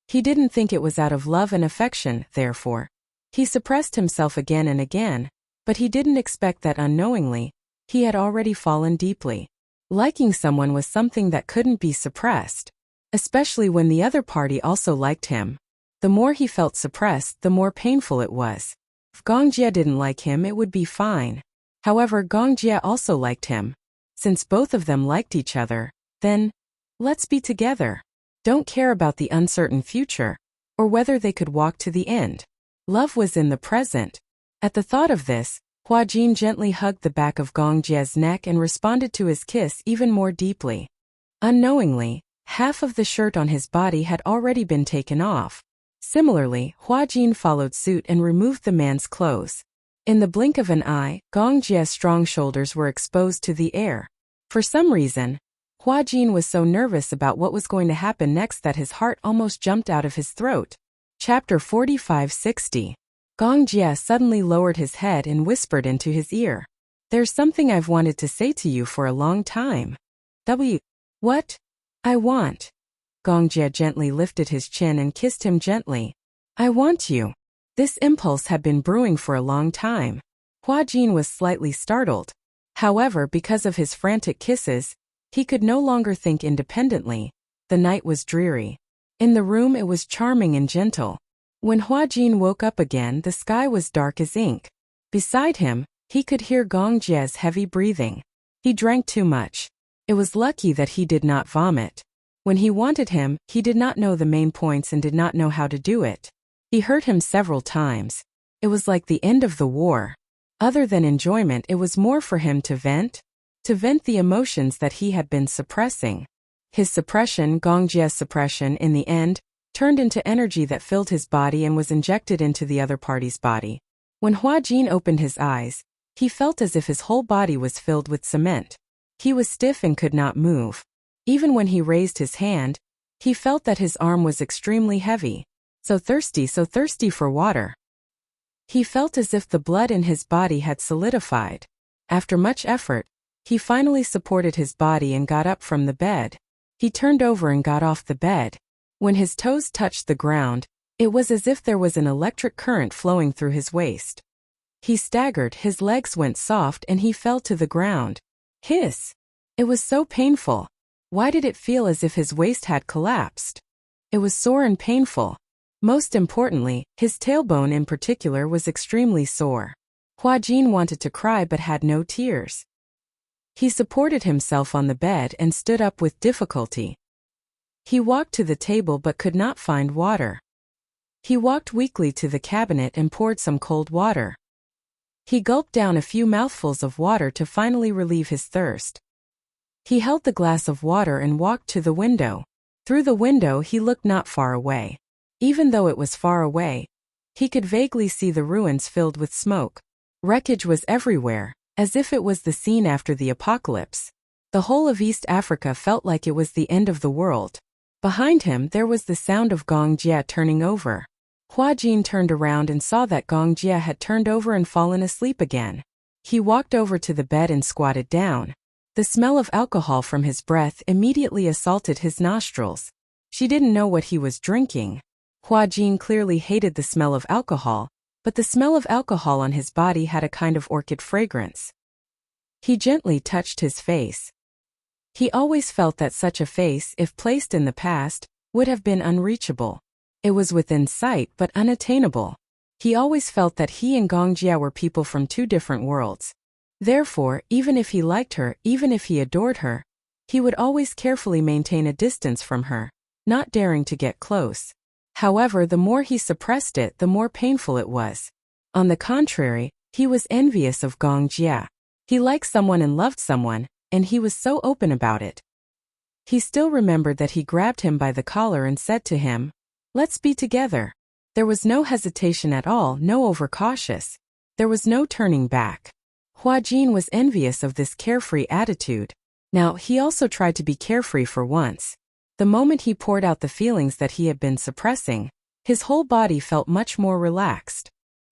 He didn't think it was out of love and affection, therefore. He suppressed himself again and again, but he didn't expect that unknowingly, he had already fallen deeply. Liking someone was something that couldn't be suppressed, especially when the other party also liked him. The more he felt suppressed, the more painful it was. If Gong Jie didn't like him, it would be fine. However, Gong Jie also liked him. Since both of them liked each other, then, let's be together. Don't care about the uncertain future, or whether they could walk to the end. Love was in the present. At the thought of this, Hua Jin gently hugged the back of Gong Jie's neck and responded to his kiss even more deeply. Unknowingly, half of the shirt on his body had already been taken off. Similarly, Hua Jin followed suit and removed the man's clothes. In the blink of an eye, Gong Jie's strong shoulders were exposed to the air. For some reason, Hua Jin was so nervous about what was going to happen next that his heart almost jumped out of his throat. Chapter 45-60. Gong Jie suddenly lowered his head and whispered into his ear. There's something I've wanted to say to you for a long time. What? I want. Gong Jie gently lifted his chin and kissed him gently. I want you. This impulse had been brewing for a long time. Hua Jin was slightly startled. However, because of his frantic kisses, he could no longer think independently. The night was dreary. In the room it was charming and gentle. When Hua Jin woke up again, the sky was dark as ink. Beside him, he could hear Gong Jie's heavy breathing. He drank too much. It was lucky that he did not vomit. When he wanted him, he did not know the main points and did not know how to do it. He hurt him several times. It was like the end of the war. Other than enjoyment, it was more for him to vent the emotions that he had been suppressing. His suppression, Gong Jie's suppression, in the end, turned into energy that filled his body and was injected into the other party's body. When Hua Jin opened his eyes, he felt as if his whole body was filled with cement. He was stiff and could not move. Even when he raised his hand, he felt that his arm was extremely heavy. So thirsty for water. He felt as if the blood in his body had solidified. After much effort, he finally supported his body and got up from the bed. He turned over and got off the bed. When his toes touched the ground, it was as if there was an electric current flowing through his waist. He staggered, his legs went soft and he fell to the ground. Hiss! It was so painful. Why did it feel as if his waist had collapsed? It was sore and painful. Most importantly, his tailbone in particular was extremely sore. Hua Jin wanted to cry but had no tears. He supported himself on the bed and stood up with difficulty. He walked to the table but could not find water. He walked weakly to the cabinet and poured some cold water. He gulped down a few mouthfuls of water to finally relieve his thirst. He held the glass of water and walked to the window. Through the window he looked not far away. Even though it was far away, he could vaguely see the ruins filled with smoke. Wreckage was everywhere, as if it was the scene after the apocalypse. The whole of East Africa felt like it was the end of the world. Behind him there was the sound of Gong Jie turning over. Hua Jin turned around and saw that Gong Jie had turned over and fallen asleep again. He walked over to the bed and squatted down. The smell of alcohol from his breath immediately assaulted his nostrils. She didn't know what he was drinking. Hua Jin clearly hated the smell of alcohol, but the smell of alcohol on his body had a kind of orchid fragrance. He gently touched his face. He always felt that such a face, if placed in the past, would have been unreachable. It was within sight but unattainable. He always felt that he and Gong Jie were people from two different worlds. Therefore, even if he liked her, even if he adored her, he would always carefully maintain a distance from her, not daring to get close. However, the more he suppressed it, the more painful it was. On the contrary, He was envious of Gong Jia. He liked someone and loved someone, and he was so open about it. He still remembered that he grabbed him by the collar and said to him, "Let's be together." There was no hesitation at all, no overcautious. There was no turning back. Hua Jin was envious of this carefree attitude. Now, he also tried to be carefree for once. The moment he poured out the feelings that he had been suppressing, his whole body felt much more relaxed.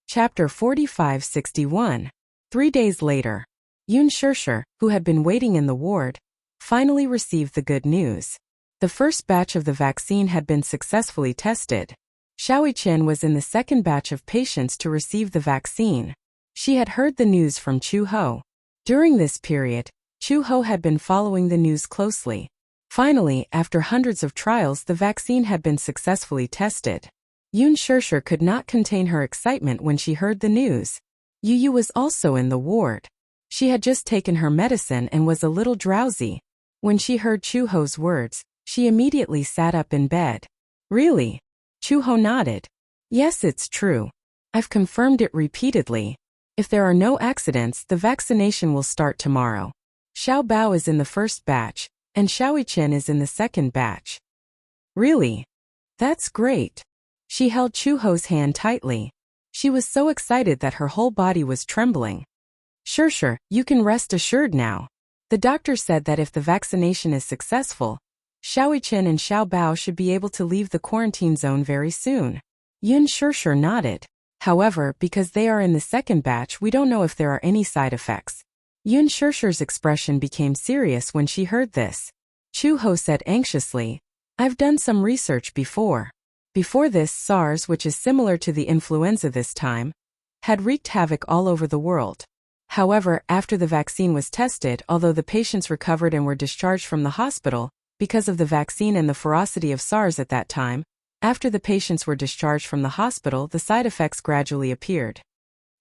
Chapter 4561. 3 days later. Yun Shishir, who had been waiting in the ward, finally received the good news. The first batch of the vaccine had been successfully tested. Xiaoyi Chen was in the second batch of patients to receive the vaccine. She had heard the news from Chu Ho. During this period, Chu Ho had been following the news closely. Finally, after hundreds of trials, the vaccine had been successfully tested. Yun Shishir could not contain her excitement when she heard the news. Yu Yu was also in the ward. She had just taken her medicine and was a little drowsy. When she heard Chu Ho's words, she immediately sat up in bed. "Really?" Chu Ho nodded. "Yes, it's true. I've confirmed it repeatedly. If there are no accidents, the vaccination will start tomorrow. Xiao Bao is in the first batch, and Xiaoyi Chen is in the second batch." "Really? That's great." She held Chu Ho's hand tightly. She was so excited that her whole body was trembling. "Sure, you can rest assured now. The doctor said that if the vaccination is successful, Xiaoyi Chen and Xiao Bao should be able to leave the quarantine zone very soon." Yun Shishir nodded. "However, because they are in the second batch, we don't know if there are any side effects." Yun Shishir's expression became serious when she heard this. Chu Ho said anxiously, "I've done some research before. Before this, SARS, which is similar to the influenza this time, had wreaked havoc all over the world. However, after the vaccine was tested, although the patients recovered and were discharged from the hospital, because of the vaccine and the ferocity of SARS at that time, after the patients were discharged from the hospital, the side effects gradually appeared.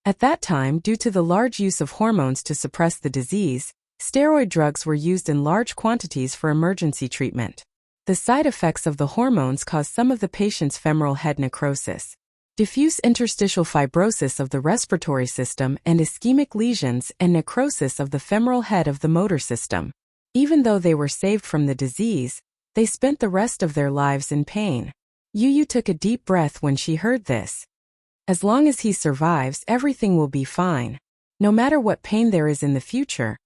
At that time, due to the large use of hormones to suppress the disease, steroid drugs were used in large quantities for emergency treatment. The side effects of the hormones caused some of the patients' femoral head necrosis, diffuse interstitial fibrosis of the respiratory system, and ischemic lesions and necrosis of the femoral head of the motor system. Even though they were saved from the disease, they spent the rest of their lives in pain. Yu Yu took a deep breath when she heard this. As long as he survives, everything will be fine. No matter what pain there is in the future,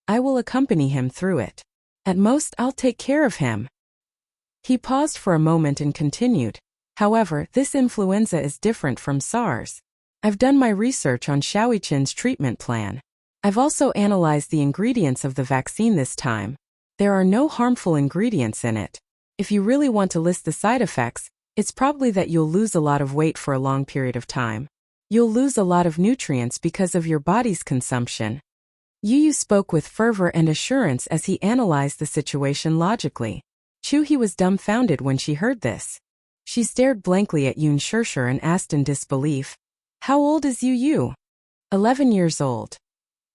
I will accompany him through it. At most, I'll take care of him. He paused for a moment and continued. However, this influenza is different from SARS. I've done my research on Xiaoyi Chen's treatment plan. I've also analyzed the ingredients of the vaccine this time. There are no harmful ingredients in it. If you really want to list the side effects, it's probably that you'll lose a lot of weight for a long period of time. You'll lose a lot of nutrients because of your body's consumption. Yu Yu spoke with fervor and assurance as he analyzed the situation logically. Chu He was dumbfounded when she heard this. She stared blankly at Yun Shishir and asked in disbelief, "How old is Yu Yu?" 11 years old.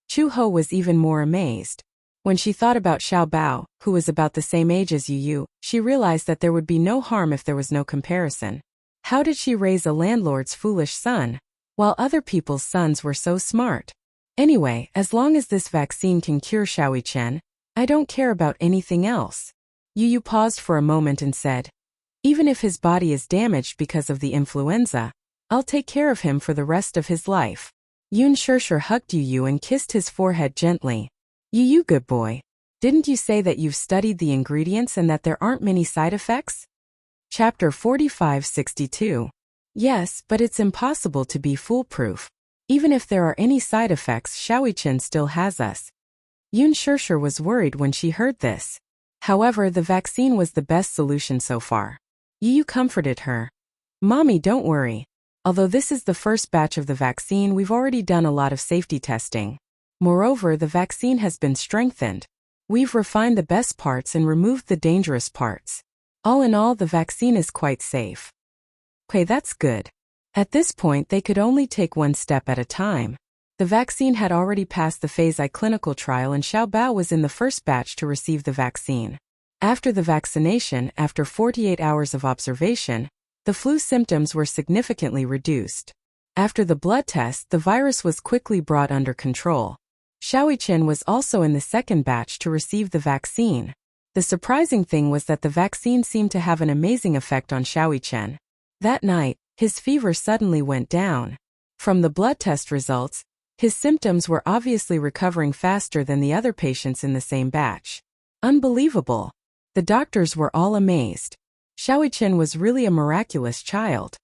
Chu Ho was even more amazed. When she thought about Xiao Bao, who was about the same age as Yu Yu, she realized that there would be no harm if there was no comparison. How did she raise a landlord's foolish son, while other people's sons were so smart? Anyway, as long as this vaccine can cure Xiaoyi Chen, I don't care about anything else. Yu Yu paused for a moment and said, "Even if his body is damaged because of the influenza, I'll take care of him for the rest of his life." Yun Shishir hugged Yu Yu and kissed his forehead gently. "Yu Yu, good boy. Didn't you say that you've studied the ingredients and that there aren't many side effects?" Chapter 4562. Yes, but it's impossible to be foolproof. Even if there are any side effects, Xiaoyi Chen still has us. Yun Shishir was worried when she heard this. However, the vaccine was the best solution so far. Yu Yu comforted her. "Mommy, don't worry. Although this is the first batch of the vaccine, we've already done a lot of safety testing. Moreover, the vaccine has been strengthened. We've refined the best parts and removed the dangerous parts. All in all, the vaccine is quite safe." Okay, that's good. At this point, they could only take one step at a time. The vaccine had already passed the phase I clinical trial and Xiao Bao was in the first batch to receive the vaccine. After the vaccination, after 48 hours of observation, the flu symptoms were significantly reduced. After the blood test, the virus was quickly brought under control. Xiaoqian was also in the second batch to receive the vaccine. The surprising thing was that the vaccine seemed to have an amazing effect on Xiaoqian. That night, his fever suddenly went down. From the blood test results, his symptoms were obviously recovering faster than the other patients in the same batch. Unbelievable! The doctors were all amazed. Xiaoqian was really a miraculous child.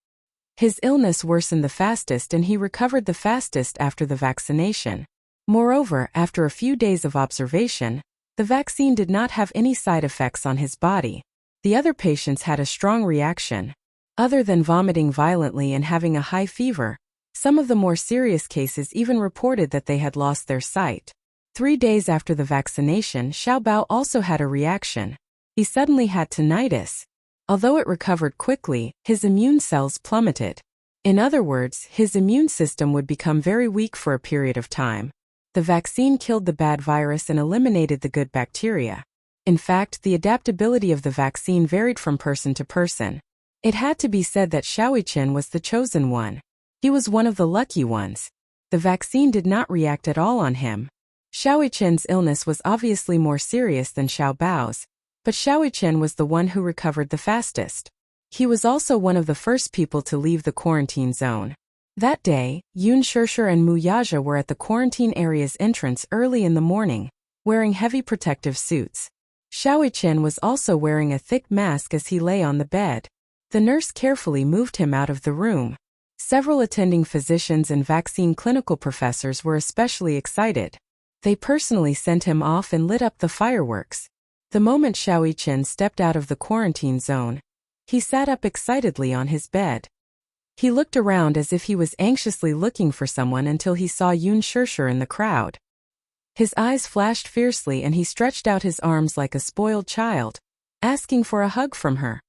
His illness worsened the fastest and he recovered the fastest after the vaccination. Moreover, after a few days of observation, the vaccine did not have any side effects on his body. The other patients had a strong reaction. Other than vomiting violently and having a high fever, some of the more serious cases even reported that they had lost their sight. 3 days after the vaccination, Xiaobao also had a reaction. He suddenly had tinnitus. Although it recovered quickly, his immune cells plummeted. In other words, his immune system would become very weak for a period of time. The vaccine killed the bad virus and eliminated the good bacteria. In fact, the adaptability of the vaccine varied from person to person. It had to be said that Xiaoqian was the chosen one. He was one of the lucky ones. The vaccine did not react at all on him. Xiaoqian's illness was obviously more serious than Xiaobao's, but Xiaoqian was the one who recovered the fastest. He was also one of the first people to leave the quarantine zone. That day, Yun Shirshir and Mu Yaja were at the quarantine area's entrance early in the morning, wearing heavy protective suits. Xiaoqian was also wearing a thick mask as he lay on the bed. The nurse carefully moved him out of the room. Several attending physicians and vaccine clinical professors were especially excited. They personally sent him off and lit up the fireworks. The moment Xiaoqian stepped out of the quarantine zone, he sat up excitedly on his bed. He looked around as if he was anxiously looking for someone until he saw Yun Shirshir in the crowd. His eyes flashed fiercely and he stretched out his arms like a spoiled child, asking for a hug from her.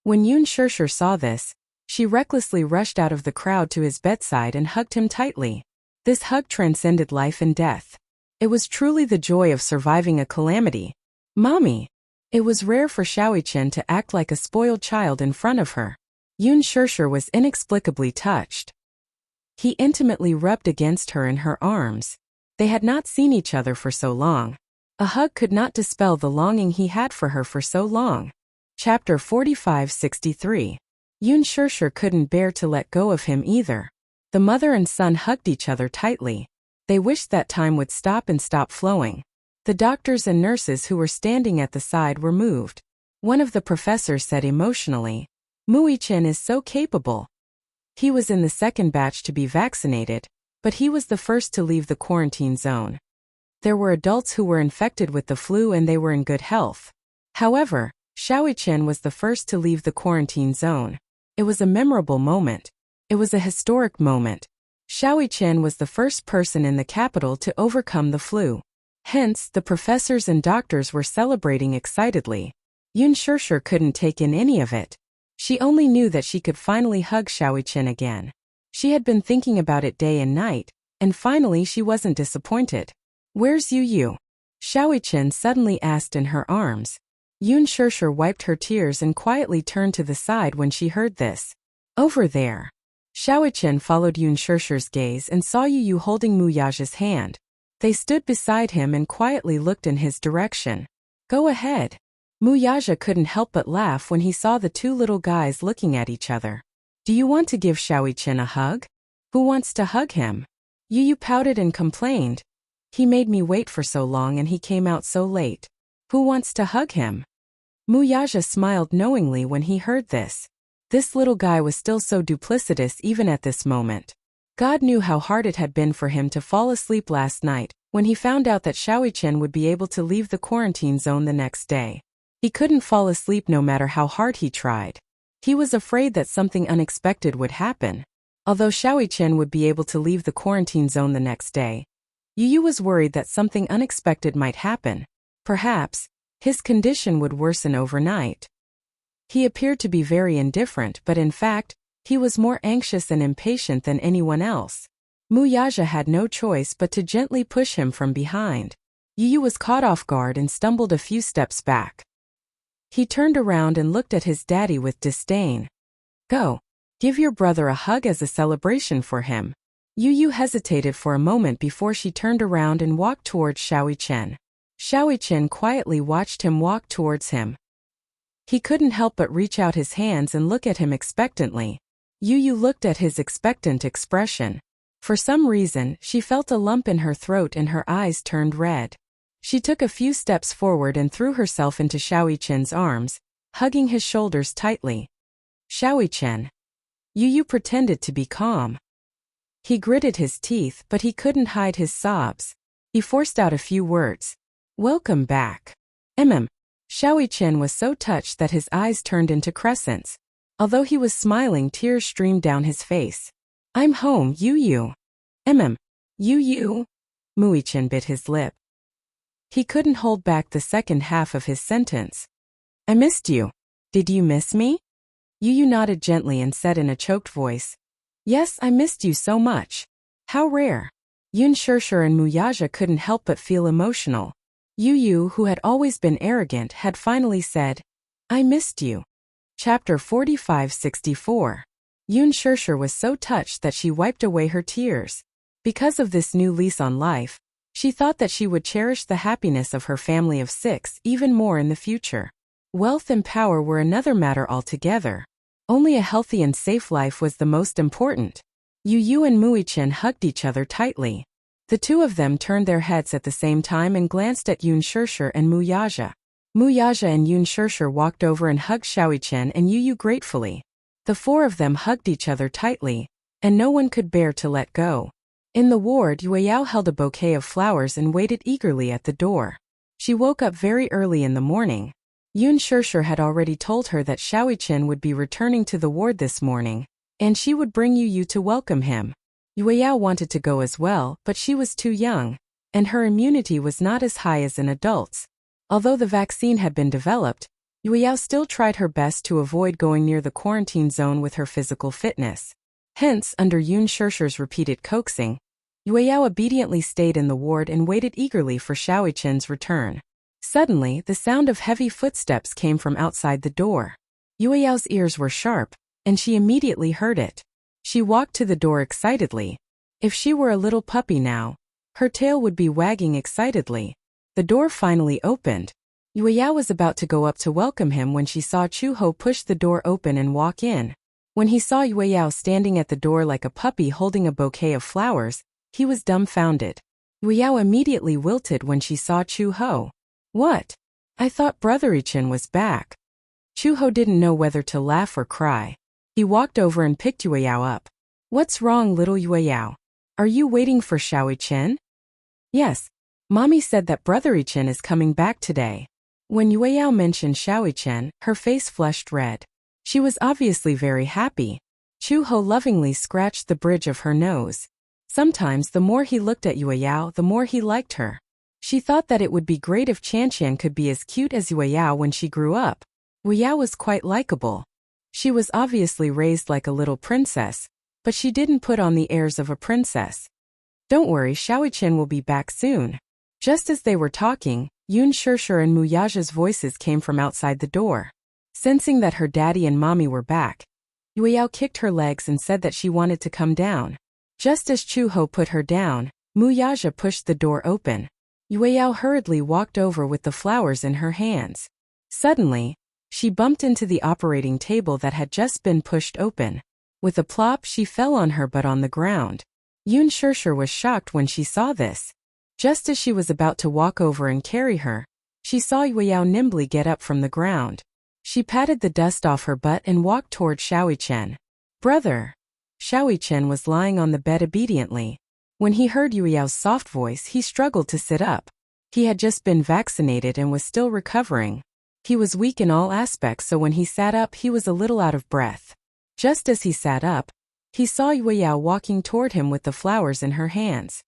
When Yun Shirshir saw this, she recklessly rushed out of the crowd to his bedside and hugged him tightly. This hug transcended life and death. It was truly the joy of surviving a calamity. Mommy! It was rare for Xiaoqian to act like a spoiled child in front of her. Yun Shirshir was inexplicably touched. He intimately rubbed against her in her arms. They had not seen each other for so long. A hug could not dispel the longing he had for her for so long. Chapter 45-63. Yun Shirshir couldn't bear to let go of him either. The mother and son hugged each other tightly. They wished that time would stop and stop flowing. The doctors and nurses who were standing at the side were moved. One of the professors said emotionally, "Muichen is so capable." He was in the second batch to be vaccinated, but he was the first to leave the quarantine zone. There were adults who were infected with the flu and they were in good health. However, Xiaoqian was the first to leave the quarantine zone. It was a memorable moment. It was a historic moment. Xiaoqian was the first person in the capital to overcome the flu. Hence, the professors and doctors were celebrating excitedly. Yun Shirshir couldn't take in any of it. She only knew that she could finally hug Xiaoqian again. She had been thinking about it day and night, and finally she wasn't disappointed. "Where's Yu?" Xiaoqian suddenly asked in her arms. Yun Shirshir wiped her tears and quietly turned to the side when she heard this. "Over there." Xiaoqian followed Yun Shirshir's gaze and saw Yu holding Mu Yaja's hand. They stood beside him and quietly looked in his direction. "Go ahead." Mu Yaja couldn't help but laugh when he saw the two little guys looking at each other. "Do you want to give Xiaoqian a hug?" "Who wants to hug him?" Yu pouted and complained. "He made me wait for so long and he came out so late. Who wants to hug him?" Mu Yaja smiled knowingly when he heard this. This little guy was still so duplicitous even at this moment. God knew how hard it had been for him to fall asleep last night when he found out that Xiaoqian would be able to leave the quarantine zone the next day. He couldn't fall asleep no matter how hard he tried. He was afraid that something unexpected would happen. Although Xiaoqian would be able to leave the quarantine zone the next day, Yu was worried that something unexpected might happen. Perhaps his condition would worsen overnight. He appeared to be very indifferent, but in fact, he was more anxious and impatient than anyone else. Mu Yaja had no choice but to gently push him from behind. Yu was caught off guard and stumbled a few steps back. He turned around and looked at his daddy with disdain. "Go." Give your brother a hug as a celebration for him. Yu Yu hesitated for a moment before she turned around and walked towards Xiaoyi Chen. Xiaoyi Chen quietly watched him walk towards him. He couldn't help but reach out his hands and look at him expectantly. Yu Yu looked at his expectant expression. For some reason, she felt a lump in her throat and her eyes turned red. She took a few steps forward and threw herself into Xiaoyi Chen's arms, hugging his shoulders tightly. Xiaoyi Chen. Yu Yu pretended to be calm. He gritted his teeth, but he couldn't hide his sobs. He forced out a few words. Welcome back. Xiaoyi Chen was so touched that his eyes turned into crescents. Although he was smiling, tears streamed down his face. I'm home, Yu Yu. Yu Yu? Mui Chen bit his lip. He couldn't hold back the second half of his sentence. I missed you. Did you miss me? Yu Yu nodded gently and said in a choked voice. Yes, I missed you so much. How rare. Yun Shirshir and Muyaja couldn't help but feel emotional. Yu Yu, who had always been arrogant, had finally said, I missed you. Chapter 45-64. Yun Shirshir was so touched that she wiped away her tears. Because of this new lease on life, she thought that she would cherish the happiness of her family of 6 even more in the future. Wealth and power were another matter altogether. Only a healthy and safe life was the most important. Yu Yu and Mui Chen hugged each other tightly. The two of them turned their heads at the same time and glanced at Yun Shirshir and Muyaja. Muyaja and Yun Shirshir walked over and hugged Xiaoyi Chen and Yu Yu gratefully. The four of them hugged each other tightly, and no one could bear to let go. In the ward, Yueyao held a bouquet of flowers and waited eagerly at the door. She woke up very early in the morning. Yun Shirshir had already told her that Xiaoyi Chen would be returning to the ward this morning, and she would bring Yu Yu to welcome him. Yueyao wanted to go as well, but she was too young, and her immunity was not as high as an adult's. Although the vaccine had been developed, Yueyao still tried her best to avoid going near the quarantine zone with her physical fitness. Hence, under Yun Shirshir's repeated coaxing, Yueyao obediently stayed in the ward and waited eagerly for Xiaoyi Chen's return. Suddenly, the sound of heavy footsteps came from outside the door. Yueyao's ears were sharp, and she immediately heard it. She walked to the door excitedly. If she were a little puppy now, her tail would be wagging excitedly. The door finally opened. Yueyao was about to go up to welcome him when she saw Chuho push the door open and walk in. When he saw Yueyao standing at the door like a puppy holding a bouquet of flowers, he was dumbfounded. Yueyao immediately wilted when she saw Chuho. What? I thought Brother Ichin was back. Chuho didn't know whether to laugh or cry. He walked over and picked Yueyao up. What's wrong, little Yueyao? Are you waiting for Xiaoyi Chen? Yes. Mommy said that Brother Ichin is coming back today. When Yueyao mentioned Xiaoyi Chen, her face flushed red. She was obviously very happy. Chuho lovingly scratched the bridge of her nose. Sometimes the more he looked at Yueyao, the more he liked her. She thought that it would be great if Qianqian could be as cute as Yueyao when she grew up. Yueyao was quite likable. She was obviously raised like a little princess, but she didn't put on the airs of a princess. Don't worry, Xiaoyi Chen will be back soon. Just as they were talking, Yun Shirshir and Muyaja's voices came from outside the door. Sensing that her daddy and mommy were back, Yueyao kicked her legs and said that she wanted to come down. Just as Chuho put her down, Muyaja pushed the door open. Yueyao hurriedly walked over with the flowers in her hands. Suddenly, she bumped into the operating table that had just been pushed open. With a plop, she fell on her butt on the ground. Yun Shirshir was shocked when she saw this. Just as she was about to walk over and carry her, she saw Yueyao nimbly get up from the ground. She patted the dust off her butt and walked toward Xiaoyi Chen. Brother! Xiaoyi Chen was lying on the bed obediently. When he heard Yueyao's soft voice, he struggled to sit up. He had just been vaccinated and was still recovering. He was weak in all aspects, so when he sat up he was a little out of breath. Just as he sat up, he saw Yueyao walking toward him with the flowers in her hands.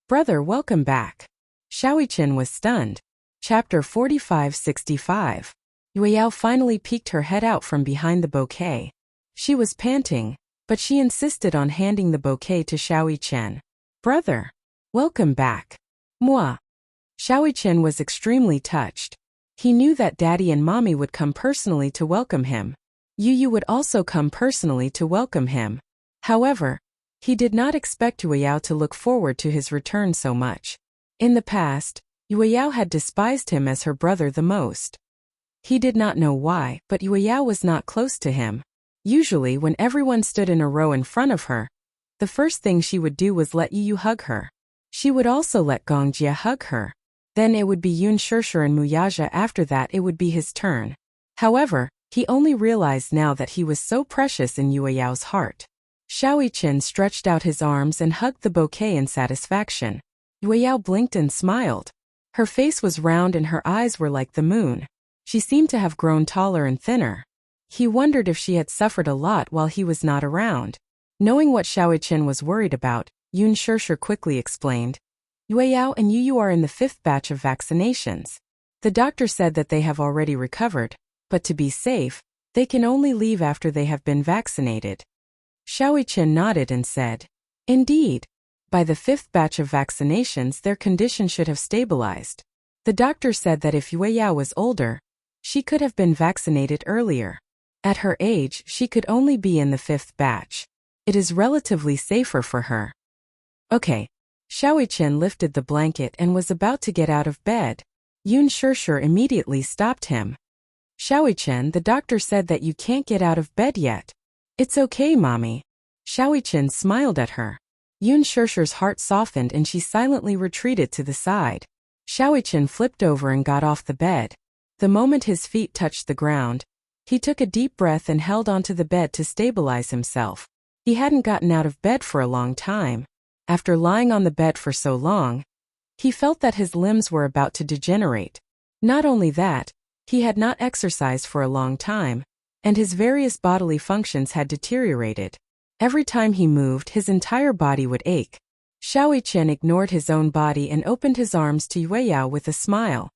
Brother, welcome back. Xiaoyi Chen was stunned. Chapter 45-65. Yueyao finally peeked her head out from behind the bouquet. She was panting, but she insisted on handing the bouquet to Xiaoyi Chen. Brother, welcome back. Moi. Xiaoyi Chen was extremely touched. He knew that Daddy and Mommy would come personally to welcome him. Yu Yu would also come personally to welcome him. However, he did not expect Yue Yao to look forward to his return so much. In the past, Yue Yao had despised him as her brother the most. He did not know why, but Yue Yao was not close to him. Usually when everyone stood in a row in front of her, the first thing she would do was let Yu Yu hug her. She would also let Gongjie hug her. Then it would be Yun Shishir and Muyaja. After that it would be his turn. However, he only realized now that he was so precious in Yue Yao's heart. Xiao Yiqin stretched out his arms and hugged the bouquet in satisfaction. Yue Yao blinked and smiled. Her face was round and her eyes were like the moon. She seemed to have grown taller and thinner. He wondered if she had suffered a lot while he was not around. Knowing what Xiao Yiqin was worried about, Yun Shishir quickly explained, Yue Yao and Yu Yu are in the 5th batch of vaccinations. The doctor said that they have already recovered, but to be safe, they can only leave after they have been vaccinated. Xiao Yiqin nodded and said, Indeed. By the 5th batch of vaccinations their condition should have stabilized. The doctor said that if Yue Yao was older, she could have been vaccinated earlier. At her age, she could only be in the 5th batch. It is relatively safer for her. Okay. Xiao Yiqin lifted the blanket and was about to get out of bed. Yun Shishir immediately stopped him. Xiao Yiqin, the doctor said that you can't get out of bed yet. It's okay, mommy. Xiao Yiqin smiled at her. Yun Shishir's heart softened and she silently retreated to the side. Xiao Yiqin flipped over and got off the bed. The moment his feet touched the ground, he took a deep breath and held onto the bed to stabilize himself. He hadn't gotten out of bed for a long time. After lying on the bed for so long, he felt that his limbs were about to degenerate. Not only that, he had not exercised for a long time, and his various bodily functions had deteriorated. Every time he moved, his entire body would ache. Xiao Yiqin ignored his own body and opened his arms to Yue Yao with a smile.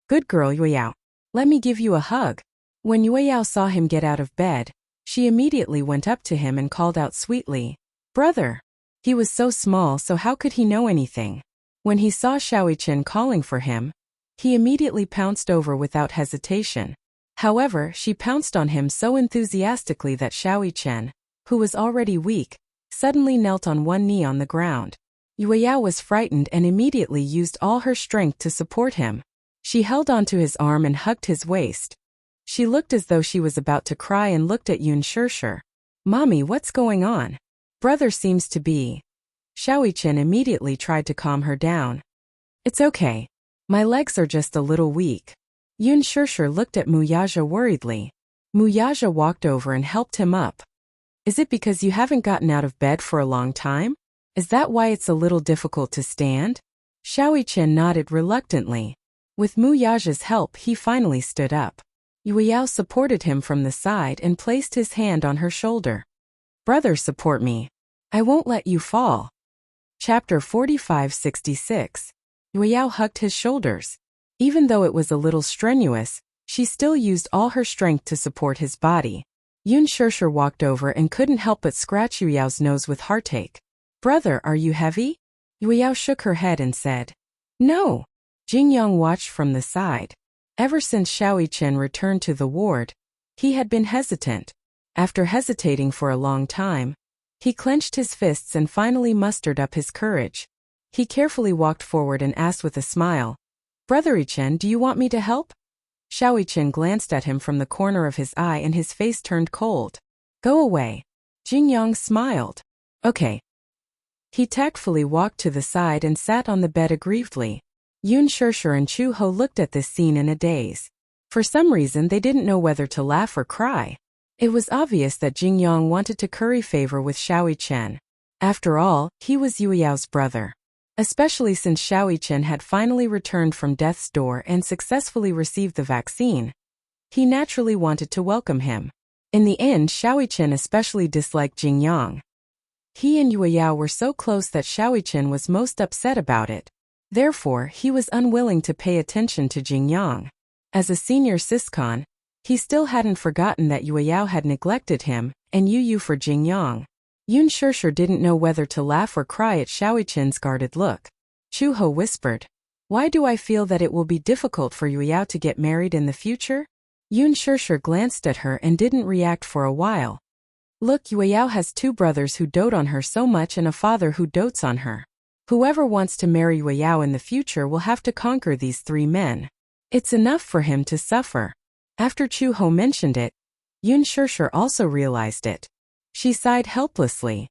Good girl, Yue Yao. Let me give you a hug. When Yue Yao saw him get out of bed, she immediately went up to him and called out sweetly, Brother. He was so small, so how could he know anything? When he saw Xiao Yiqin calling for him, he immediately pounced over without hesitation. However, she pounced on him so enthusiastically that Xiao Yiqin, who was already weak, suddenly knelt on one knee on the ground. Yue Yao was frightened and immediately used all her strength to support him. She held onto his arm and hugged his waist. She looked as though she was about to cry and looked at Yun Shishir. Mommy, what's going on? Brother seems to be. Xiao Yiqin immediately tried to calm her down. It's okay. My legs are just a little weak. Yun Shishir looked at Muyaja worriedly. Muyaja walked over and helped him up. Is it because you haven't gotten out of bed for a long time? Is that why it's a little difficult to stand? Xiao Yiqin nodded reluctantly. With Muyaja's help, he finally stood up. Yue Yao supported him from the side and placed his hand on her shoulder. Brother, support me. I won't let you fall. Chapter 45-66. Yue Yao hugged his shoulders. Even though it was a little strenuous, she still used all her strength to support his body. Yun Shishir walked over and couldn't help but scratch Yue Yao's nose with heartache. Brother, are you heavy? Yue Yao shook her head and said, No. Jingyang watched from the side. Ever since Xiao Yiqin returned to the ward, he had been hesitant. After hesitating for a long time, he clenched his fists and finally mustered up his courage. He carefully walked forward and asked with a smile, Brother Yiqin, do you want me to help? Xiao Yiqin glanced at him from the corner of his eye and his face turned cold. Go away. Jingyang smiled. Okay. He tactfully walked to the side and sat on the bed aggrievedly. Yun Shishir and Chu Ho looked at this scene in a daze. For some reason they didn't know whether to laugh or cry. It was obvious that Jingyang wanted to curry favor with Xiao Yiqin. After all, he was Yue Yao's brother. Especially since Xiao Yiqin had finally returned from death's door and successfully received the vaccine. He naturally wanted to welcome him. In the end, Xiao Yiqin especially disliked Jingyang. He and Yue Yao were so close that Xiao Yiqin was most upset about it. Therefore, he was unwilling to pay attention to Jingyang. As a senior Siscon, he still hadn't forgotten that Yue Yao had neglected him, and Yu Yu for Jingyang. Yun Shishir didn't know whether to laugh or cry at Xiao Yiqin's guarded look. Chu Ho whispered, Why do I feel that it will be difficult for Yue Yao to get married in the future? Yun Shirshir glanced at her and didn't react for a while. Look, Yueyao has 2 brothers who dote on her so much and a father who dotes on her. Whoever wants to marry Yueyao in the future will have to conquer these 3 men. It's enough for him to suffer. After Chu Ho mentioned it, Yun Shirshir also realized it. She sighed helplessly.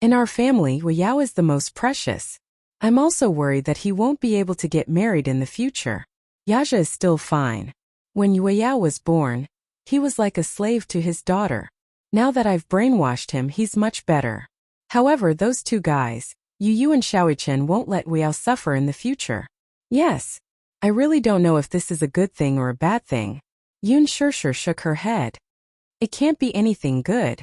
In our family, Yueyao is the most precious. I'm also worried that he won't be able to get married in the future. Yaja is still fine. When Yueyao was born, he was like a slave to his daughter. Now that I've brainwashed him, he's much better. However, those 2 guys, Yu and Xiaoichen, won't let Weiyao suffer in the future. Yes. I really don't know if this is a good thing or a bad thing. Yun Shirshir shook her head. It can't be anything good.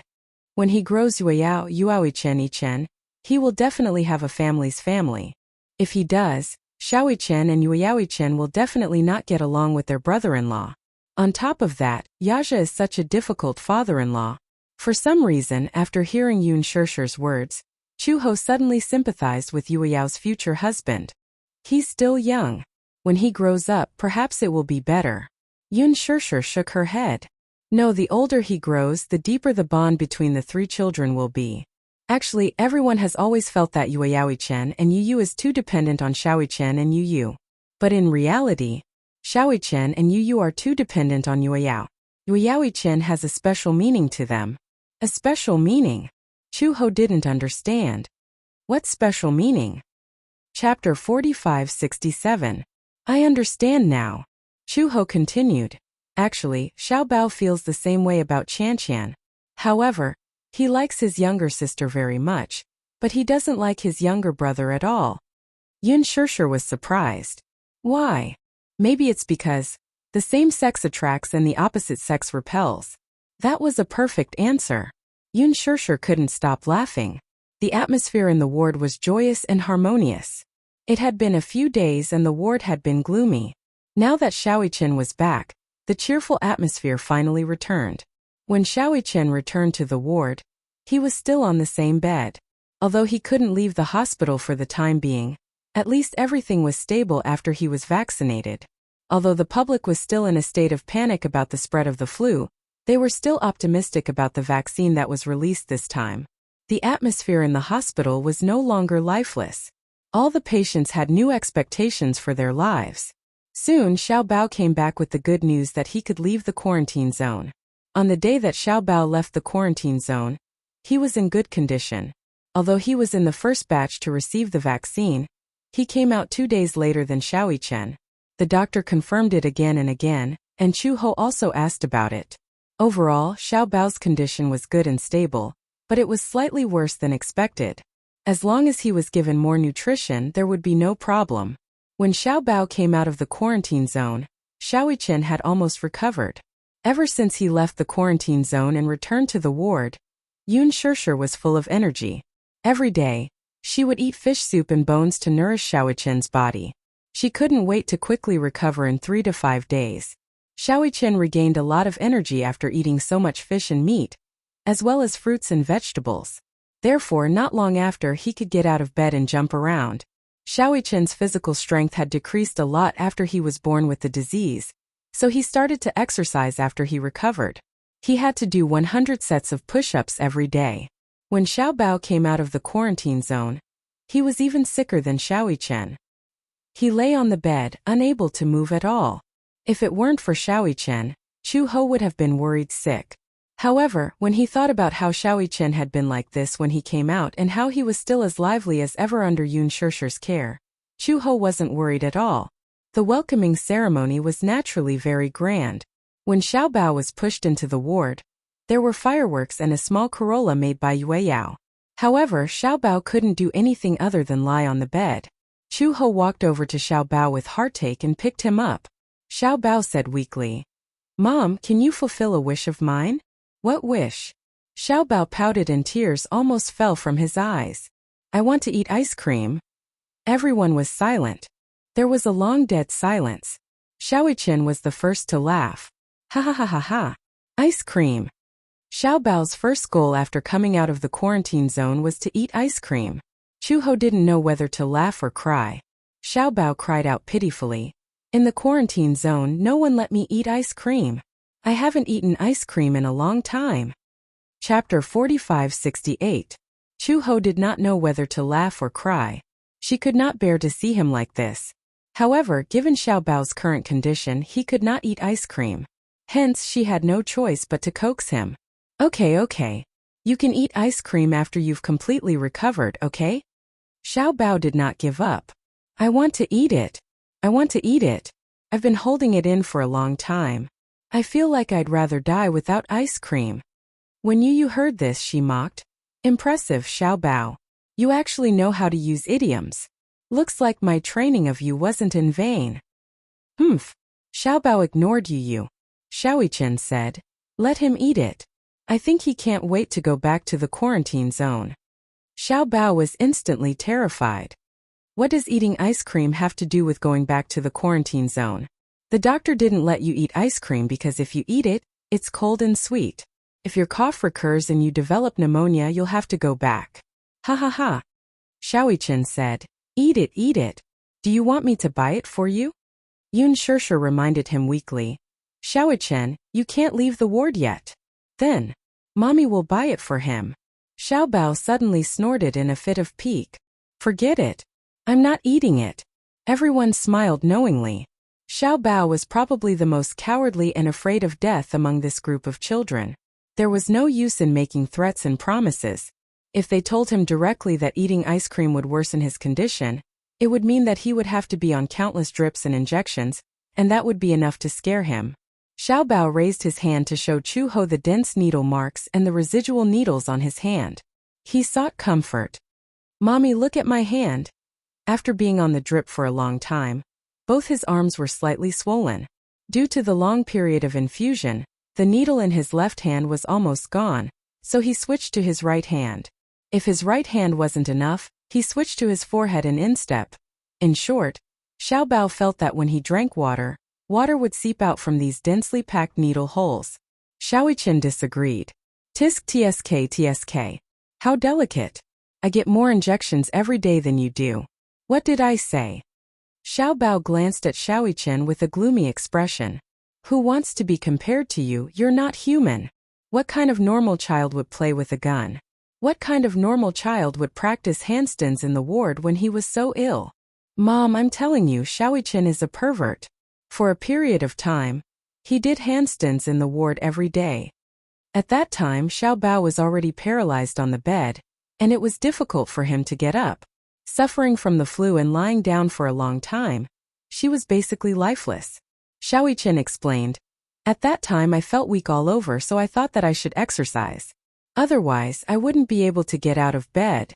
When he grows Yuaoichen, he will definitely have a family's family. If he does, Xiaoichen and Yuaoichen will definitely not get along with their brother-in-law. On top of that, Yaja is such a difficult father-in-law. For some reason, after hearing Yun Shirshir's words, Chu Ho suddenly sympathized with Yueyao's future husband. He's still young. When he grows up, perhaps it will be better. Yun Shirshir shook her head. No, the older he grows, the deeper the bond between the 3 children will be. Actually, everyone has always felt that Yueyaoichen and Yu is too dependent on Xiaoichen and Yu. But in reality, Xiaoichen and Yu are too dependent on Yueyao. Yueyaoichen has a special meaning to them. A special meaning? Chu Ho didn't understand. What special meaning? Chapter 45-67. I understand now. Chu Ho continued. Actually, Xiao Bao feels the same way about Qian. However, he likes his younger sister very much, but he doesn't like his younger brother at all. Yun Shirshir was surprised. Why? Maybe it's because the same sex attracts and the opposite sex repels. That was a perfect answer. Yun Shirshir couldn't stop laughing. The atmosphere in the ward was joyous and harmonious. It had been a few days and the ward had been gloomy. Now that Xiaoichen was back, the cheerful atmosphere finally returned. When Xiaoichen returned to the ward, he was still on the same bed. Although he couldn't leave the hospital for the time being, at least everything was stable after he was vaccinated. Although the public was still in a state of panic about the spread of the flu, they were still optimistic about the vaccine that was released this time. The atmosphere in the hospital was no longer lifeless. All the patients had new expectations for their lives. Soon, Xiao Bao came back with the good news that he could leave the quarantine zone. On the day that Xiao Bao left the quarantine zone, he was in good condition. Although he was in the first batch to receive the vaccine, he came out 2 days later than Xiaoichen. The doctor confirmed it again and again, and Chu Ho also asked about it. Overall, Xiao Bao's condition was good and stable, but it was slightly worse than expected. As long as he was given more nutrition, there would be no problem. When Xiao Bao came out of the quarantine zone, Xiaoichen had almost recovered. Ever since he left the quarantine zone and returned to the ward, Yun Shirshir was full of energy. Every day, she would eat fish soup and bones to nourish Xiaoichen's body. She couldn't wait to quickly recover in 3 to 5 days. Xiaoichen regained a lot of energy after eating so much fish and meat, as well as fruits and vegetables. Therefore, not long after, he could get out of bed and jump around. Xiaoichen's physical strength had decreased a lot after he was born with the disease, so he started to exercise after he recovered. He had to do 100 sets of push-ups every day. When Xiao Bao came out of the quarantine zone, he was even sicker than Xiaoichen. He lay on the bed, unable to move at all. If it weren't for Xiaoichen, Chu Ho would have been worried sick. However, when he thought about how Xiaoichen had been like this when he came out and how he was still as lively as ever under Yun Shirshir's care, Chu Ho wasn't worried at all. The welcoming ceremony was naturally very grand. When Xiao Bao was pushed into the ward, there were fireworks and a small Corolla made by Yueyao. However, Xiao Bao couldn't do anything other than lie on the bed. Chu Ho walked over to Xiao Bao with heartache and picked him up. Xiao Bao said weakly, "Mom, can you fulfill a wish of mine?" "What wish?" Xiao Bao pouted and tears almost fell from his eyes. "I want to eat ice cream." Everyone was silent. There was a long dead silence. Xiaoichen was the first to laugh. "Ha ha ha ha ha. Ice cream." Xiao Bao's first goal after coming out of the quarantine zone was to eat ice cream. Chu Ho didn't know whether to laugh or cry. Xiao Bao cried out pitifully. "In the quarantine zone, no one let me eat ice cream. I haven't eaten ice cream in a long time. Chapter 4568. Chu-ho did not know whether to laugh or cry. She could not bear to see him like this. However, given Xiao Bao's current condition, he could not eat ice cream. Hence, she had no choice but to coax him. Okay. You can eat ice cream after you've completely recovered, okay? Xiao Bao did not give up. I want to eat it. I've been holding it in for a long time. I feel like I'd rather die without ice cream. When you heard this, she mocked. Impressive, Xiao Bao. You actually know how to use idioms. Looks like my training of you wasn't in vain. Humph. Xiao Bao ignored you. Xiaoichen said. Let him eat it. I think he can't wait to go back to the quarantine zone. Xiao Bao was instantly terrified. What does eating ice cream have to do with going back to the quarantine zone? The doctor didn't let you eat ice cream because if you eat it, it's cold and sweet. If your cough recurs and you develop pneumonia, you'll have to go back. Ha ha ha. Xiaoichen said. Eat it. Do you want me to buy it for you? Yun Shirshir reminded him weakly. Xiaoichen, you can't leave the ward yet. Then, Mommy will buy it for him. Xiao Bao suddenly snorted in a fit of pique. Forget it. I'm not eating it. Everyone smiled knowingly. Xiao Bao was probably the most cowardly and afraid of death among this group of children. There was no use in making threats and promises. If they told him directly that eating ice cream would worsen his condition, it would mean that he would have to be on countless drips and injections, and that would be enough to scare him. Xiao Bao raised his hand to show Chu-ho the dense needle marks and the residual needles on his hand. He sought comfort. Mommy, look at my hand. After being on the drip for a long time, both his arms were slightly swollen. Due to the long period of infusion, the needle in his left hand was almost gone, so he switched to his right hand. If his right hand wasn't enough, he switched to his forehead and instep. In short, Xiao Bao felt that when he drank water would seep out from these densely packed needle holes. Xiaoichen disagreed. Tisk tsk. How delicate. I get more injections every day than you do. What did I say? Xiao Bao glanced at Xiaoichen with a gloomy expression. Who wants to be compared to you? You're not human. What kind of normal child would play with a gun? What kind of normal child would practice handstands in the ward when he was so ill? Mom, I'm telling you, Xiaoichen is a pervert. For a period of time, he did handstands in the ward every day. At that time, Xiao Bao was already paralyzed on the bed, and it was difficult for him to get up. Suffering from the flu and lying down for a long time, she was basically lifeless. Xiaoichen explained. At that time I felt weak all over, so I thought that I should exercise. Otherwise, I wouldn't be able to get out of bed.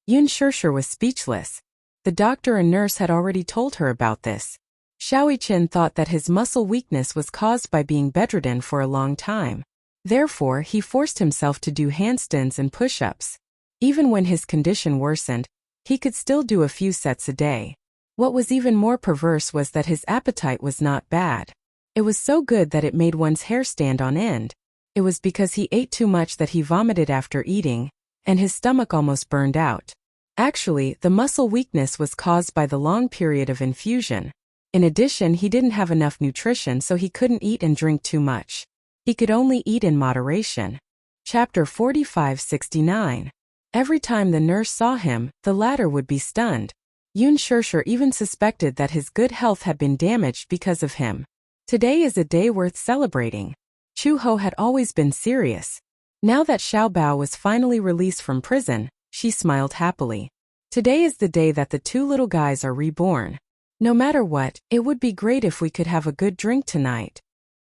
Yun Shirshir was speechless. The doctor and nurse had already told her about this. Xiaoichen thought that his muscle weakness was caused by being bedridden for a long time. Therefore, he forced himself to do handstands and push-ups. Even when his condition worsened, he could still do a few sets a day. What was even more perverse was that his appetite was not bad. It was so good that it made one's hair stand on end. It was because he ate too much that he vomited after eating, and his stomach almost burned out. Actually, the muscle weakness was caused by the long period of infusion. In addition, he didn't have enough nutrition, so he couldn't eat and drink too much. He could only eat in moderation. Chapter 4569. Every time the nurse saw him, the latter would be stunned. Yun Shirshir even suspected that his good health had been damaged because of him. Today is a day worth celebrating. Chu-ho had always been serious. Now that Xiao Bao was finally released from prison, she smiled happily. Today is the day that the two little guys are reborn. No matter what, it would be great if we could have a good drink tonight.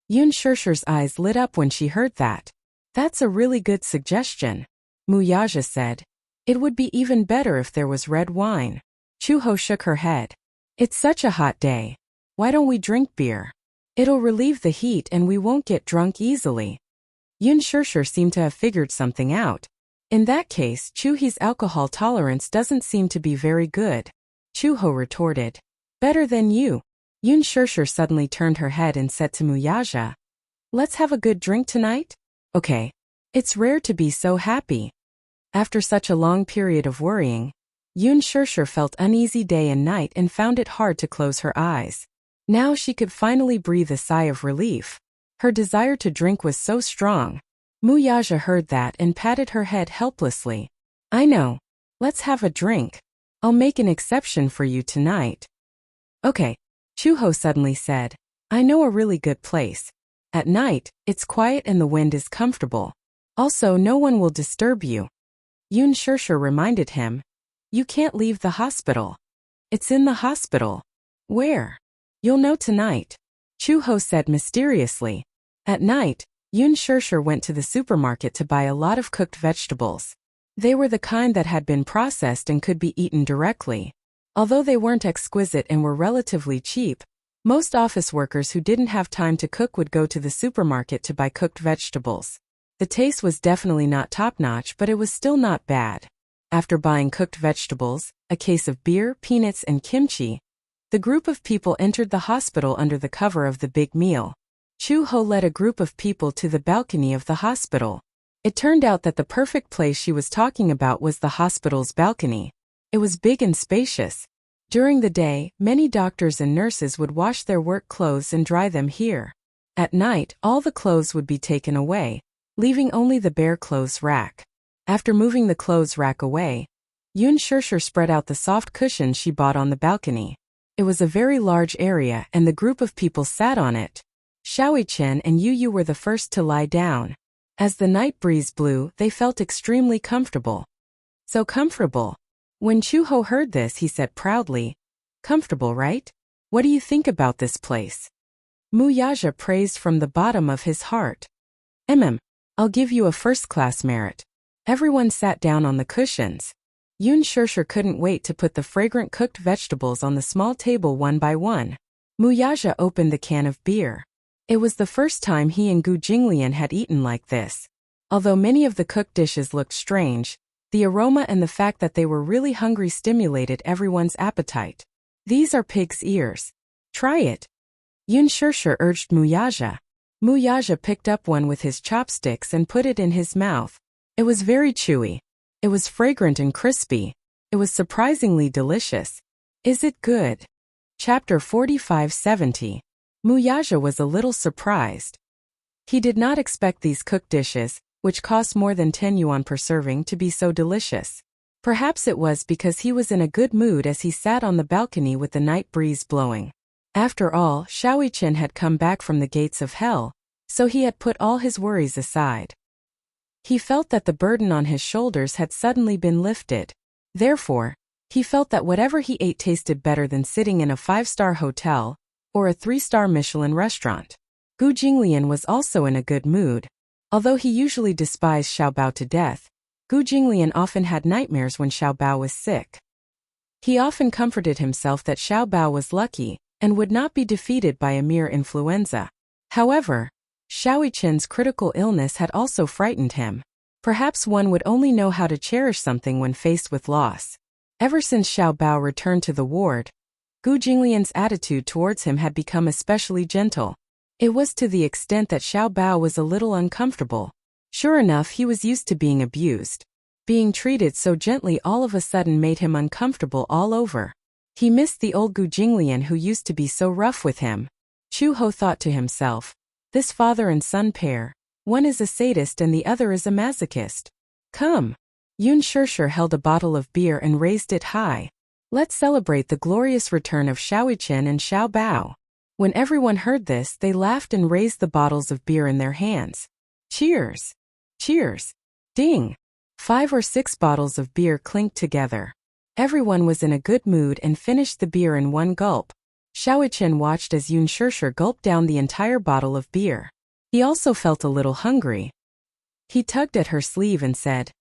Yun Shirshir's eyes lit up when she heard that. That's a really good suggestion, Muyaja said. It would be even better if there was red wine. Chu-ho shook her head. It's such a hot day. Why don't we drink beer? It'll relieve the heat and we won't get drunk easily. Yun Shirshir seemed to have figured something out. In that case, Chu-he's alcohol tolerance doesn't seem to be very good. Chu-ho retorted. Better than you. Yun Shirshir suddenly turned her head and said to Muyaja. Let's have a good drink tonight? Okay. It's rare to be so happy. After such a long period of worrying, Yun Shirshir felt uneasy day and night and found it hard to close her eyes. Now she could finally breathe a sigh of relief. Her desire to drink was so strong. Muyaja heard that and patted her head helplessly. I know. Let's have a drink. I'll make an exception for you tonight. Okay, Chuho suddenly said. I know a really good place. At night, it's quiet and the wind is comfortable. Also, no one will disturb you. Yun Shirshir reminded him. You can't leave the hospital. It's in the hospital. Where? You'll know tonight. Chuho said mysteriously. At night, Yun Shirshir went to the supermarket to buy a lot of cooked vegetables. They were the kind that had been processed and could be eaten directly. Although they weren't exquisite and were relatively cheap, most office workers who didn't have time to cook would go to the supermarket to buy cooked vegetables. The taste was definitely not top-notch, but it was still not bad. After buying cooked vegetables, a case of beer, peanuts, and kimchi, the group of people entered the hospital under the cover of the big meal. Chuho led a group of people to the balcony of the hospital. It turned out that the perfect place she was talking about was the hospital's balcony. It was big and spacious. During the day, many doctors and nurses would wash their work clothes and dry them here. At night, all the clothes would be taken away, leaving only the bare clothes rack. After moving the clothes rack away, Yun Shirshir spread out the soft cushions she bought on the balcony. It was a very large area and the group of people sat on it. Xiaoyi-chen and Yu were the first to lie down. As the night breeze blew, they felt extremely comfortable. So comfortable. When Chuho heard this, he said proudly, Comfortable, right? What do you think about this place? Muyaja praised from the bottom of his heart. I'll give you a first-class merit. Everyone sat down on the cushions. Yun Shirshir couldn't wait to put the fragrant cooked vegetables on the small table one by one. Muyaja opened the can of beer. It was the first time he and Gu Jinglian had eaten like this. Although many of the cooked dishes looked strange, the aroma and the fact that they were really hungry stimulated everyone's appetite. These are pig's ears. Try it. Yun Shirshir urged Muyaja. Muyaja picked up one with his chopsticks and put it in his mouth. It was very chewy. It was fragrant and crispy. It was surprisingly delicious. Is it good? Chapter 4570. Muyaja was a little surprised. He did not expect these cooked dishes, which cost more than 10 yuan per serving, to be so delicious. Perhaps it was because he was in a good mood as he sat on the balcony with the night breeze blowing. After all, Xiaoyi-chen had come back from the gates of hell, so he had put all his worries aside. He felt that the burden on his shoulders had suddenly been lifted. Therefore, he felt that whatever he ate tasted better than sitting in a 5-star hotel or a 3-star Michelin restaurant. Gu Jinglian was also in a good mood. Although he usually despised Xiaobao to death, Gu Jinglian often had nightmares when Xiaobao was sick. He often comforted himself that Xiaobao was lucky and would not be defeated by a mere influenza. However, Xiaoyi-chen's critical illness had also frightened him. Perhaps one would only know how to cherish something when faced with loss. Ever since Xiaobao returned to the ward, Gu Jinglian's attitude towards him had become especially gentle. It was to the extent that Xiaobao was a little uncomfortable. Sure enough, he was used to being abused. Being treated so gently all of a sudden made him uncomfortable all over. He missed the old Gu Jinglian who used to be so rough with him. Chuho thought to himself, this father and son pair, one is a sadist and the other is a masochist. Come. Yun Shirshir held a bottle of beer and raised it high. Let's celebrate the glorious return of Xiaoyi-chen and Xiaobao. When everyone heard this, they laughed and raised the bottles of beer in their hands. Cheers! Cheers! Ding! 5 or 6 bottles of beer clinked together. Everyone was in a good mood and finished the beer in one gulp. Xiaoyi-chen watched as Yun Shirshir gulped down the entire bottle of beer. He also felt a little hungry. He tugged at her sleeve and said,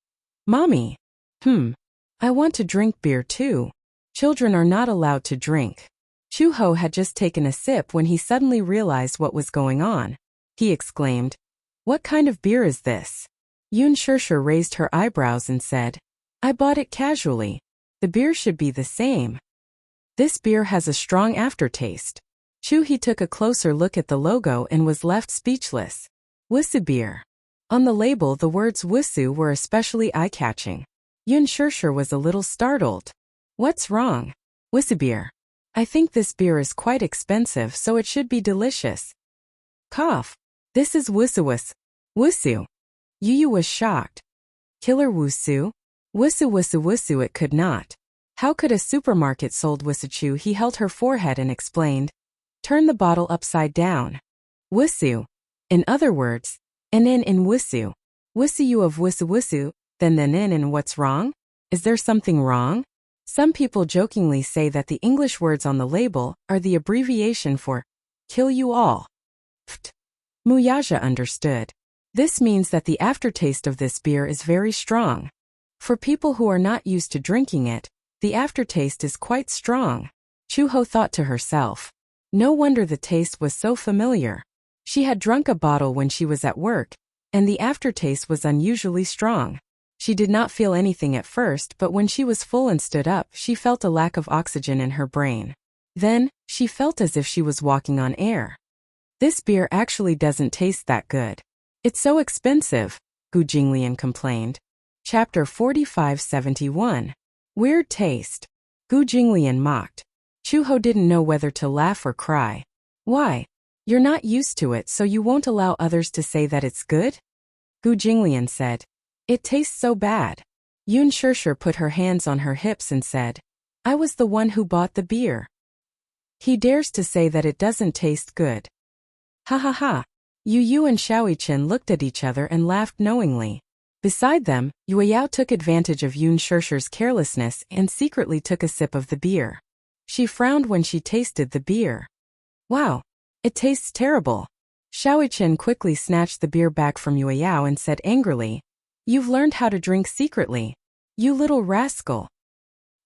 Mommy. I want to drink beer too. Children are not allowed to drink. Chuho had just taken a sip when he suddenly realized what was going on. He exclaimed, What kind of beer is this? Yun Shirshir raised her eyebrows and said, I bought it casually. The beer should be the same. This beer has a strong aftertaste. He took a closer look at the logo and was left speechless. Wusu beer. On the label, the words Wusu were especially eye-catching. Yun Shirshir was a little startled. What's wrong? Wusu beer. I think this beer is quite expensive, so it should be delicious. Cough. This is wusu. Wusu. Yu was shocked. Killer wusu? Wusu, it could not. How could a supermarket sold wusu? He held her forehead and explained. Turn the bottle upside down. Wusu. In other words, in wusu. Wusu of wusu, then in what's wrong? Is there something wrong? Some people jokingly say that the English words on the label are the abbreviation for kill you all. Pft. Muyaja understood. This means that the aftertaste of this beer is very strong. For people who are not used to drinking it, the aftertaste is quite strong. Chuho thought to herself. No wonder the taste was so familiar. She had drunk a bottle when she was at work, and the aftertaste was unusually strong. She did not feel anything at first, but when she was full and stood up, she felt a lack of oxygen in her brain. Then, she felt as if she was walking on air. This beer actually doesn't taste that good. It's so expensive, Gu Jinglian complained. Chapter 4571. Weird taste. Gu Jinglian mocked. Chuho didn't know whether to laugh or cry. Why? You're not used to it, so you won't allow others to say that it's good? Gu Jinglian said. It tastes so bad. Yun Shirshir put her hands on her hips and said, I was the one who bought the beer. He dares to say that it doesn't taste good. Ha ha ha. Yu and Xiaoichen looked at each other and laughed knowingly. Beside them, Yueyao took advantage of Yun Shirshir's carelessness and secretly took a sip of the beer. She frowned when she tasted the beer. Wow. It tastes terrible. Xiaoichen quickly snatched the beer back from Yueyao and said angrily, You've learned how to drink secretly. You little rascal.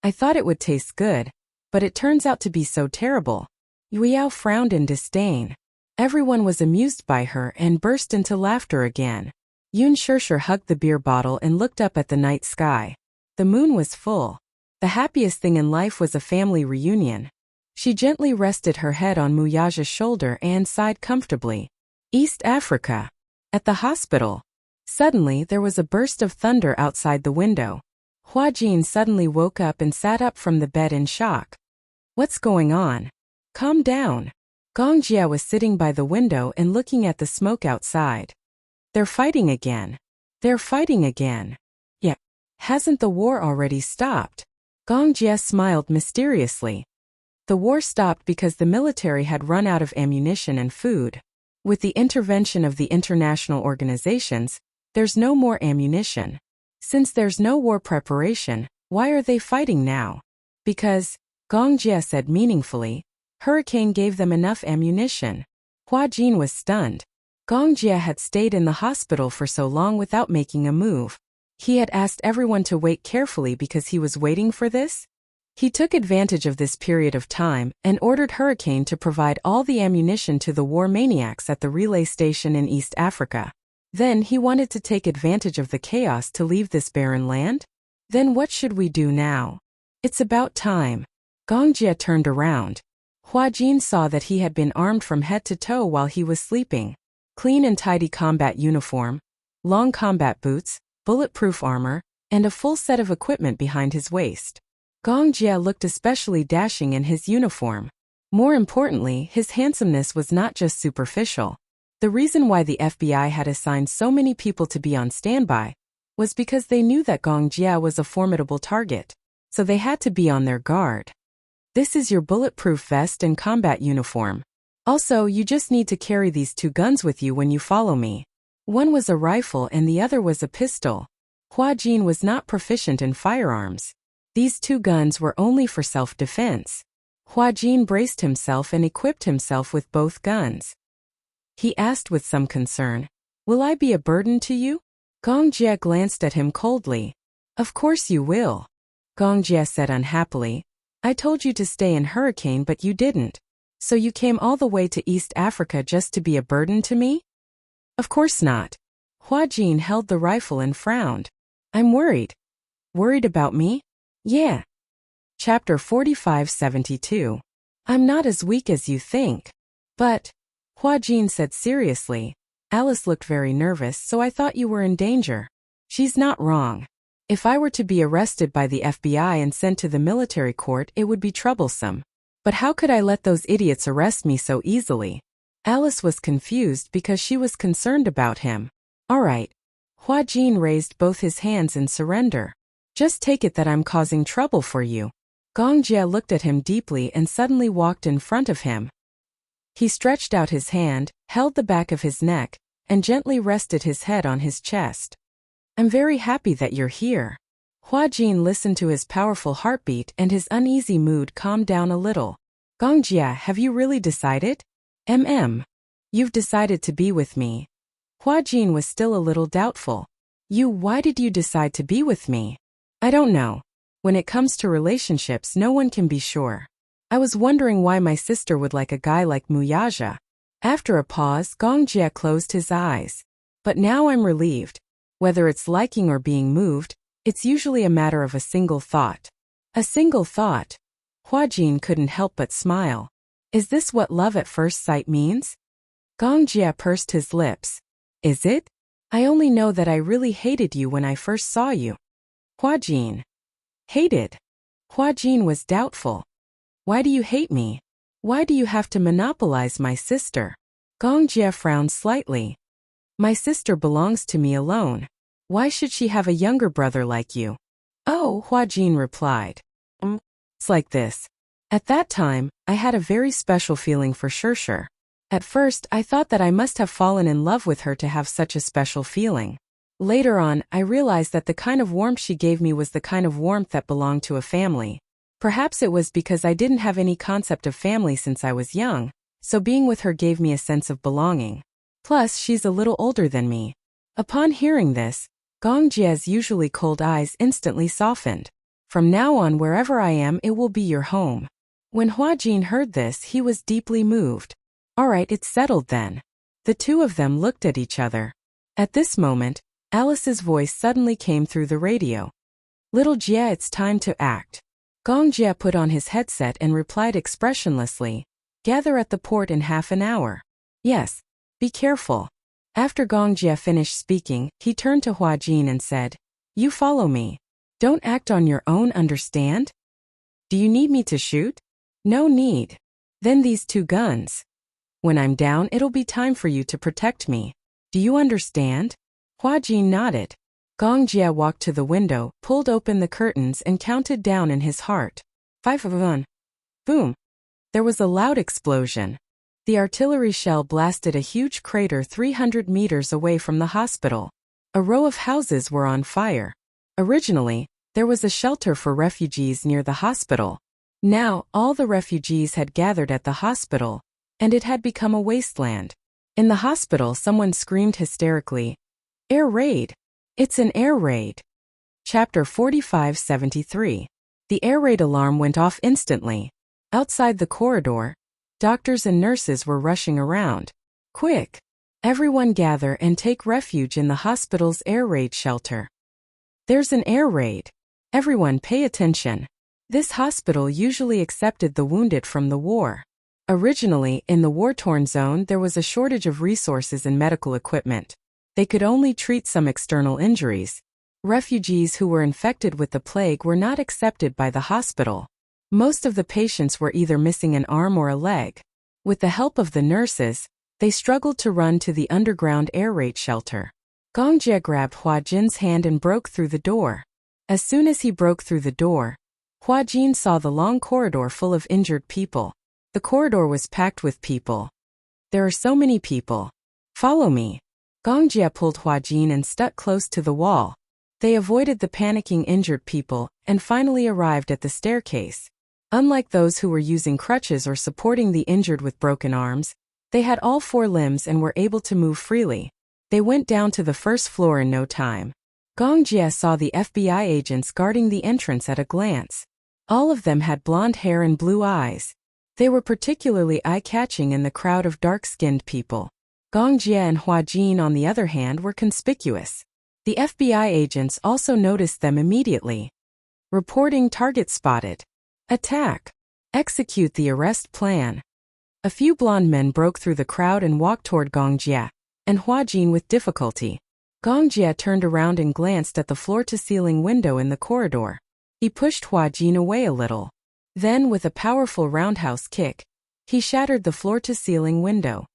I thought it would taste good, but it turns out to be so terrible. Yueyao frowned in disdain. Everyone was amused by her and burst into laughter again. Yun Shirshir hugged the beer bottle and looked up at the night sky. The moon was full. The happiest thing in life was a family reunion. She gently rested her head on Muyaja's shoulder and sighed comfortably. East Africa. At the hospital. Suddenly there was a burst of thunder outside the window. Hua Jin suddenly woke up and sat up from the bed in shock. What's going on? Calm down. Gong Jia was sitting by the window and looking at the smoke outside. They're fighting again. They're fighting again. Yeah. Hasn't the war already stopped? Gong Jia smiled mysteriously. The war stopped because the military had run out of ammunition and food. With the intervention of the international organizations, there's no more ammunition. Since there's no war preparation, why are they fighting now? Because, Gong Jia said meaningfully, Hurricane gave them enough ammunition. Hua Jin was stunned. Gong Jia had stayed in the hospital for so long without making a move. He had asked everyone to wait carefully because he was waiting for this? He took advantage of this period of time and ordered Hurricane to provide all the ammunition to the war maniacs at the relay station in East Africa. Then he wanted to take advantage of the chaos to leave this barren land? Then what should we do now? It's about time. Gong Jia turned around. Hua Jin saw that he had been armed from head to toe while he was sleeping. Clean and tidy combat uniform, long combat boots, bulletproof armor, and a full set of equipment behind his waist. Gong Jia looked especially dashing in his uniform. More importantly, his handsomeness was not just superficial. The reason why the FBI had assigned so many people to be on standby was because they knew that Gong Jia was a formidable target, so they had to be on their guard. This is your bulletproof vest and combat uniform. Also, you just need to carry these two guns with you when you follow me. One was a rifle and the other was a pistol. Hua Jin was not proficient in firearms. These two guns were only for self-defense. Hua Jin braced himself and equipped himself with both guns. He asked with some concern, Will I be a burden to you? Gong Jia glanced at him coldly. Of course you will. Gong Jia said unhappily. I told you to stay in Hurricane but you didn't. So you came all the way to East Africa just to be a burden to me? Of course not. Hua Jin held the rifle and frowned. I'm worried. Worried about me? Yeah. Chapter 4572. I'm not as weak as you think. But, Hua Jin said seriously, Alice looked very nervous, so I thought you were in danger. She's not wrong. If I were to be arrested by the FBI and sent to the military court, it would be troublesome. But how could I let those idiots arrest me so easily? Alice was confused because she was concerned about him. All right. Hua Jin raised both his hands in surrender. Just take it that I'm causing trouble for you. Gong Jie looked at him deeply and suddenly walked in front of him. He stretched out his hand, held the back of his neck, and gently rested his head on his chest. I'm very happy that you're here. Hua Jin listened to his powerful heartbeat and his uneasy mood calmed down a little. Gong Jie, have you really decided? You've decided to be with me. Hua Jin was still a little doubtful. Why did you decide to be with me? I don't know. When it comes to relationships, no one can be sure. I was wondering why my sister would like a guy like Muyaja. After a pause, Gong Jie closed his eyes. But now I'm relieved. Whether it's liking or being moved, it's usually a matter of a single thought. A single thought. Hua Jin couldn't help but smile. Is this what love at first sight means? Gong Jie pursed his lips. Is it? I only know that I really hated you when I first saw you. Hua Jin. Hated? Hua Jin was doubtful. Why do you hate me? Why do you have to monopolize my sister? Gong Jie frowned slightly. My sister belongs to me alone. Why should she have a younger brother like you? Oh, Hua Jin replied. It's like this. At that time, I had a very special feeling for Shirshir. At first, I thought that I must have fallen in love with her to have such a special feeling. Later on, I realized that the kind of warmth she gave me was the kind of warmth that belonged to a family. Perhaps it was because I didn't have any concept of family since I was young, so being with her gave me a sense of belonging. Plus, she's a little older than me. Upon hearing this, Gong Jie's usually cold eyes instantly softened. From now on, wherever I am, it will be your home. When Hua Jin heard this, he was deeply moved. All right, it's settled then. The two of them looked at each other. At this moment, Alice's voice suddenly came through the radio. Little Jie, it's time to act. Gong Jie put on his headset and replied expressionlessly, gather at the port in half an hour. Yes, be careful. After Gong Jie finished speaking, he turned to Hua Jin and said, you follow me. Don't act on your own, understand? Do you need me to shoot? No need. Then these two guns. When I'm down, it'll be time for you to protect me. Do you understand? Hua Jin nodded. Gong Jie walked to the window, pulled open the curtains and counted down in his heart. 5 of 1. Boom. There was a loud explosion. The artillery shell blasted a huge crater 300 meters away from the hospital. A row of houses were on fire. Originally, there was a shelter for refugees near the hospital. Now, all the refugees had gathered at the hospital, and it had become a wasteland. In the hospital, someone screamed hysterically, Air raid! It's an air raid! Chapter 4573. The air raid alarm went off instantly. Outside the corridor, doctors and nurses were rushing around. Quick! Everyone gather and take refuge in the hospital's air raid shelter. There's an air raid. Everyone pay attention. This hospital usually accepted the wounded from the war. Originally, in the war-torn zone, there was a shortage of resources and medical equipment. They could only treat some external injuries. Refugees who were infected with the plague were not accepted by the hospital. Most of the patients were either missing an arm or a leg. With the help of the nurses, they struggled to run to the underground air raid shelter. Gong Jie grabbed Hua Jin's hand and broke through the door. As soon as he broke through the door, Hua Jin saw the long corridor full of injured people. The corridor was packed with people. There are so many people. Follow me. Gong Jie pulled Hua Jin and stuck close to the wall. They avoided the panicking injured people and finally arrived at the staircase. Unlike those who were using crutches or supporting the injured with broken arms, they had all 4 limbs and were able to move freely. They went down to the first floor in no time. Gong Jie saw the FBI agents guarding the entrance at a glance. All of them had blonde hair and blue eyes. They were particularly eye-catching in the crowd of dark-skinned people. Gong Jie and Hua Jin, on the other hand, were conspicuous. The FBI agents also noticed them immediately. Reporting target spotted. Attack. Execute the arrest plan. A few blonde men broke through the crowd and walked toward Gong Jie and Hua Jin with difficulty. Gong Jie turned around and glanced at the floor-to-ceiling window in the corridor. He pushed Hua Jin away a little. Then, with a powerful roundhouse kick, he shattered the floor-to-ceiling window.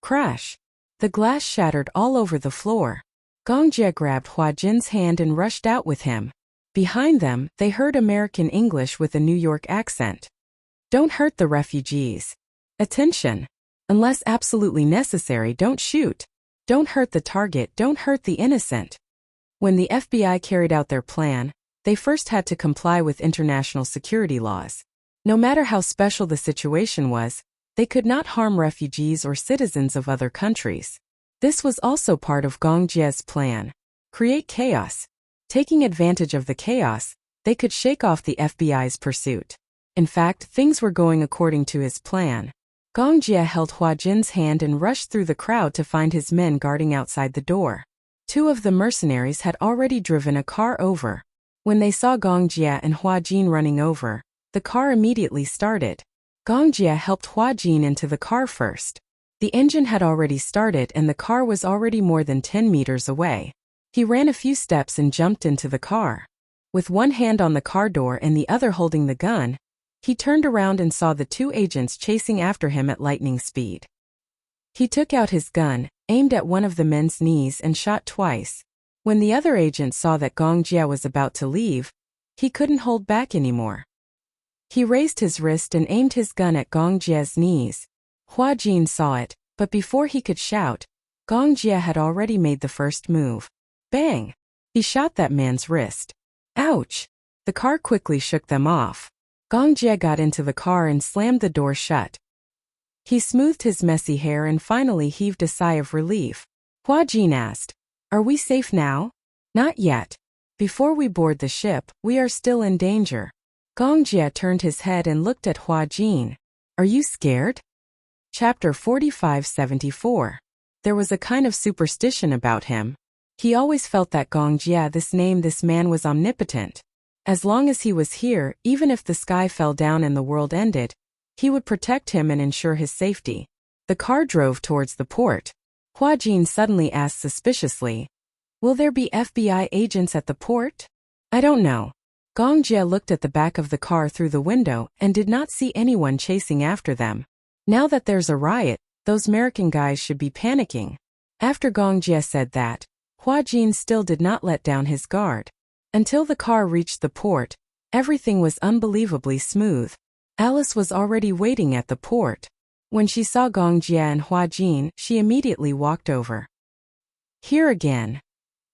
Crash! The glass shattered all over the floor. Gong Jie grabbed Hua Jin's hand and rushed out with him. Behind them, they heard American English with a New York accent. Don't hurt the refugees. Attention! Unless absolutely necessary, don't shoot. Don't hurt the target, don't hurt the innocent. When the FBI carried out their plan, they first had to comply with international security laws. No matter how special the situation was, they could not harm refugees or citizens of other countries. This was also part of Gong Jie's plan. Create chaos. Taking advantage of the chaos, they could shake off the FBI's pursuit. In fact, things were going according to his plan. Gong Jie held Hua Jin's hand and rushed through the crowd to find his men guarding outside the door. Two of the mercenaries had already driven a car over. When they saw Gong Jie and Hua Jin running over, the car immediately started. Gong Jie helped Hua Jin into the car first. The engine had already started and the car was already more than 10 meters away. He ran a few steps and jumped into the car. With one hand on the car door and the other holding the gun, he turned around and saw the two agents chasing after him at lightning speed. He took out his gun, aimed at one of the men's knees and shot twice. When the other agent saw that Gong Jie was about to leave, he couldn't hold back anymore. He raised his wrist and aimed his gun at Gong Jie's knees. Hua Jin saw it, but before he could shout, Gong Jie had already made the first move. Bang! He shot that man's wrist. Ouch! The car quickly shook them off. Gong Jie got into the car and slammed the door shut. He smoothed his messy hair and finally heaved a sigh of relief. Hua Jin asked, "Are we safe now?" "Not yet. Before we board the ship, we are still in danger." Gong Jie turned his head and looked at Hua Jin. "Are you scared?" Chapter 4574. There was a kind of superstition about him. He always felt that Gong Jie, this man was omnipotent. As long as he was here, even if the sky fell down and the world ended, he would protect him and ensure his safety. The car drove towards the port. Hua Jin suddenly asked suspiciously, "Will there be FBI agents at the port?" "I don't know." Gong Jie looked at the back of the car through the window and did not see anyone chasing after them. Now that there's a riot, those American guys should be panicking. After Gong Jie said that, Hua Jin still did not let down his guard. Until the car reached the port, everything was unbelievably smooth. Alice was already waiting at the port. When she saw Gong Jie and Hua Jin, she immediately walked over. "Here again."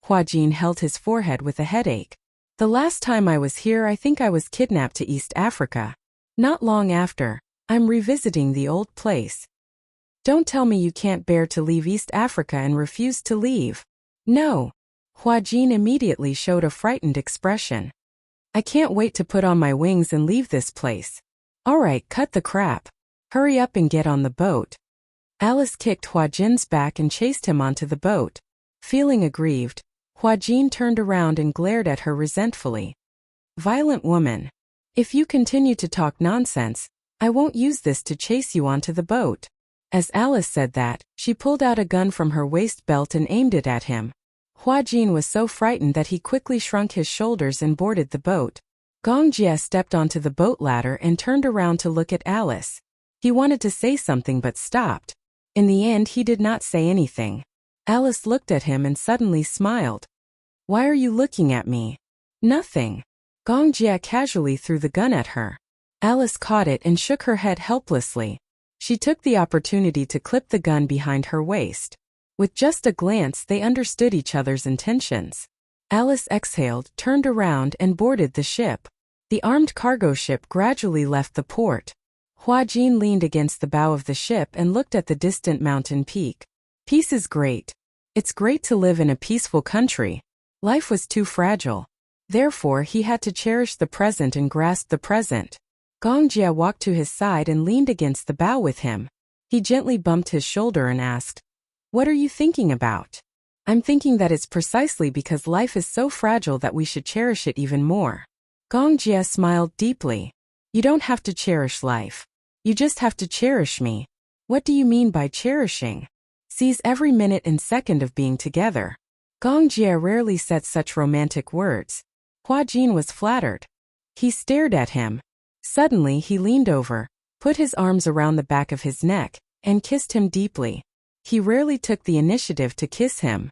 Hua Jin held his forehead with a headache. "The last time I was here, I think I was kidnapped to East Africa. Not long after, I'm revisiting the old place." "Don't tell me you can't bear to leave East Africa and refuse to leave." "No." Hua Jin immediately showed a frightened expression. "I can't wait to put on my wings and leave this place." "All right, cut the crap. Hurry up and get on the boat." Alice kicked Hua Jin's back and chased him onto the boat. Feeling aggrieved, Hua Jin turned around and glared at her resentfully. "Violent woman. If you continue to talk nonsense, I won't use this to chase you onto the boat." As Alice said that, she pulled out a gun from her waist belt and aimed it at him. Hua Jin was so frightened that he quickly shrunk his shoulders and boarded the boat. Gong Jie stepped onto the boat ladder and turned around to look at Alice. He wanted to say something but stopped. In the end, he did not say anything. Alice looked at him and suddenly smiled. "Why are you looking at me?" "Nothing." Gong Jie casually threw the gun at her. Alice caught it and shook her head helplessly. She took the opportunity to clip the gun behind her waist. With just a glance, they understood each other's intentions. Alice exhaled, turned around, and boarded the ship. The armed cargo ship gradually left the port. Hua Jin leaned against the bow of the ship and looked at the distant mountain peak. Peace is great. It's great to live in a peaceful country. Life was too fragile. Therefore, he had to cherish the present and grasp the present. Gong Jie walked to his side and leaned against the bow with him. He gently bumped his shoulder and asked, "What are you thinking about?" "I'm thinking that it's precisely because life is so fragile that we should cherish it even more." Gong Jie smiled deeply. "You don't have to cherish life. You just have to cherish me." "What do you mean by cherishing?" "Seize every minute and second of being together." Gong Jie rarely said such romantic words. Hua Jin was flattered. He stared at him. Suddenly he leaned over, put his arms around the back of his neck, and kissed him deeply. He rarely took the initiative to kiss him.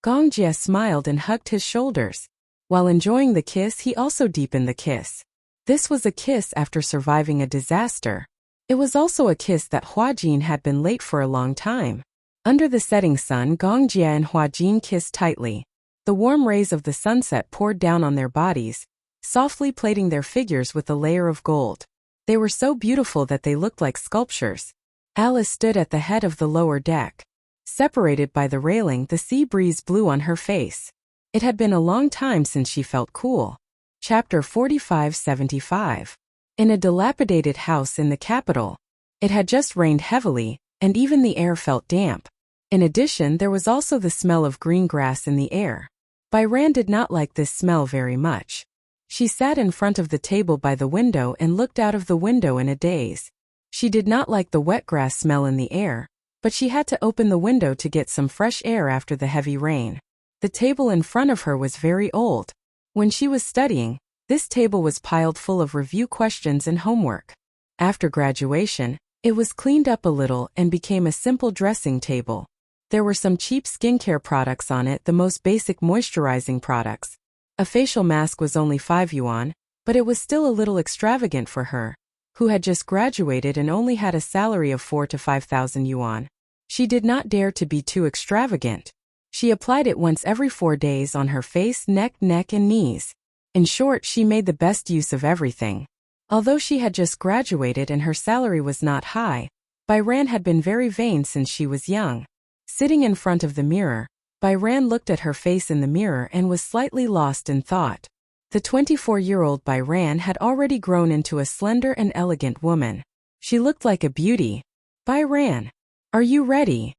Gong Jie smiled and hugged his shoulders. While enjoying the kiss, he also deepened the kiss. This was a kiss after surviving a disaster. It was also a kiss that Hua Jin had been late for a long time. Under the setting sun, Gong Jie and Hua Jin kissed tightly. The warm rays of the sunset poured down on their bodies, softly plating their figures with a layer of gold. They were so beautiful that they looked like sculptures. Alice stood at the head of the lower deck. Separated by the railing, the sea breeze blew on her face. It had been a long time since she felt cool. Chapter 45-75. In a dilapidated house in the capital. It had just rained heavily, and even the air felt damp. In addition, there was also the smell of green grass in the air. Bai Ran did not like this smell very much. She sat in front of the table by the window and looked out of the window in a daze. She did not like the wet grass smell in the air, but she had to open the window to get some fresh air after the heavy rain. The table in front of her was very old. When she was studying, this table was piled full of review questions and homework. After graduation, it was cleaned up a little and became a simple dressing table. There were some cheap skincare products on it, the most basic moisturizing products. A facial mask was only 5 yuan, but it was still a little extravagant for her, who had just graduated and only had a salary of 4,000 to 5,000 yuan. She did not dare to be too extravagant. She applied it once every 4 days on her face, neck, and knees. In short, she made the best use of everything. Although she had just graduated and her salary was not high, Bai Ran had been very vain since she was young. Sitting in front of the mirror, Bai Ran looked at her face in the mirror and was slightly lost in thought. The 24-year-old Bai Ran had already grown into a slender and elegant woman. She looked like a beauty. Bai Ran, are you ready?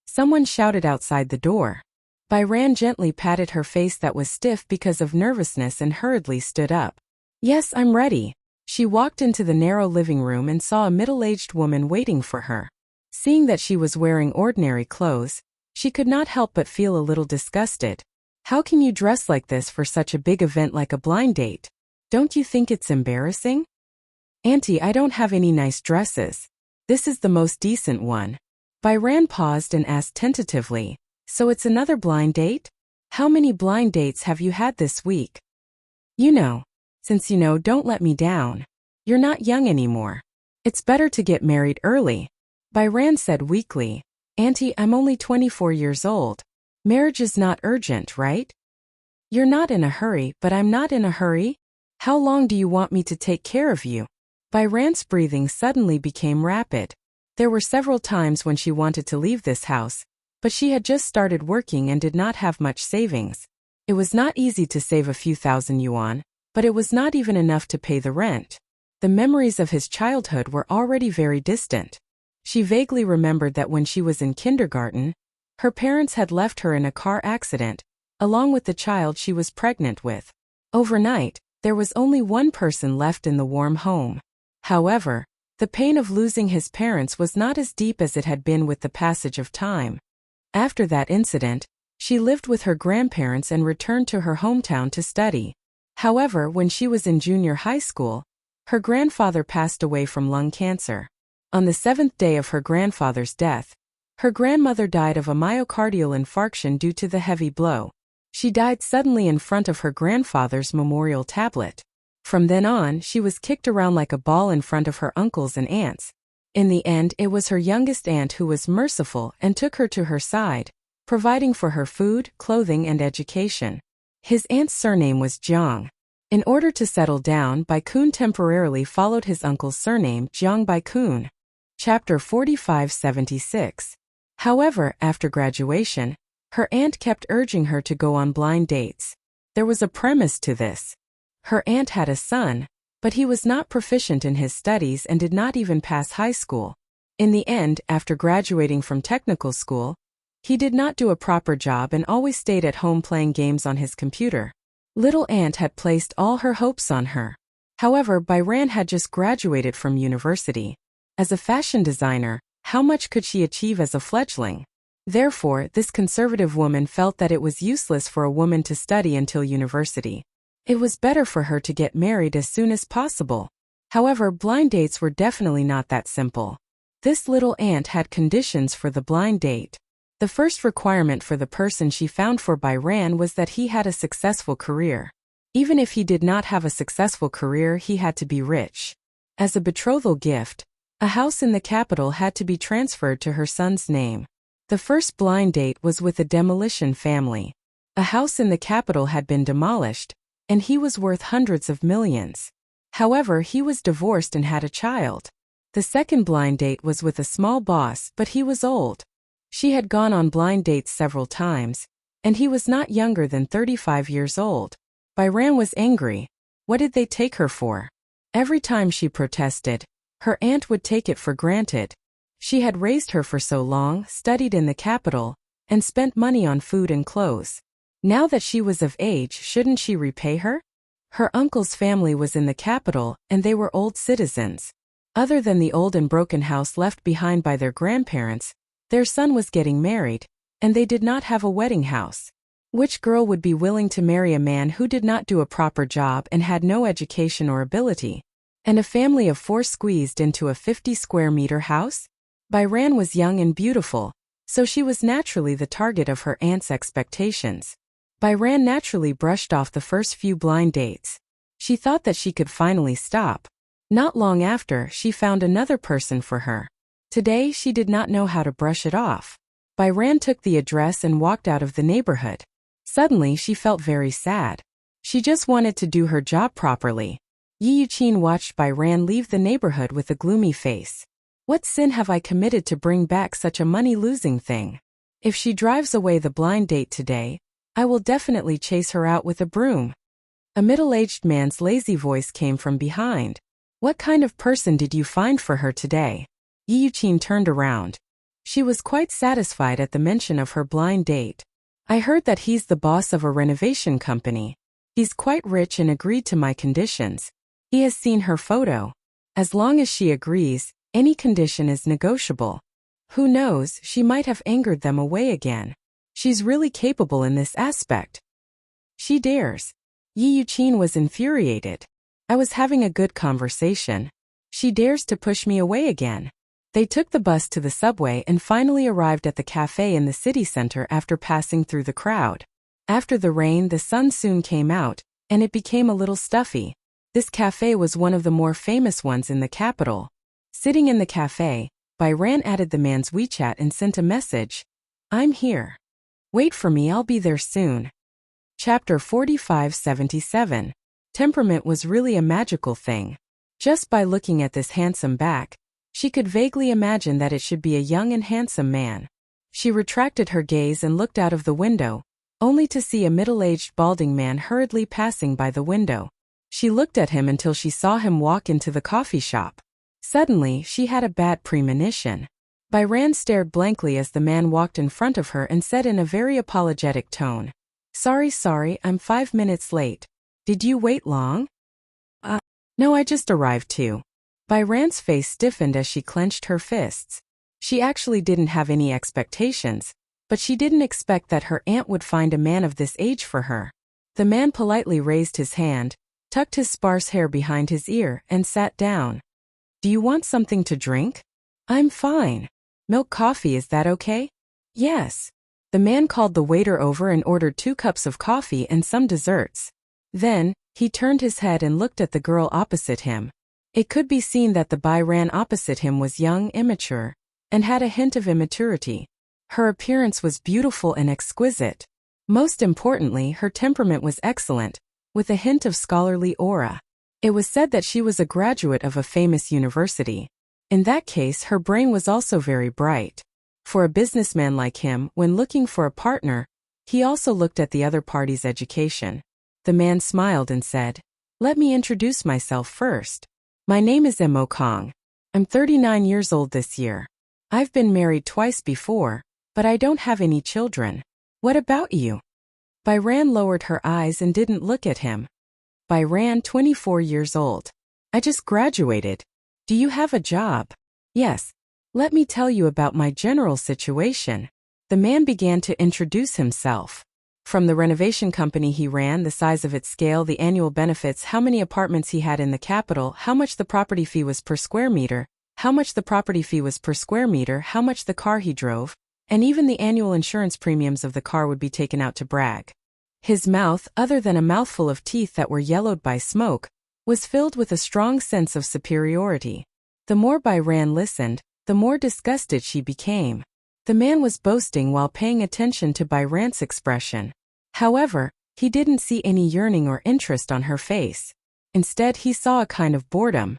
Someone shouted outside the door. Bai Ran gently patted her face that was stiff because of nervousness and hurriedly stood up. Yes, I'm ready. She walked into the narrow living room and saw a middle-aged woman waiting for her. Seeing that she was wearing ordinary clothes, she could not help but feel a little disgusted. How can you dress like this for such a big event like a blind date? Don't you think it's embarrassing? Auntie, I don't have any nice dresses. This is the most decent one. Bai Ran paused and asked tentatively, so it's another blind date? How many blind dates have you had this week? Since you know, don't let me down. You're not young anymore. It's better to get married early. Bai Ran said weakly. Auntie, I'm only 24 years old. Marriage is not urgent, right? You're not in a hurry, but I'm not in a hurry. How long do you want me to take care of you? Bai Ran's breathing suddenly became rapid. There were several times when she wanted to leave this house, but she had just started working and did not have much savings. It was not easy to save a few thousand yuan, but it was not even enough to pay the rent. The memories of his childhood were already very distant. She vaguely remembered that when she was in kindergarten, her parents had left her in a car accident, along with the child she was pregnant with. Overnight, there was only one person left in the warm home. However, the pain of losing his parents was not as deep as it had been with the passage of time. After that incident, she lived with her grandparents and returned to her hometown to study. However, when she was in junior high school, her grandfather passed away from lung cancer. On the 7th day of her grandfather's death, her grandmother died of a myocardial infarction due to the heavy blow. She died suddenly in front of her grandfather's memorial tablet. From then on, she was kicked around like a ball in front of her uncles and aunts. In the end, it was her youngest aunt who was merciful and took her to her side, providing for her food, clothing, and education. His aunt's surname was Jiang. In order to settle down, Tycoon temporarily followed his uncle's surname, Jiang Tycoon. Chapter 45-76. However, after graduation, her aunt kept urging her to go on blind dates. There was a premise to this. Her aunt had a son, but he was not proficient in his studies and did not even pass high school. In the end, after graduating from technical school, he did not do a proper job and always stayed at home playing games on his computer. Little aunt had placed all her hopes on her. However, Bai Ran had just graduated from university. As a fashion designer, how much could she achieve as a fledgling? Therefore, this conservative woman felt that it was useless for a woman to study until university. It was better for her to get married as soon as possible. However, blind dates were definitely not that simple. This little ant had conditions for the blind date. The first requirement for the person she found for Byran was that he had a successful career. Even if he did not have a successful career, he had to be rich. As a betrothal gift, a house in the capital had to be transferred to her son's name. The first blind date was with a demolition family. A house in the capital had been demolished, and he was worth hundreds of millions. However, he was divorced and had a child. The second blind date was with a small boss, but he was old. She had gone on blind dates several times, and he was not younger than 35 years old. Byran was angry. What did they take her for? Every time she protested, her aunt would take it for granted. She had raised her for so long, studied in the capital, and spent money on food and clothes. Now that she was of age, shouldn't she repay her? Her uncle's family was in the capital, and they were old citizens. Other than the old and broken house left behind by their grandparents, their son was getting married, and they did not have a wedding house. Which girl would be willing to marry a man who did not do a proper job and had no education or ability? And a family of 4 squeezed into a 50-square-meter house? Byran was young and beautiful, so she was naturally the target of her aunt's expectations. Byran naturally brushed off the first few blind dates. She thought that she could finally stop. Not long after, she found another person for her. Today, she did not know how to brush it off. Byran took the address and walked out of the neighborhood. Suddenly, she felt very sad. She just wanted to do her job properly. Yi Yuqin watched Byran leave the neighborhood with a gloomy face. What sin have I committed to bring back such a money-losing thing? If she drives away the blind date today, I will definitely chase her out with a broom. A middle-aged man's lazy voice came from behind. What kind of person did you find for her today? Yi Yuqin turned around. She was quite satisfied at the mention of her blind date. I heard that he's the boss of a renovation company. He's quite rich and agreed to my conditions. He has seen her photo. As long as she agrees, any condition is negotiable. Who knows, she might have angered them away again. She's really capable in this aspect. She dares. Yi Yuqin was infuriated. I was having a good conversation. She dares to push me away again. They took the bus to the subway and finally arrived at the cafe in the city center after passing through the crowd. After the rain, the sun soon came out, and it became a little stuffy. This cafe was one of the more famous ones in the capital. Sitting in the cafe, Byran added the man's WeChat and sent a message. I'm here. Wait for me, I'll be there soon. Chapter 4577. Temperament was really a magical thing. Just by looking at this handsome back, she could vaguely imagine that it should be a young and handsome man. She retracted her gaze and looked out of the window, only to see a middle-aged balding man hurriedly passing by the window. She looked at him until she saw him walk into the coffee shop. Suddenly, she had a bad premonition. Byran stared blankly as the man walked in front of her and said in a very apologetic tone, Sorry, I'm 5 minutes late. Did you wait long? No, I just arrived too. Byran's face stiffened as she clenched her fists. She actually didn't have any expectations, but she didn't expect that her aunt would find a man of this age for her. The man politely raised his hand, tucked his sparse hair behind his ear, and sat down. Do you want something to drink? I'm fine. Milk coffee, is that okay? Yes. The man called the waiter over and ordered 2 cups of coffee and some desserts. Then, he turned his head and looked at the girl opposite him. It could be seen that the Byran opposite him was young, immature, and had a hint of immaturity. Her appearance was beautiful and exquisite. Most importantly, her temperament was excellent, with a hint of scholarly aura. It was said that she was a graduate of a famous university. In that case, her brain was also very bright. For a businessman like him, when looking for a partner, he also looked at the other party's education. The man smiled and said, Let me introduce myself first. My name is Mo Kong. I'm 39 years old this year. I've been married twice before, but I don't have any children. What about you? Byran lowered her eyes and didn't look at him. Byran, 24 years old. I just graduated. Do you have a job? Yes. Let me tell you about my general situation. The man began to introduce himself. From the renovation company he ran, the size of its scale, the annual benefits, how many apartments he had in the capital, how much the property fee was per square meter, how much the property fee was per square meter, how much the car he drove, and even the annual insurance premiums of the car would be taken out to brag. His mouth, other than a mouthful of teeth that were yellowed by smoke, was filled with a strong sense of superiority. The more Byron listened, the more disgusted she became. The man was boasting while paying attention to Byron's expression. However, he didn't see any yearning or interest on her face. Instead, he saw a kind of boredom.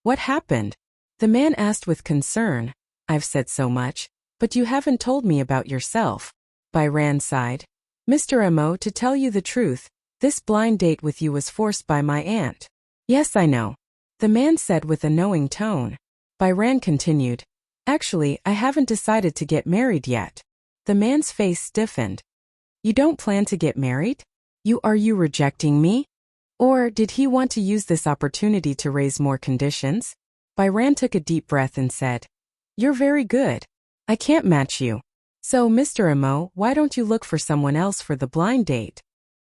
What happened? The man asked with concern. I've said so much, but you haven't told me about yourself. Byron sighed. Mr. Mo, to tell you the truth, this blind date with you was forced by my aunt. Yes, I know. The man said with a knowing tone. Byron continued. Actually, I haven't decided to get married yet. The man's face stiffened. You don't plan to get married? Are you rejecting me? Or did he want to use this opportunity to raise more conditions? Byron took a deep breath and said, You're very good. I can't match you. So, Mr. Mo, why don't you look for someone else for the blind date?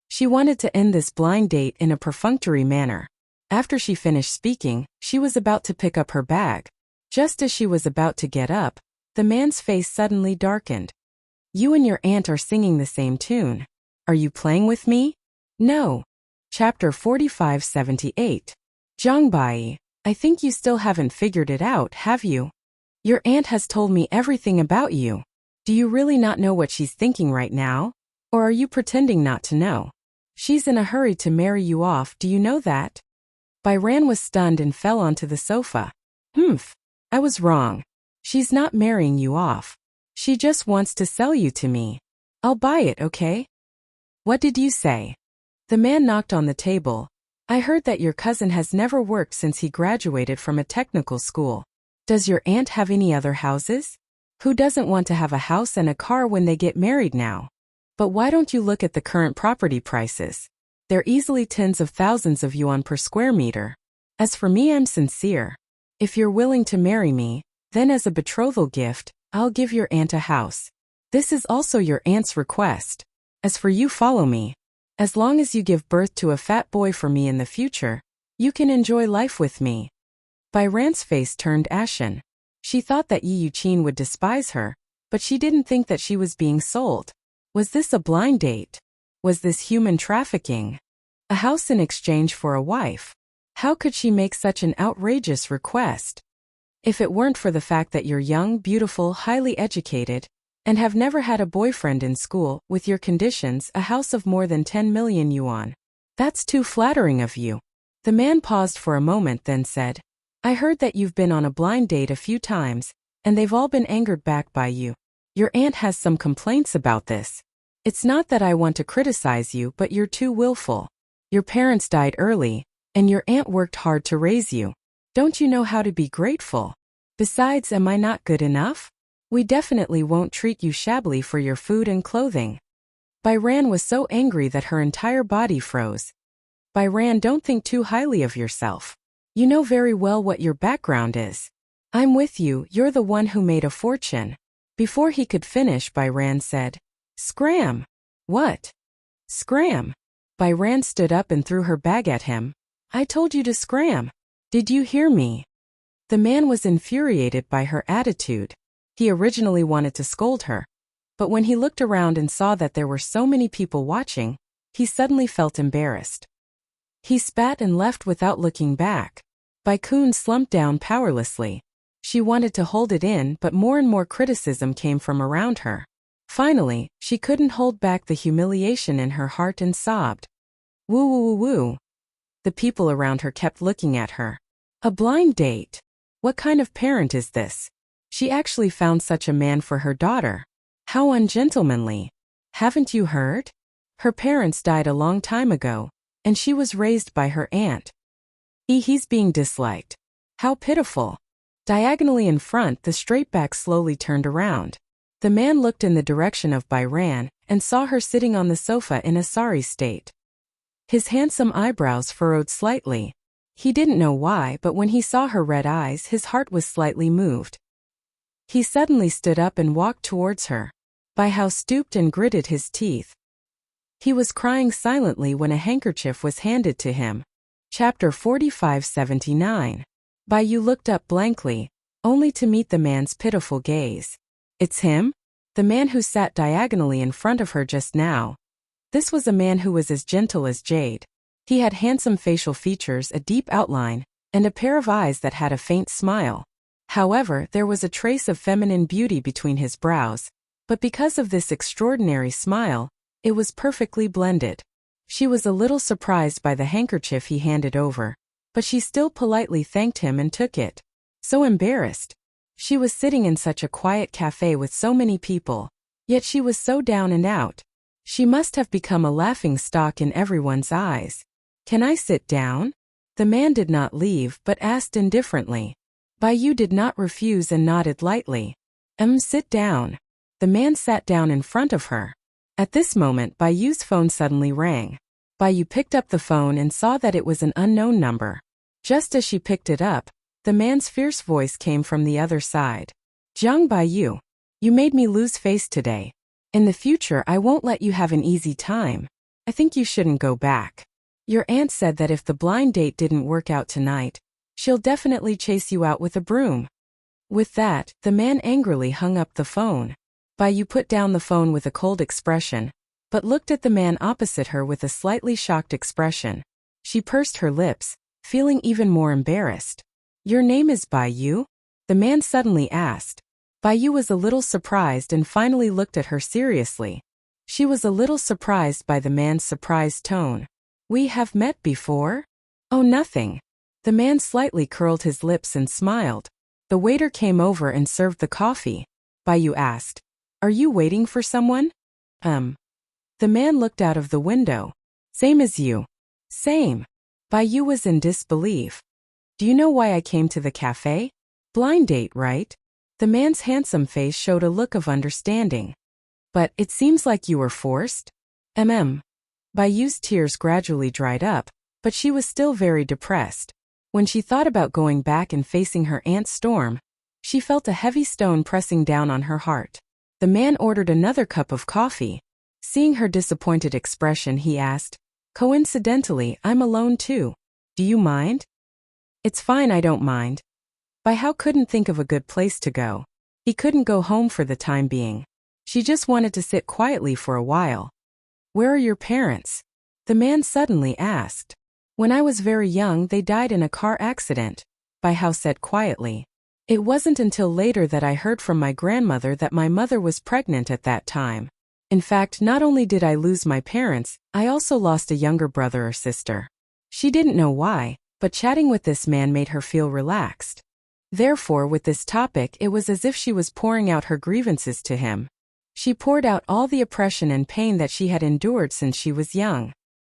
She wanted to end this blind date in a perfunctory manner. After she finished speaking, she was about to pick up her bag. Just as she was about to get up, the man's face suddenly darkened. You and your aunt are singing the same tune. Are you playing with me? No. Chapter 4578. Zhangbai, I think you still haven't figured it out, have you? Your aunt has told me everything about you. Do you really not know what she's thinking right now? Or are you pretending not to know? She's in a hurry to marry you off, do you know that? Byron was stunned and fell onto the sofa. I was wrong. She's not marrying you off. She just wants to sell you to me. I'll buy it, okay? What did you say? The man knocked on the table. I heard that your cousin has never worked since he graduated from a technical school. Does your aunt have any other houses? Who doesn't want to have a house and a car when they get married now? But why don't you look at the current property prices? They're easily tens of thousands of yuan per square meter. As for me, I'm sincere. If you're willing to marry me, then as a betrothal gift, I'll give your aunt a house. This is also your aunt's request. As for you, follow me. As long as you give birth to a fat boy for me in the future, you can enjoy life with me. Byron's face turned ashen. She thought that Yi Yuqin would despise her, but she didn't think that she was being sold. Was this a blind date? Was this human trafficking? A house in exchange for a wife? How could she make such an outrageous request? If it weren't for the fact that you're young, beautiful, highly educated, and have never had a boyfriend in school, with your conditions, a house of more than 10 million yuan. That's too flattering of you. The man paused for a moment, then said, I heard that you've been on a blind date a few times, and they've all been angered back by you. Your aunt has some complaints about this. It's not that I want to criticize you, but you're too willful. Your parents died early, and your aunt worked hard to raise you. Don't you know how to be grateful? Besides, am I not good enough? We definitely won't treat you shabbily for your food and clothing. Byron was so angry that her entire body froze. Byron, don't think too highly of yourself. You know very well what your background is. I'm with you, you're the one who made a fortune. Before he could finish, Byron said, Scram! What? Scram! Byron stood up and threw her bag at him. I told you to scram. Did you hear me? The man was infuriated by her attitude. He originally wanted to scold her, but when he looked around and saw that there were so many people watching, he suddenly felt embarrassed. He spat and left without looking back. Tycoon slumped down powerlessly. She wanted to hold it in, but more and more criticism came from around her. Finally, she couldn't hold back the humiliation in her heart and sobbed. Woo woo woo woo. The people around her kept looking at her. A blind date? What kind of parent is this? She actually found such a man for her daughter. How ungentlemanly. Haven't you heard? Her parents died a long time ago, and she was raised by her aunt. He's being disliked. How pitiful. Diagonally in front, the straight back slowly turned around. The man looked in the direction of Byron and saw her sitting on the sofa in a sorry state. His handsome eyebrows furrowed slightly. He didn't know why, but when he saw her red eyes, his heart was slightly moved. He suddenly stood up and walked towards her. Baihao stooped and gritted his teeth. He was crying silently when a handkerchief was handed to him. Chapter 4579. Baiyu looked up blankly. only to meet the man's pitiful gaze. It's him? The man who sat diagonally in front of her just now. This was a man who was as gentle as jade. He had handsome facial features, a deep outline, and a pair of eyes that had a faint smile. However, there was a trace of feminine beauty between his brows, but because of this extraordinary smile, it was perfectly blended. She was a little surprised by the handkerchief he handed over, but she still politely thanked him and took it. So embarrassed. She was sitting in such a quiet cafe with so many people, yet she was so down and out. She must have become a laughingstock in everyone's eyes. Can I sit down? The man did not leave but asked indifferently. Baiyu did not refuse and nodded lightly. Sit down. The man sat down in front of her. At this moment Baiyu's phone suddenly rang. Baiyu picked up the phone and saw that it was an unknown number. Just as she picked it up, the man's fierce voice came from the other side. Jiang Baiyu, you made me lose face today. In the future I won't let you have an easy time. I think you shouldn't go back. Your aunt said that if the blind date didn't work out tonight, she'll definitely chase you out with a broom. With that, the man angrily hung up the phone. Baiyu put down the phone with a cold expression, but looked at the man opposite her with a slightly shocked expression. She pursed her lips, feeling even more embarrassed. Your name is Baiyu? The man suddenly asked. Baiyu was a little surprised and finally looked at her seriously. She was a little surprised by the man's surprised tone. We have met before? Oh, nothing. The man slightly curled his lips and smiled. The waiter came over and served the coffee. Baiyu asked, are you waiting for someone? The man looked out of the window. Same as you. Same. Baiyu was in disbelief. Do you know why I came to the cafe? Blind date, right? The man's handsome face showed a look of understanding. But it seems like you were forced? Baiyu's tears gradually dried up, but she was still very depressed. When she thought about going back and facing her Aunt Storm, she felt a heavy stone pressing down on her heart. The man ordered another cup of coffee. Seeing her disappointed expression, he asked, coincidentally, I'm alone too. Do you mind? It's fine, I don't mind. Baiyu couldn't think of a good place to go. He couldn't go home for the time being. She just wanted to sit quietly for a while. Where are your parents? The man suddenly asked. When I was very young, they died in a car accident, Baiyu said quietly. It wasn't until later that I heard from my grandmother that my mother was pregnant at that time. In fact, not only did I lose my parents, I also lost a younger brother or sister. She didn't know why, but chatting with this man made her feel relaxed. Therefore, with this topic, it was as if she was pouring out her grievances to him. She poured out all the oppression and pain that she had endured since she was young.